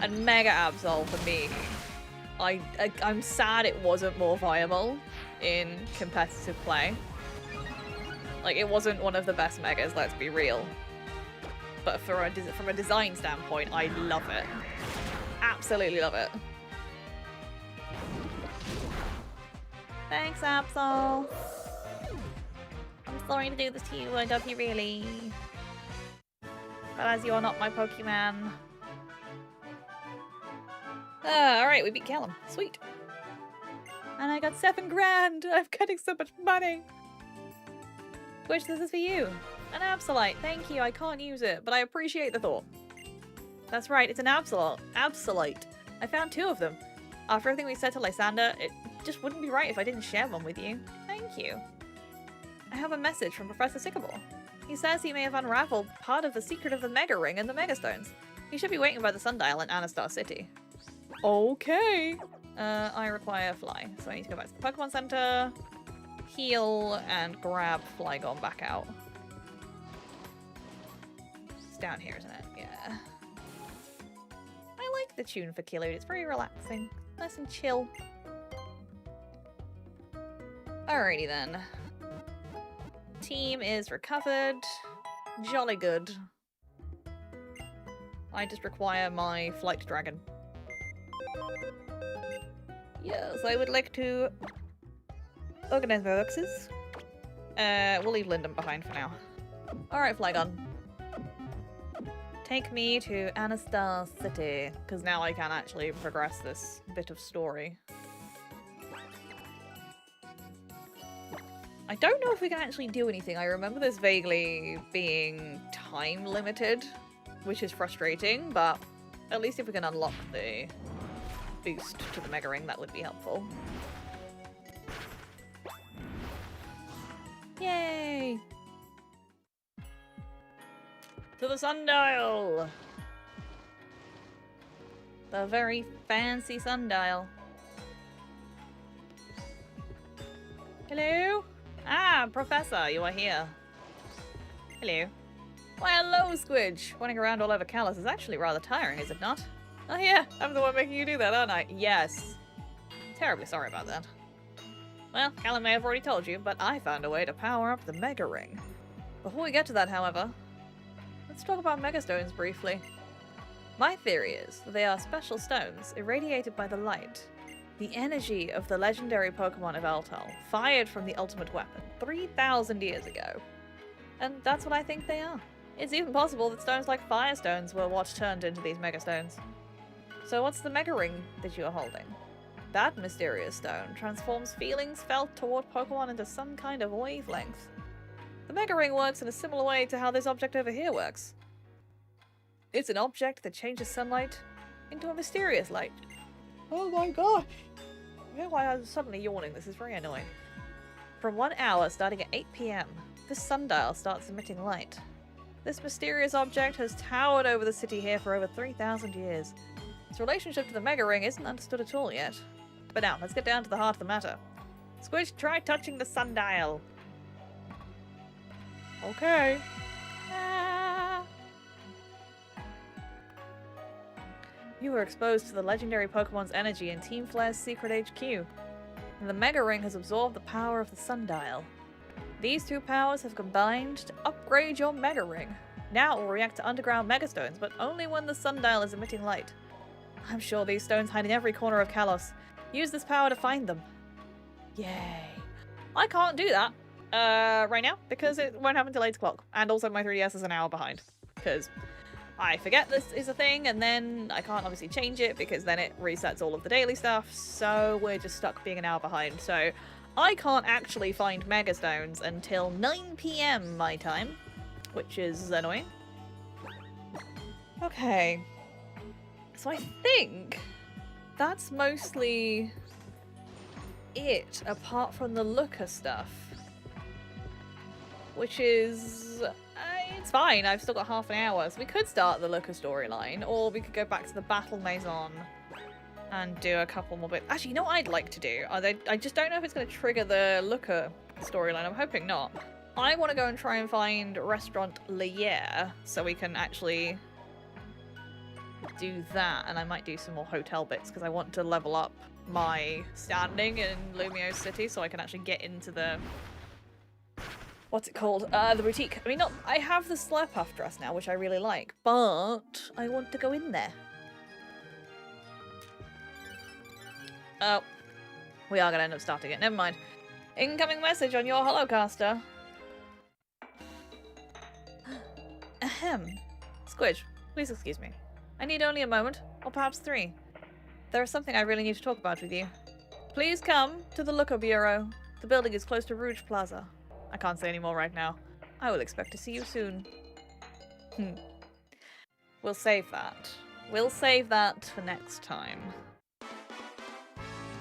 And Mega Absol for me, I'm sad it wasn't more viable in competitive play. Like, it wasn't one of the best Megas, let's be real. But from a design standpoint, I love it. Absolutely love it. Thanks, Absol. I'm sorry to do this to you, I love you really. But as you are not my Pokemon. Alright, we beat Callum. Sweet. And I got 7 grand! I'm getting so much money! Which, this is for you. An Absolite. Thank you, I can't use it, but I appreciate the thought. That's right, it's an Absolite. I found 2 of them. After everything we said to Lysander, it just wouldn't be right if I didn't share one with you. Thank you. I have a message from Professor Sycamore. He says he may have unraveled part of the secret of the Mega Ring and the Mega Stones. He should be waiting by the Sundial in Anastar City. Okay. I require Fly, so I need to go back to the Pokemon Center, heal, and grab Flygon back out. It's down here, isn't it? Yeah. I like the tune for Kilode. It's very relaxing. Nice and chill. Alrighty then. Team is recovered. Jolly good. I just require my Flight Dragon. Yes, I would like to organize my boxes. We'll leave Lyndon behind for now. Alright, Flygon. Take me to Anastar City, because now I can actually progress this bit of story. I don't know if we can actually do anything. I remember this vaguely being time limited, which is frustrating, but at least if we can unlock the boost to the Mega Ring, that would be helpful. Yay! To the Sundial! The very fancy Sundial. Hello? Ah, Professor, you are here. Hello. Why, hello, Squidge! Running around all over Kalos is actually rather tiring, is it not? Oh yeah, I'm the one making you do that, aren't I? Yes. Terribly sorry about that. Well, Callum may have already told you, but I found a way to power up the Mega Ring. Before we get to that, however, let's talk about Mega Stones briefly. My theory is that they are special stones irradiated by the light, the energy of the legendary Pokemon of Eltal, fired from the ultimate weapon 3,000 years ago. And that's what I think they are. It's even possible that stones like Fire Stones were what turned into these Mega Stones. So what's the Mega Ring that you are holding? That mysterious stone transforms feelings felt toward Pokemon into some kind of wavelength. The Mega Ring works in a similar way to how this object over here works. It's an object that changes sunlight into a mysterious light. Oh my gosh! I don't know why I'm suddenly yawning, this is very annoying. From 1 hour starting at 8 PM, this sundial starts emitting light. This mysterious object has towered over the city here for over 3,000 years. Its relationship to the Mega Ring isn't understood at all yet. But now, let's get down to the heart of the matter. Squish, try touching the sundial. Okay. Ah. You were exposed to the legendary Pokemon's energy in Team Flare's secret HQ. And the Mega Ring has absorbed the power of the sundial. These two powers have combined to upgrade your Mega Ring. Now it will react to underground Megastones, but only when the sundial is emitting light. I'm sure these stones hide in every corner of Kalos. Use this power to find them. Yay. I can't do that right now because it won't happen till 8 o'clock. And also my 3DS is an hour behind because I forget this is a thing and then I can't obviously change it because then it resets all of the daily stuff. So we're just stuck being an hour behind. So I can't actually find Megastones until 9 PM my time, which is annoying. Okay. So I think that's mostly it, apart from the looker stuff. Which is... it's fine, I've still got half an hour, so we could start the looker storyline, or we could go back to the Battle Maison and do a couple more bits. Actually, you know what I'd like to do? I just don't know if it's going to trigger the looker storyline. I'm hoping not. I want to go and try and find Restaurant Lier, so we can actually do that, and I might do some more hotel bits, because I want to level up my standing in Lumio City, so I can actually get into the... what's it called? The boutique. I mean, not... I have the Slurpuff dress now, which I really like, but I want to go in there. Oh. We are going to end up starting it. Never mind. Incoming message on your holocaster. Ahem. Squidge, please excuse me. I need only a moment, or perhaps 3. There is something I really need to talk about with you. Please come to the Looker Bureau. The building is close to Rouge Plaza. I can't say any more right now. I will expect to see you soon. We'll save that. We'll save that for next time.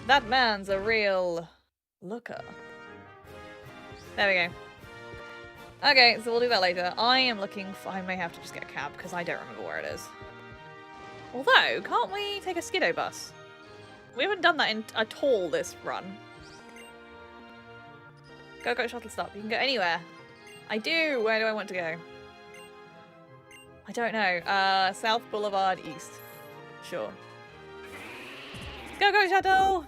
That man's a real looker. There we go. Okay, so we'll do that later. I am looking for... I may have to just get a cab, because I don't remember where it is. Although, can't we take a Skiddo bus? We haven't done that at all this run. Go shuttle stop. You can go anywhere. I do! Where do I want to go? I don't know. South Boulevard East. Sure. Go shuttle!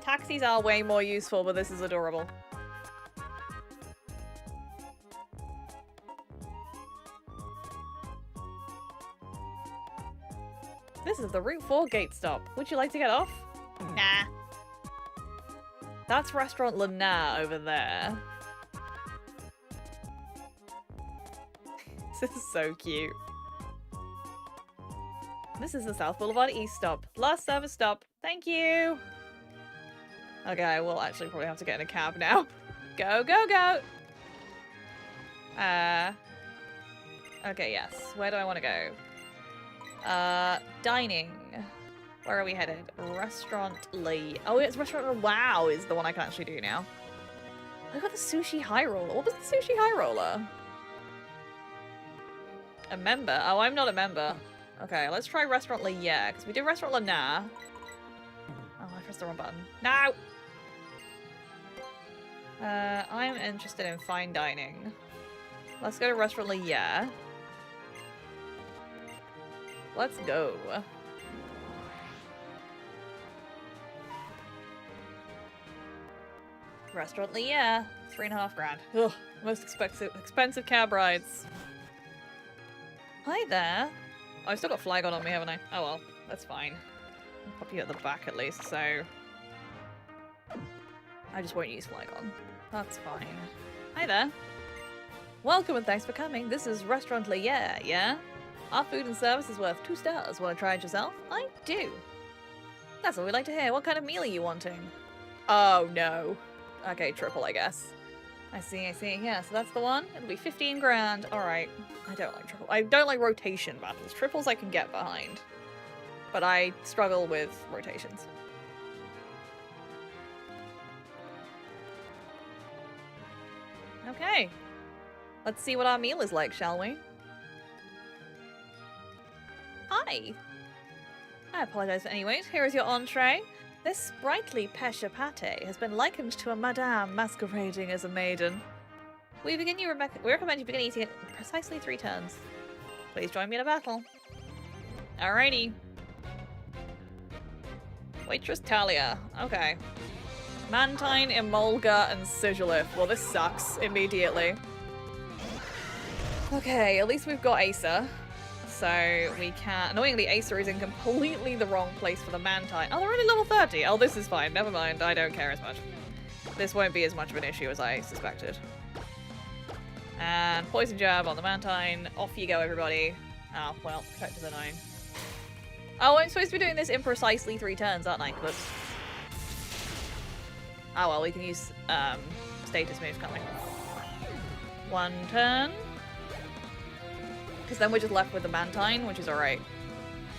Taxis are way more useful, but this is adorable. This is the Route 4 gate stop. Would you like to get off? Nah. That's Restaurant Lana over there. This is so cute. This is the South Boulevard East stop. Last service stop. Thank you. Okay, we'll actually probably have to get in a cab now. Go! Okay, yes. Where do I want to go? Dining. Where are we headed? Restaurant Lee. Oh, it's Restaurant Wow is the one I can actually do now. I got the Sushi High Roller. What was the Sushi High Roller? A member? Oh, I'm not a member. Okay, let's try Restaurant Lee, yeah, because we did Restaurant Lana. Oh, I pressed the wrong button. No! I'm interested in fine dining. Let's go to Restaurant Lee, yeah. Let's go. Restaurant Lee, yeah. 3.5 grand. Ugh, most expensive cab rides. Hi there. Oh, I've still got Flygon on me, haven't I? Oh well, that's fine. I'll pop you at the back at least, so... I just won't use Flygon. That's fine. Hi there. Welcome and thanks for coming. This is Restaurant Lee, yeah? Our food and service is worth 2 stars. Want to try it yourself? I do. That's what we like to hear. What kind of meal are you wanting? Oh, no. Okay, triple, I guess. I see. Yeah, so that's the one. It'll be 15 grand. Alright. I don't like triple. I don't like rotation battles. Triples I can get behind. But I struggle with rotations. Okay. Let's see what our meal is like, shall we? Hi. I apologize anyways. Here is your entree. This sprightly pesha pate has been likened to a madame masquerading as a maiden. We recommend you begin eating it in precisely 3 turns. Please join me in a battle. Alrighty. Waitress Talia. Okay. Mantine, Emolga, and Sigilith. Well, this sucks immediately. Okay, at least we've got Acer. So we can... Annoyingly, Acer is in completely the wrong place for the Mantine. Oh, they're only level 30. Oh, this is fine. Never mind. I don't care as much. This won't be as much of an issue as I suspected. And Poison Jab on the Mantine. Off you go, everybody. Oh, well, Protector's annoying. Oh, I'm supposed to be doing this in precisely 3 turns, aren't I? Whoops. Oh, well, we can use status moves, can't we? 1 turn. Because then we're just left with the Mantine, which is alright.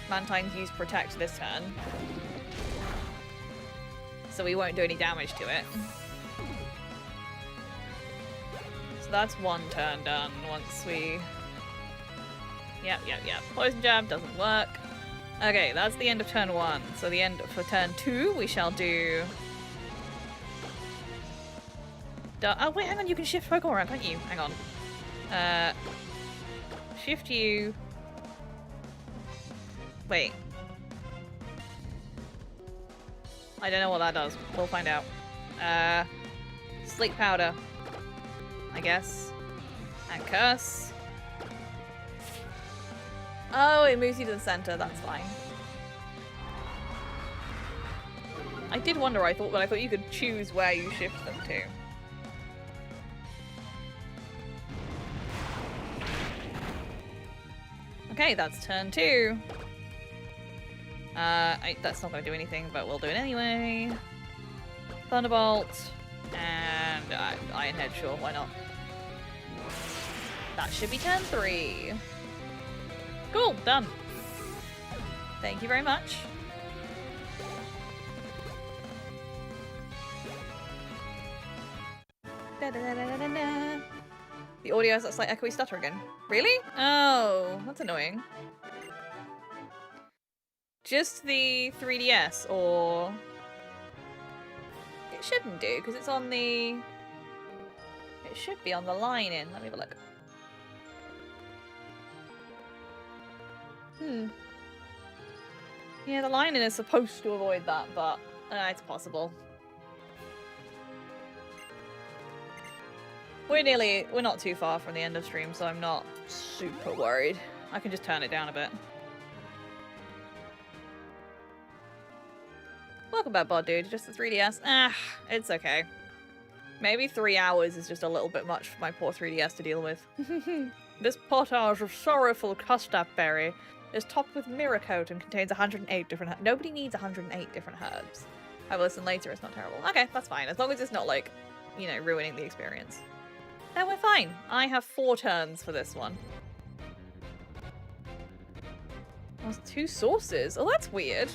Mantine's used Protect this turn. So we won't do any damage to it. So that's 1 turn done once we... Yep. Poison Jab doesn't work. Okay, that's the end of turn 1. So the end for turn 2, we shall do... Oh, wait, hang on, you can shift Pokemon around, can't you? Hang on. Shift you... Wait. I don't know what that does. We'll find out. Sleep Powder. I guess. And Curse. Oh, it moves you to the center. That's fine. I did wonder, but I thought you could choose where you shift them to. Okay, that's turn 2. That's not going to do anything, but we'll do it anyway. Thunderbolt. And Iron Head, sure, why not? That should be turn 3. Cool, done. Thank you very much. The audio has that slight echoey stutter again. Really? Oh, that's annoying. Just the 3DS, or... It shouldn't do, because it's on the... It should be on the line-in. Let me have a look. Yeah, the line-in is supposed to avoid that, but it's possible. We're not too far from the end of stream, so I'm not super worried. I can just turn it down a bit. Welcome back, Bod Dude. Just the 3DS. It's okay. Maybe 3 hours is just a little bit much for my poor 3DS to deal with. This potage of sorrowful custard berry is topped with mirror coat and contains 108 different herbs. Nobody needs 108 different herbs. I will listen later, it's not terrible. Okay, that's fine. As long as it's not, like, you know, ruining the experience. Then we're fine. I have 4 turns for this one. There's 2 sources. Oh, that's weird.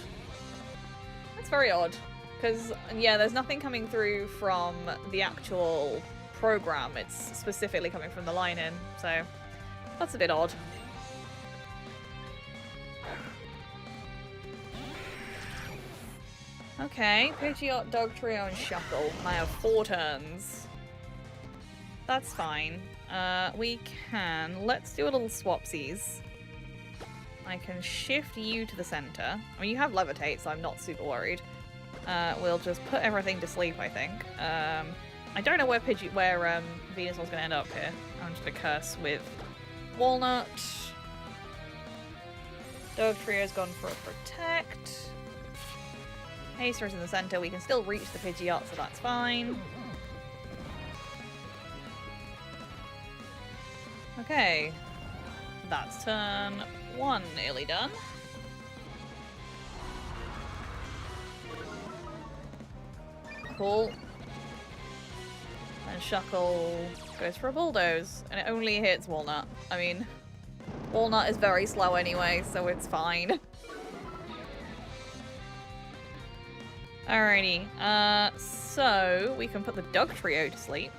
That's very odd. Because, yeah, there's nothing coming through from the actual program. It's specifically coming from the line-in, so that's a bit odd. Okay, Pidgeot, Dugtrio, and Shuckle. I have 4 turns. That's fine. We can... Let's do a little swapsies. I can shift you to the center. I mean, you have Levitate, so I'm not super worried. We'll just put everything to sleep, I think. I don't know where Venusaur's going to end up here. I'm just going to curse with Walnut. Dugtrio's gone for a Protect. Acer's in the center. We can still reach the Pidgeot, so that's fine. Okay. That's turn 1 nearly done. Cool. And Shuckle goes for a Bulldoze, and it only hits Walnut. I mean, Walnut is very slow anyway, so it's fine. Alrighty, so we can put the Dugtrio to sleep.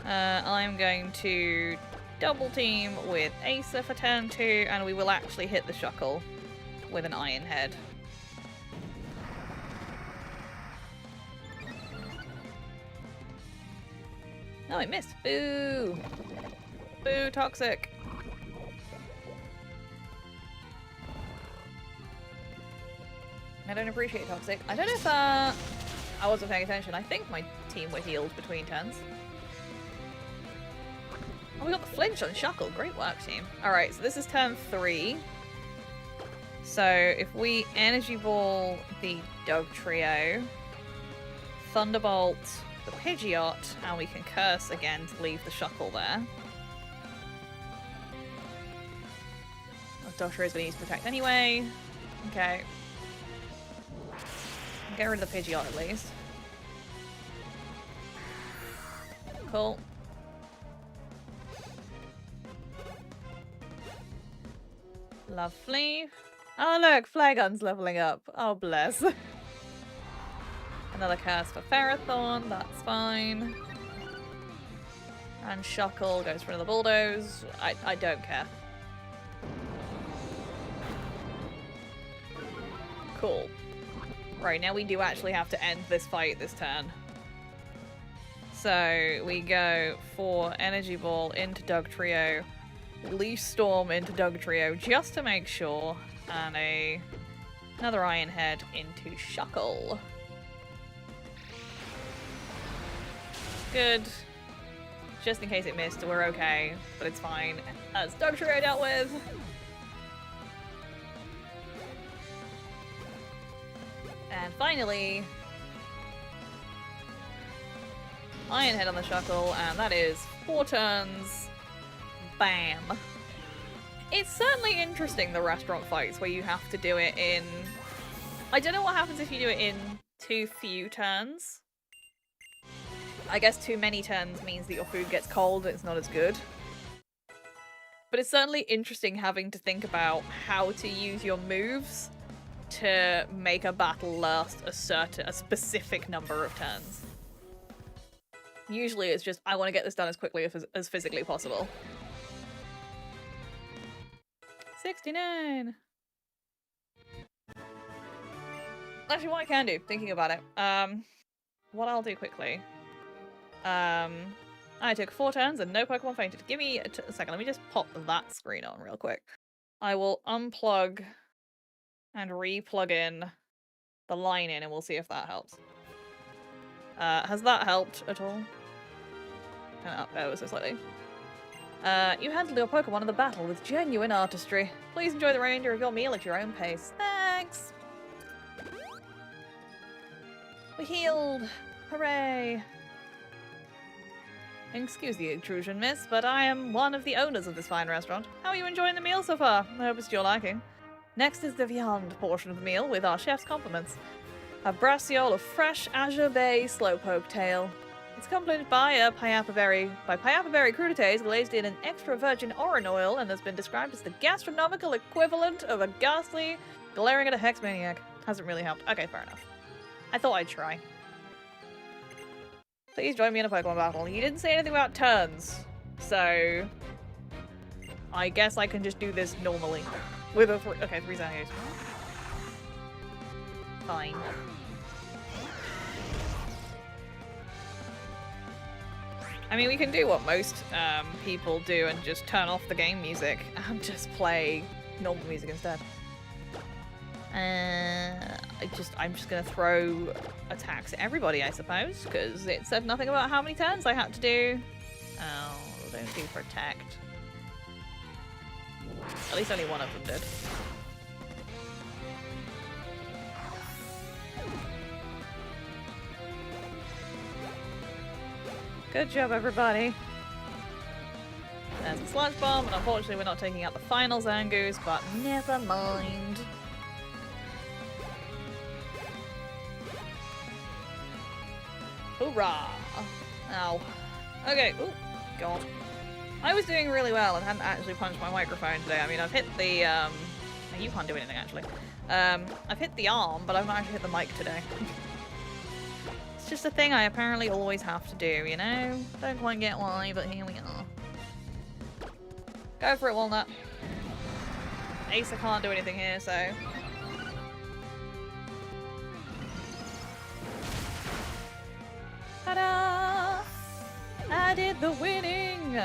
I'm going to double team with Acer for turn 2, and we will actually hit the Shuckle with an Iron Head. No, I missed. Boo! Boo, Toxic. I don't appreciate Toxic. I don't know if I wasn't paying attention. I think my team were healed between turns. Oh, we got the flinch on Shuckle. Great work, team. Alright, so this is turn 3. So if we Energy Ball the Dog Trio, Thunderbolt the Pidgeot, and we can Curse again to leave the Shuckle there. Oh, Dog Trio's gonna use Protect anyway. Okay. Get rid of the Pidgeot at least. Cool. Lovely. Oh look, Flaregun's leveling up. Oh bless. Another Curse for Ferrothorn, that's fine. And Shuckle goes for another Bulldoze. I don't care. Cool. Right, now we do actually have to end this fight this turn. So we go for Energy Ball into Doug Trio, Leaf Storm into Doug Trio just to make sure, and another Iron Head into Shuckle. Good. Just in case it missed, we're okay, but it's fine. That's Doug Trio dealt with. And finally, Iron Head on the Shuckle, and that is 4 turns. Bam. It's certainly interesting, the restaurant fights, where you have to do it in... I don't know what happens if you do it in too few turns. I guess too many turns means that your food gets cold and it's not as good. But it's certainly interesting having to think about how to use your moves to make a battle last a specific number of turns. Usually it's just, I want to get this done as quickly as physically possible. 69! Actually, what I can do, thinking about it, what I'll do quickly. I took 4 turns and no Pokemon fainted. Give me a second, let me just pop that screen on real quick. I will unplug and re-plug in the line in and we'll see if that helps. Has that helped at all? Up ever so slightly. You handled your Pokemon in the battle with genuine artistry. Please enjoy the remainder of your meal at your own pace. Thanks! We healed! Hooray! Excuse the intrusion, miss, but I am one of the owners of this fine restaurant. How are you enjoying the meal so far? I hope it's to your liking. Next is the viand portion of the meal with our chef's compliments. A braciole of fresh Azure Bay Slowpoke tail. It's complemented by Piapa Berry crudités glazed in an extra virgin orange oil and has been described as the gastronomical equivalent of a ghastly glaring at a hex maniac. Hasn't really helped. Okay, fair enough. I thought I'd try. Please join me in a Pokemon battle. You didn't say anything about turns, so I guess I can just do this normally. With a 3 Zangoos. Fine. I mean, we can do what most people do and just turn off the game music and just play normal music instead. I'm just gonna throw attacks at everybody, I suppose, because it said nothing about how many turns I had to do. Oh, don't do protect. At least only one of them did. Good job, everybody. There's a Sludge Bomb, and unfortunately we're not taking out the final Zangoose, but never mind. Hoorah! Ow. Okay, ooh, God. I was doing really well and hadn't actually punched my microphone today. I mean, I've hit the, you can't do anything, actually. I've hit the arm, but I've not actually hit the mic today. It's just a thing I apparently always have to do, you know? Don't quite get why, but here we are. Go for it, Walnut. Asa can't do anything here, so... Ta-da! I did the winning!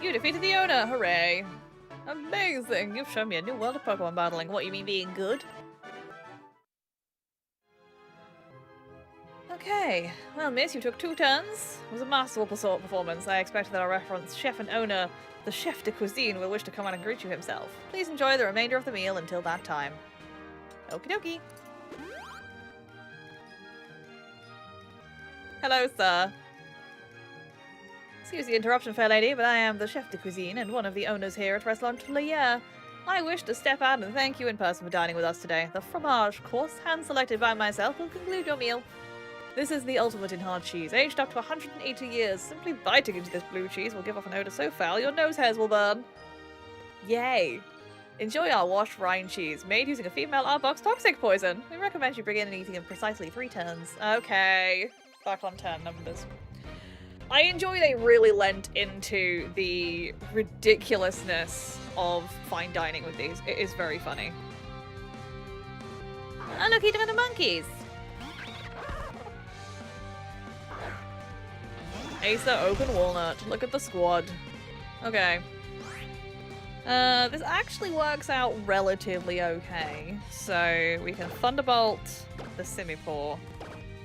You defeated the owner! Hooray! Amazing! You've shown me a new world of Pokemon battling. What, you mean being good? Okay. Well, miss, you took 2 turns. It was a masterful performance. I expected that our reference chef and owner, the chef de cuisine, will wish to come out and greet you himself. Please enjoy the remainder of the meal until that time. Okie dokie. Hello, sir. Excuse the interruption, fair lady, but I am the chef de cuisine and one of the owners here at Restaurant Leia. I wish to step out and thank you in person for dining with us today. The fromage course, hand-selected by myself, will conclude your meal. This is the ultimate in hard cheese, aged up to 180 years. Simply biting into this blue cheese will give off an odor so foul your nose hairs will burn. Yay! Enjoy our washed rind cheese, made using a female Arbox toxic poison. We recommend you begin eating in precisely 3 turns. Okay. Back on turn numbers. I enjoy they really lent into the ridiculousness of fine dining with these. It is very funny. Oh, look, eating the monkeys! Asa, open walnut. Look at the squad. Okay. This actually works out relatively okay. So we can Thunderbolt the Simipour.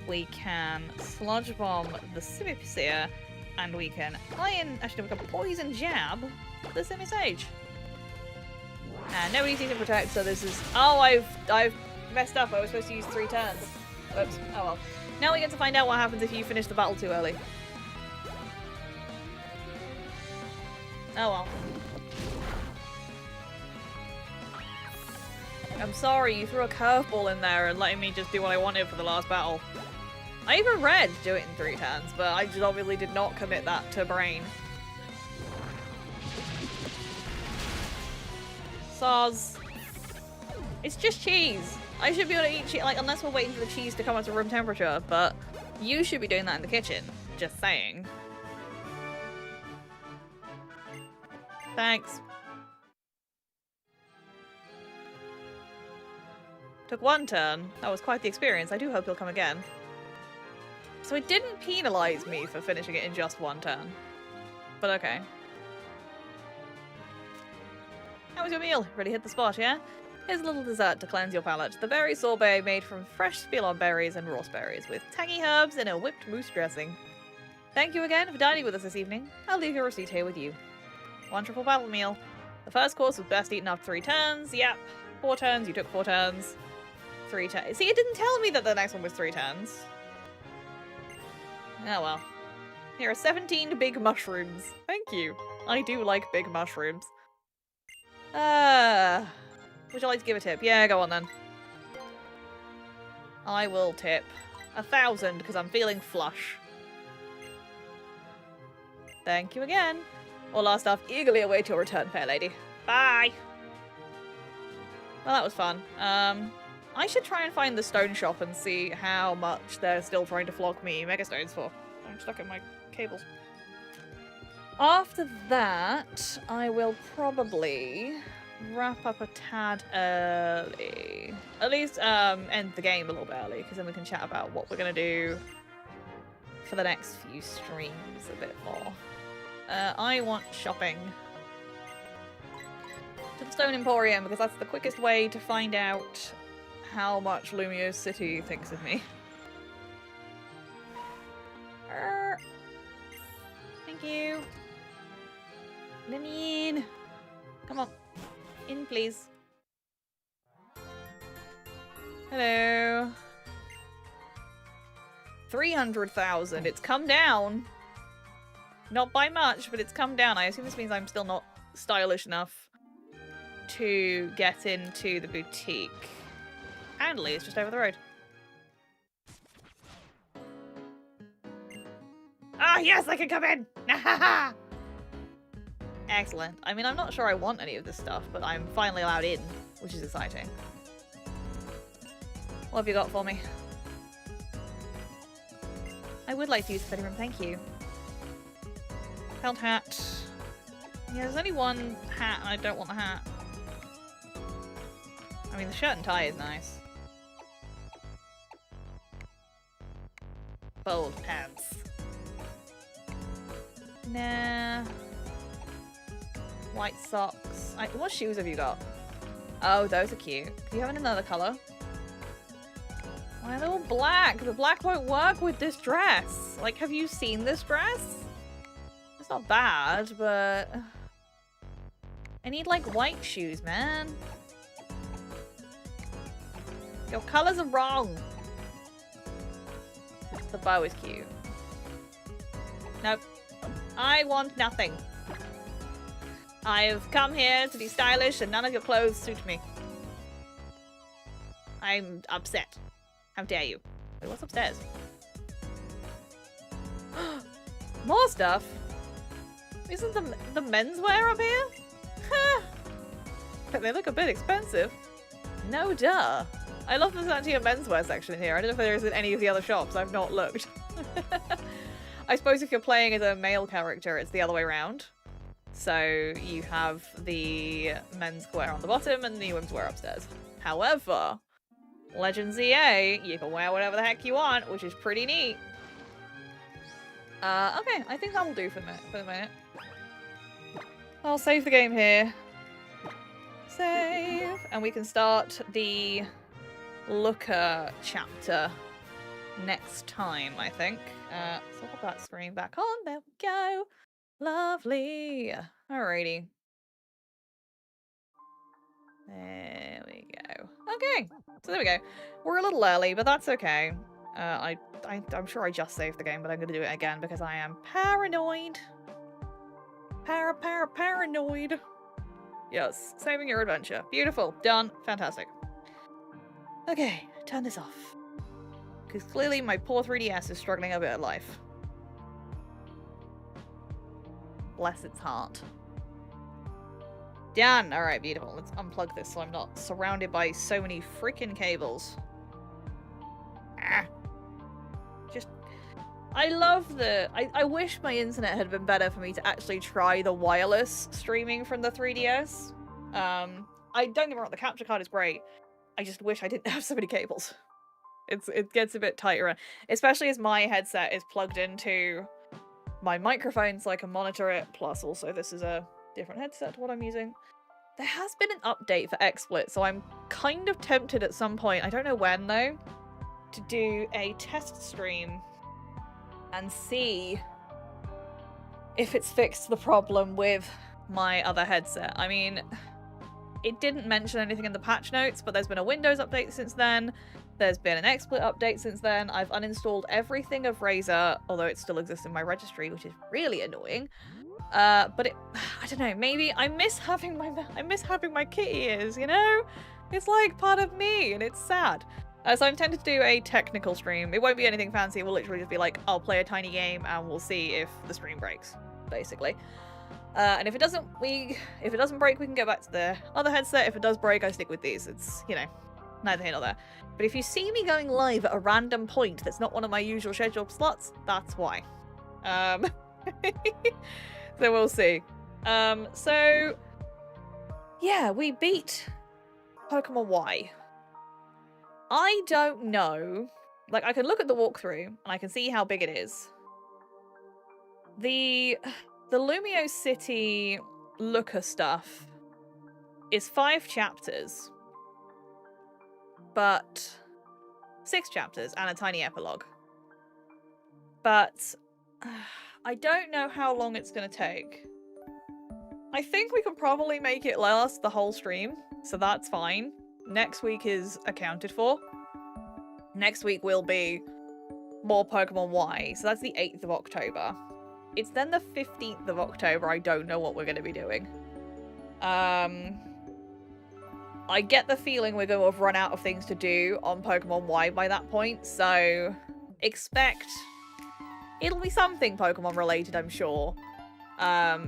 We can Sludge Bomb the Simipour. And we can actually we can Poison Jab the Simisage. And nobody's easy to protect, so this is... Oh, I've messed up. I was supposed to use 3 turns. Oops. Oh well. Now we get to find out what happens if you finish the battle too early. Oh well. I'm sorry, you threw a curveball in there and letting me just do what I wanted for the last battle. I even read do it in 3 turns, but I just obviously did not commit that to brain. Soz. It's just cheese. I should be able to eat cheese, like, unless we're waiting for the cheese to come up to room temperature, but you should be doing that in the kitchen. Just saying. Thanks. Took 1 turn. That was quite the experience. I do hope you'll come again. So it didn't penalise me for finishing it in just 1 turn. But okay. How was your meal? Really hit the spot, yeah? Here's a little dessert to cleanse your palate. The berry sorbet made from fresh spilon berries and raspberries with tangy herbs and a whipped mousse dressing. Thank you again for dining with us this evening. I'll leave your receipt here with you. Wonderful battle meal. The first course was best eaten after 3 turns. Yep. 4 turns. You took 4 turns. 3 turns. See, it didn't tell me that the next one was 3 turns. Oh well. Here are 17 big mushrooms. Thank you. I do like big mushrooms. Would you like to give a tip? Yeah, go on then. I will tip 1,000 because I'm feeling flush. Thank you again. All our staff eagerly await your return, fair lady. Bye! Well, that was fun. I should try and find the stone shop and see how much they're still trying to flog me Mega Stones for. I'm stuck in my cables. After that, I will probably wrap up a tad early. At least end the game a little bit early, because then we can chat about what we're going to do for the next few streams a bit more. I want shopping. To the Stone Emporium, because that's the quickest way to find out how much Lumio City thinks of me. Thank you. Let me in. Come on. In, please. Hello. 300,000. It's come down. Not by much, but it's come down. I assume this means I'm still not stylish enough to get into the boutique. Apparently, it's just over the road. Ah, yes, I can come in! Excellent. I mean, I'm not sure I want any of this stuff, but I'm finally allowed in, which is exciting. What have you got for me? I would like to use the fitting room, thank you. felt hat. Yeah, there's only one hat and I don't want the hat. I mean, the shirt and tie is nice. Bold pants. Nah. White socks. What shoes have you got? Oh, those are cute. Do you have another colour? Why are they all black? The black won't work with this dress. Like, have you seen this dress? It's not bad, but... I need, like, white shoes, man. Your colours are wrong. The bow is cute. Nope. I want nothing. I've come here to be stylish and none of your clothes suit me. I'm upset. How dare you? Wait, what's upstairs? More stuff? Isn't the menswear up here? They look a bit expensive. No duh. I love there's actually a menswear section in here. I don't know if there is in any of the other shops. I've not looked. I suppose if you're playing as a male character, it's the other way around. So you have the men's wear on the bottom and the women's wear upstairs. However, Legends EA, you can wear whatever the heck you want, which is pretty neat. Okay, I think that will do for the minute. I'll save the game here. Save. And we can start the Looker chapter next time, I think. So I'll put that screen back on. There we go. Lovely. Alrighty. There we go. Okay. So there we go. We're a little early, but that's okay. I'm sure I just saved the game, but I'm going to do it again because I am paranoid. Paranoid. Yes. Saving your adventure. Beautiful. Done. Fantastic. Okay. Turn this off. Because clearly my poor 3DS is struggling a bit at life. Bless its heart. Done! Alright, beautiful. Let's unplug this so I'm not surrounded by so many freaking cables. Ah. Just... I love the... I wish my internet had been better for me to actually try the wireless streaming from the 3DS. I don't get me wrong, the capture card is great. I just wish I didn't have so many cables. It gets a bit tighter, especially as my headset is plugged into my microphone so I can monitor it, plus also this is a different headset to what I'm using. There has been an update for XSplit, so I'm kind of tempted at some point, I don't know when though, to do a test stream and see if it's fixed the problem with my other headset. I mean, it didn't mention anything in the patch notes, but there's been a Windows update since then. There's been an XSplit update since then. I've uninstalled everything of Razer, although it still exists in my registry, which is really annoying. But it, I don't know, maybe I miss having my kitty ears, you know? It's like part of me, and it's sad. So I'm tempted to do a technical stream. It won't be anything fancy. It will literally just be like, I'll play a tiny game and we'll see if the stream breaks, basically. And if it doesn't break, we can go back to the other headset. If it does break, I stick with these. It's, you know, neither here nor there. But if you see me going live at a random point that's not one of my usual scheduled slots, that's why. So we'll see. So yeah, we beat Pokemon Y. I don't know. Like, I can look at the walkthrough and I can see how big it is. The Lumio City Looker stuff is 5 chapters. But 6 chapters and a tiny epilogue. But I don't know how long it's going to take. I think we can probably make it last the whole stream, so that's fine. Next week is accounted for. Next week will be more Pokemon Y, so that's the 8th of October. It's then the 15th of October. I don't know what we're going to be doing. I get the feeling we're going to have run out of things to do on Pokemon Y by that point, so expect it'll be something Pokemon related, I'm sure.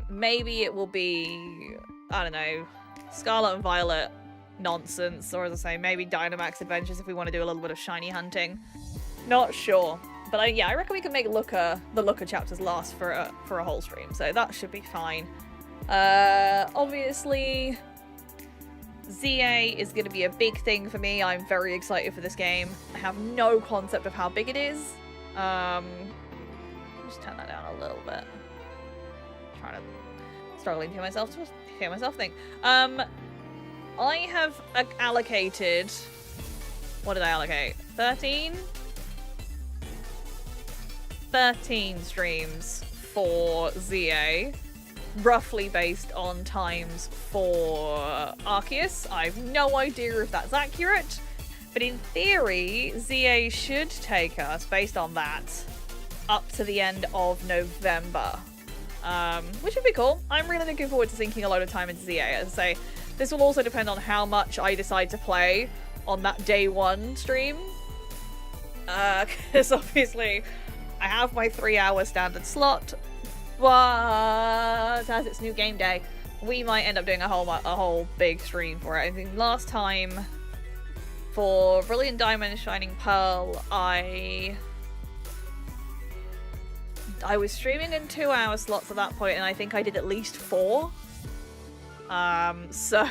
Maybe it will be, I don't know, Scarlet and Violet nonsense, or as I say, maybe Dynamax Adventures if we want to do a little bit of shiny hunting. Not sure. But yeah, I reckon we can make the Looker chapters last for a whole stream, so that should be fine. Obviously, ZA is going to be a big thing for me. I'm very excited for this game. I have no concept of how big it is. Just turn that down a little bit. Struggling to hear myself think. I have allocated. What did I allocate? 13 streams for ZA, roughly based on times for Arceus. I have no idea if that's accurate, but in theory, ZA should take us, based on that, up to the end of November, which would be cool. I'm really looking forward to sinking a load of time into ZA. As I say, this will also depend on how much I decide to play on that day one stream, because obviously I have my 3-hour standard slot, but as it's new game day, we might end up doing a whole big stream for it. I think last time for Brilliant Diamond Shining Pearl, I was streaming in 2-hour slots at that point, and I think I did at least 4. So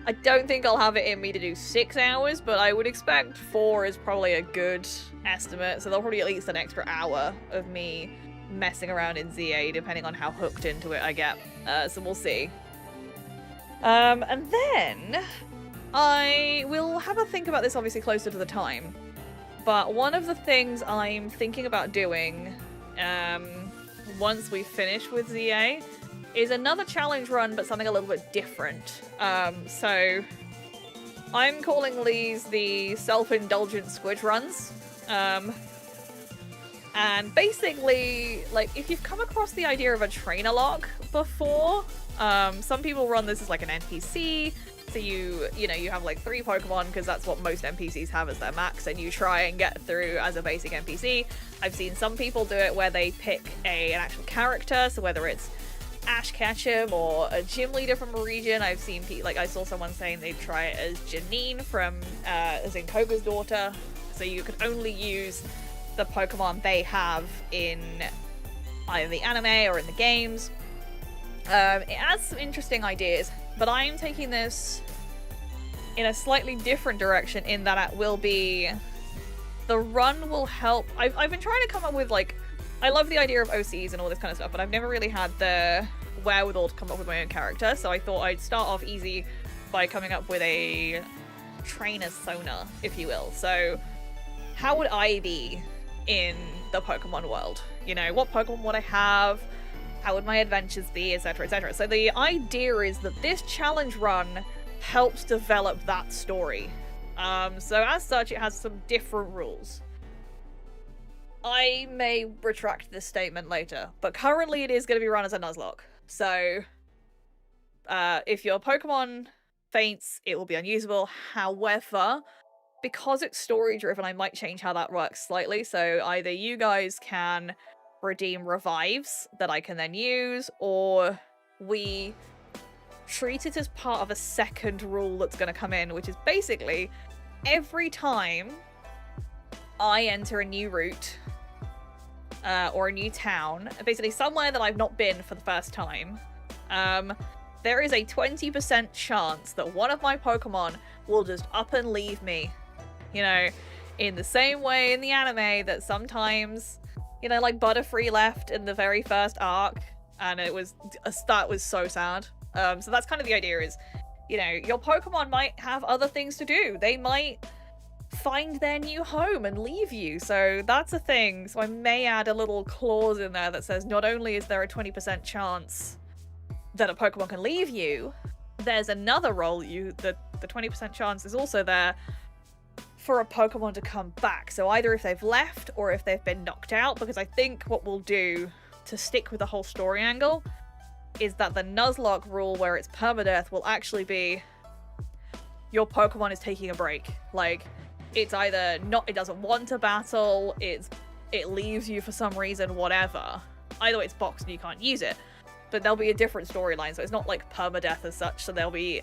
I don't think I'll have it in me to do 6 hours, but I would expect 4 is probably a good estimate, so there'll probably be at least an extra hour of me messing around in ZA, depending on how hooked into it I get. So we'll see. And then I will have a think about this obviously closer to the time, but one of the things I'm thinking about doing once we finish with ZA is another challenge run, but something a little bit different. So I'm calling these the self-indulgent squid runs. And basically, like, if you've come across the idea of a trainer lock before, some people run this as like an NPC. So you have like 3 Pokemon, because that's what most NPCs have as their max, and you try and get through as a basic NPC. I've seen some people do it where they pick an actual character, so whether it's Ash Ketchum or a gym leader from a region. I've seen I saw someone saying they'd try it as Janine from as in Koga's daughter, so you can only use the Pokemon they have in either the anime or in the games. It has some interesting ideas, but I am taking this in a slightly different direction, in that it will be, the run will help. I've been trying to come up with, like, I love the idea of OCs and all this kind of stuff, but I've never really had the wherewithal to come up with my own character, so I thought I'd start off easy by coming up with a trainer Sona, if you will. So how would I be in the Pokemon world? You know, what Pokemon would I have? How would my adventures be, etc, etc. So the idea is that this challenge run helps develop that story. So as such, it has some different rules. I may retract this statement later, but currently it is going to be run as a Nuzlocke. So if your Pokemon faints, it will be unusable. However, because it's story driven, I might change how that works slightly. So either you guys can redeem revives that I can then use, or we treat it as part of a second rule that's going to come in, which is basically every time I enter a new route or a new town, basically somewhere that I've not been for the first time, there is a 20% chance that one of my Pokemon will just up and leave me. You know, in the same way in the anime that sometimes, you know, like Butterfree left in the very first arc, and that was so sad. So that's kind of the idea is, you know, your Pokemon might have other things to do. They might find their new home and leave you. So that's a thing. So I may add a little clause in there that says not only is there a 20% chance that a Pokemon can leave you, there's another role the 20% chance is also there for a Pokemon to come back. So either if they've left or if they've been knocked out, because I think what we'll do to stick with the whole story angle is that the Nuzlocke rule where it's permadeath will actually be your Pokemon is taking a break. Like, it's either it doesn't want to battle, it leaves you for some reason, whatever. Either way, it's boxed and you can't use it. But there'll be a different storyline, so it's not like permadeath as such, so there'll be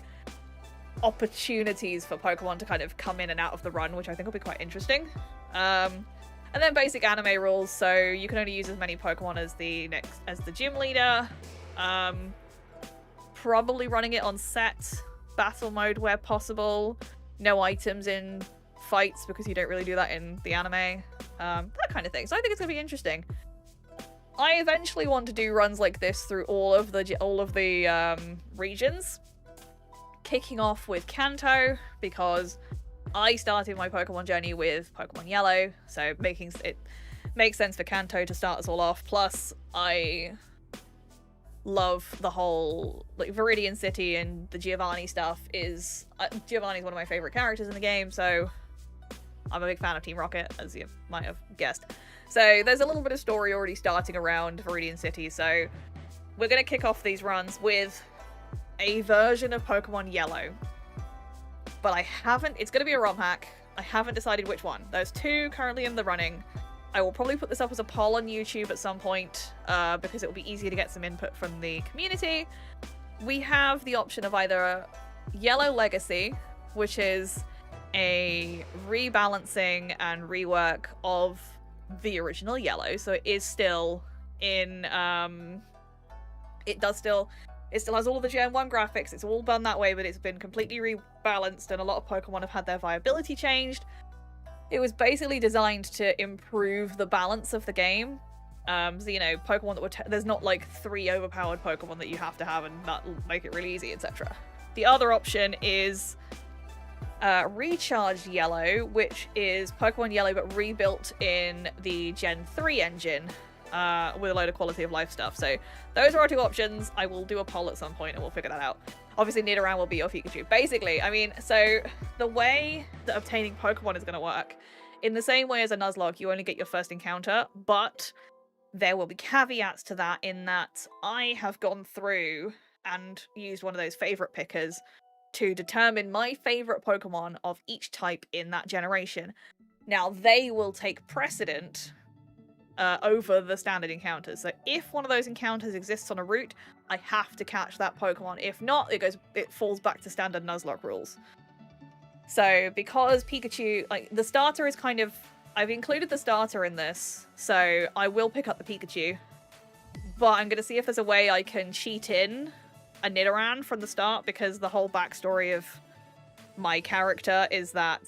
opportunities for Pokemon to kind of come in and out of the run, which I think will be quite interesting. And then basic anime rules, so you can only use as many Pokemon as the gym leader. Probably running it on set battle mode where possible. No items in fights because you don't really do that in the anime. That kind of thing. So I think it's gonna be interesting. I eventually want to do runs like this through all of the regions. Kicking off with Kanto because I started my Pokemon journey with Pokemon Yellow, so it makes sense for Kanto to start us all off. Plus, I love the whole like Viridian City and the Giovanni stuff. Giovanni's one of my favorite characters in the game, so I'm a big fan of Team Rocket, as you might have guessed. So there's a little bit of story already starting around Viridian City, so we're gonna kick off these runs with a version of Pokemon Yellow. But it's gonna be a ROM hack. I haven't decided which one. There's two currently in the running. I will probably put this up as a poll on YouTube at some point, because it will be easier to get some input from the community. We have the option of either Yellow Legacy, which is a rebalancing and rework of the original Yellow, so it is still in, it still has all of the Gen 1 graphics, it's all done that way, but it's been completely rebalanced and a lot of Pokemon have had their viability changed. It was basically designed to improve the balance of the game. So, you know, Pokemon that there's not like 3 overpowered Pokemon that you have to have and that'll make it really easy, etc. The other option is Recharged Yellow, which is Pokemon Yellow but rebuilt in the Gen 3 engine. With a load of quality of life stuff. So those are our two options. I will do a poll at some point and we'll figure that out. Obviously Nidoran will be your Pikachu. Basically, I mean, so the way that obtaining Pokemon is going to work, in the same way as a Nuzlocke, you only get your first encounter, but there will be caveats to that in that I have gone through and used one of those favorite pickers to determine my favorite Pokemon of each type in that generation. Now, they will take precedent over the standard encounters. So if one of those encounters exists on a route, I have to catch that Pokemon. If not, it falls back to standard Nuzlocke rules. So because Pikachu, like the starter is kind of, I've included the starter in this, so I will pick up the Pikachu, but I'm gonna see if there's a way I can cheat in a Nidoran from the start, because the whole backstory of my character is that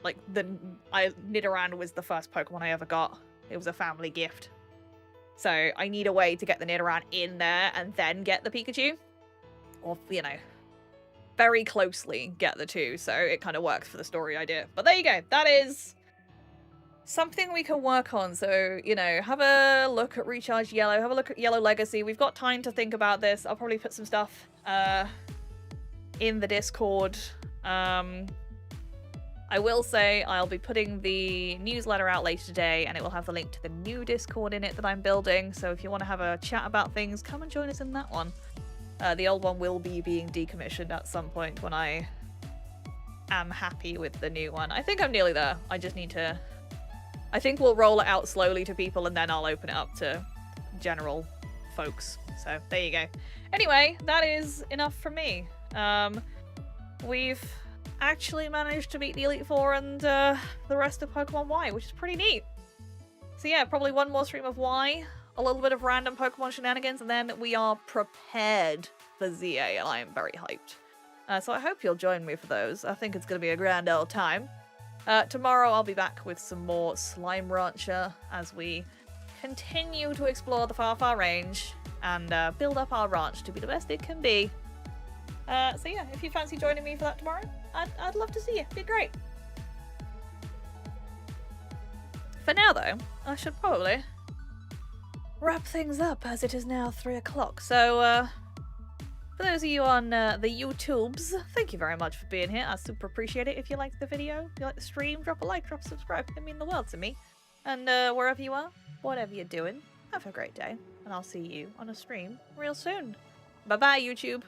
Nidoran was the first Pokemon I ever got. It was a family gift. So I need a way to get the Nidoran in there and then get the Pikachu. Or, you know, very closely get the two, so it kind of works for the story idea. But there you go. That is something we can work on. So, you know, have a look at Recharged Yellow. Have a look at Yellow Legacy. We've got time to think about this. I'll probably put some stuff in the Discord. I will say I'll be putting the newsletter out later today, and it will have the link to the new Discord in it that I'm building, so if you want to have a chat about things, come and join us in that one. The old one will be being decommissioned at some point when I am happy with the new one. I think I'm nearly there. I just need to... I think we'll roll it out slowly to people, and then I'll open it up to general folks. So, there you go. Anyway, that is enough from me. We've actually managed to beat the Elite Four and the rest of Pokemon Y, which is pretty neat. So yeah, probably one more stream of Y, a little bit of random Pokemon shenanigans, and then we are prepared for ZA, and I am very hyped. So I hope you'll join me for those. I think it's going to be a grand old time. Tomorrow I'll be back with some more Slime Rancher as we continue to explore the far, far range and build up our ranch to be the best it can be. So yeah, if you fancy joining me for that tomorrow, I'd love to see you. It'd be great. For now, though, I should probably wrap things up as it is now 3 o'clock. So, for those of you on the YouTubes, thank you very much for being here. I super appreciate it. If you liked the video, if you liked the stream, drop a like, drop a subscribe. It means the world to me. And wherever you are, whatever you're doing, have a great day. And I'll see you on a stream real soon. Bye-bye, YouTube.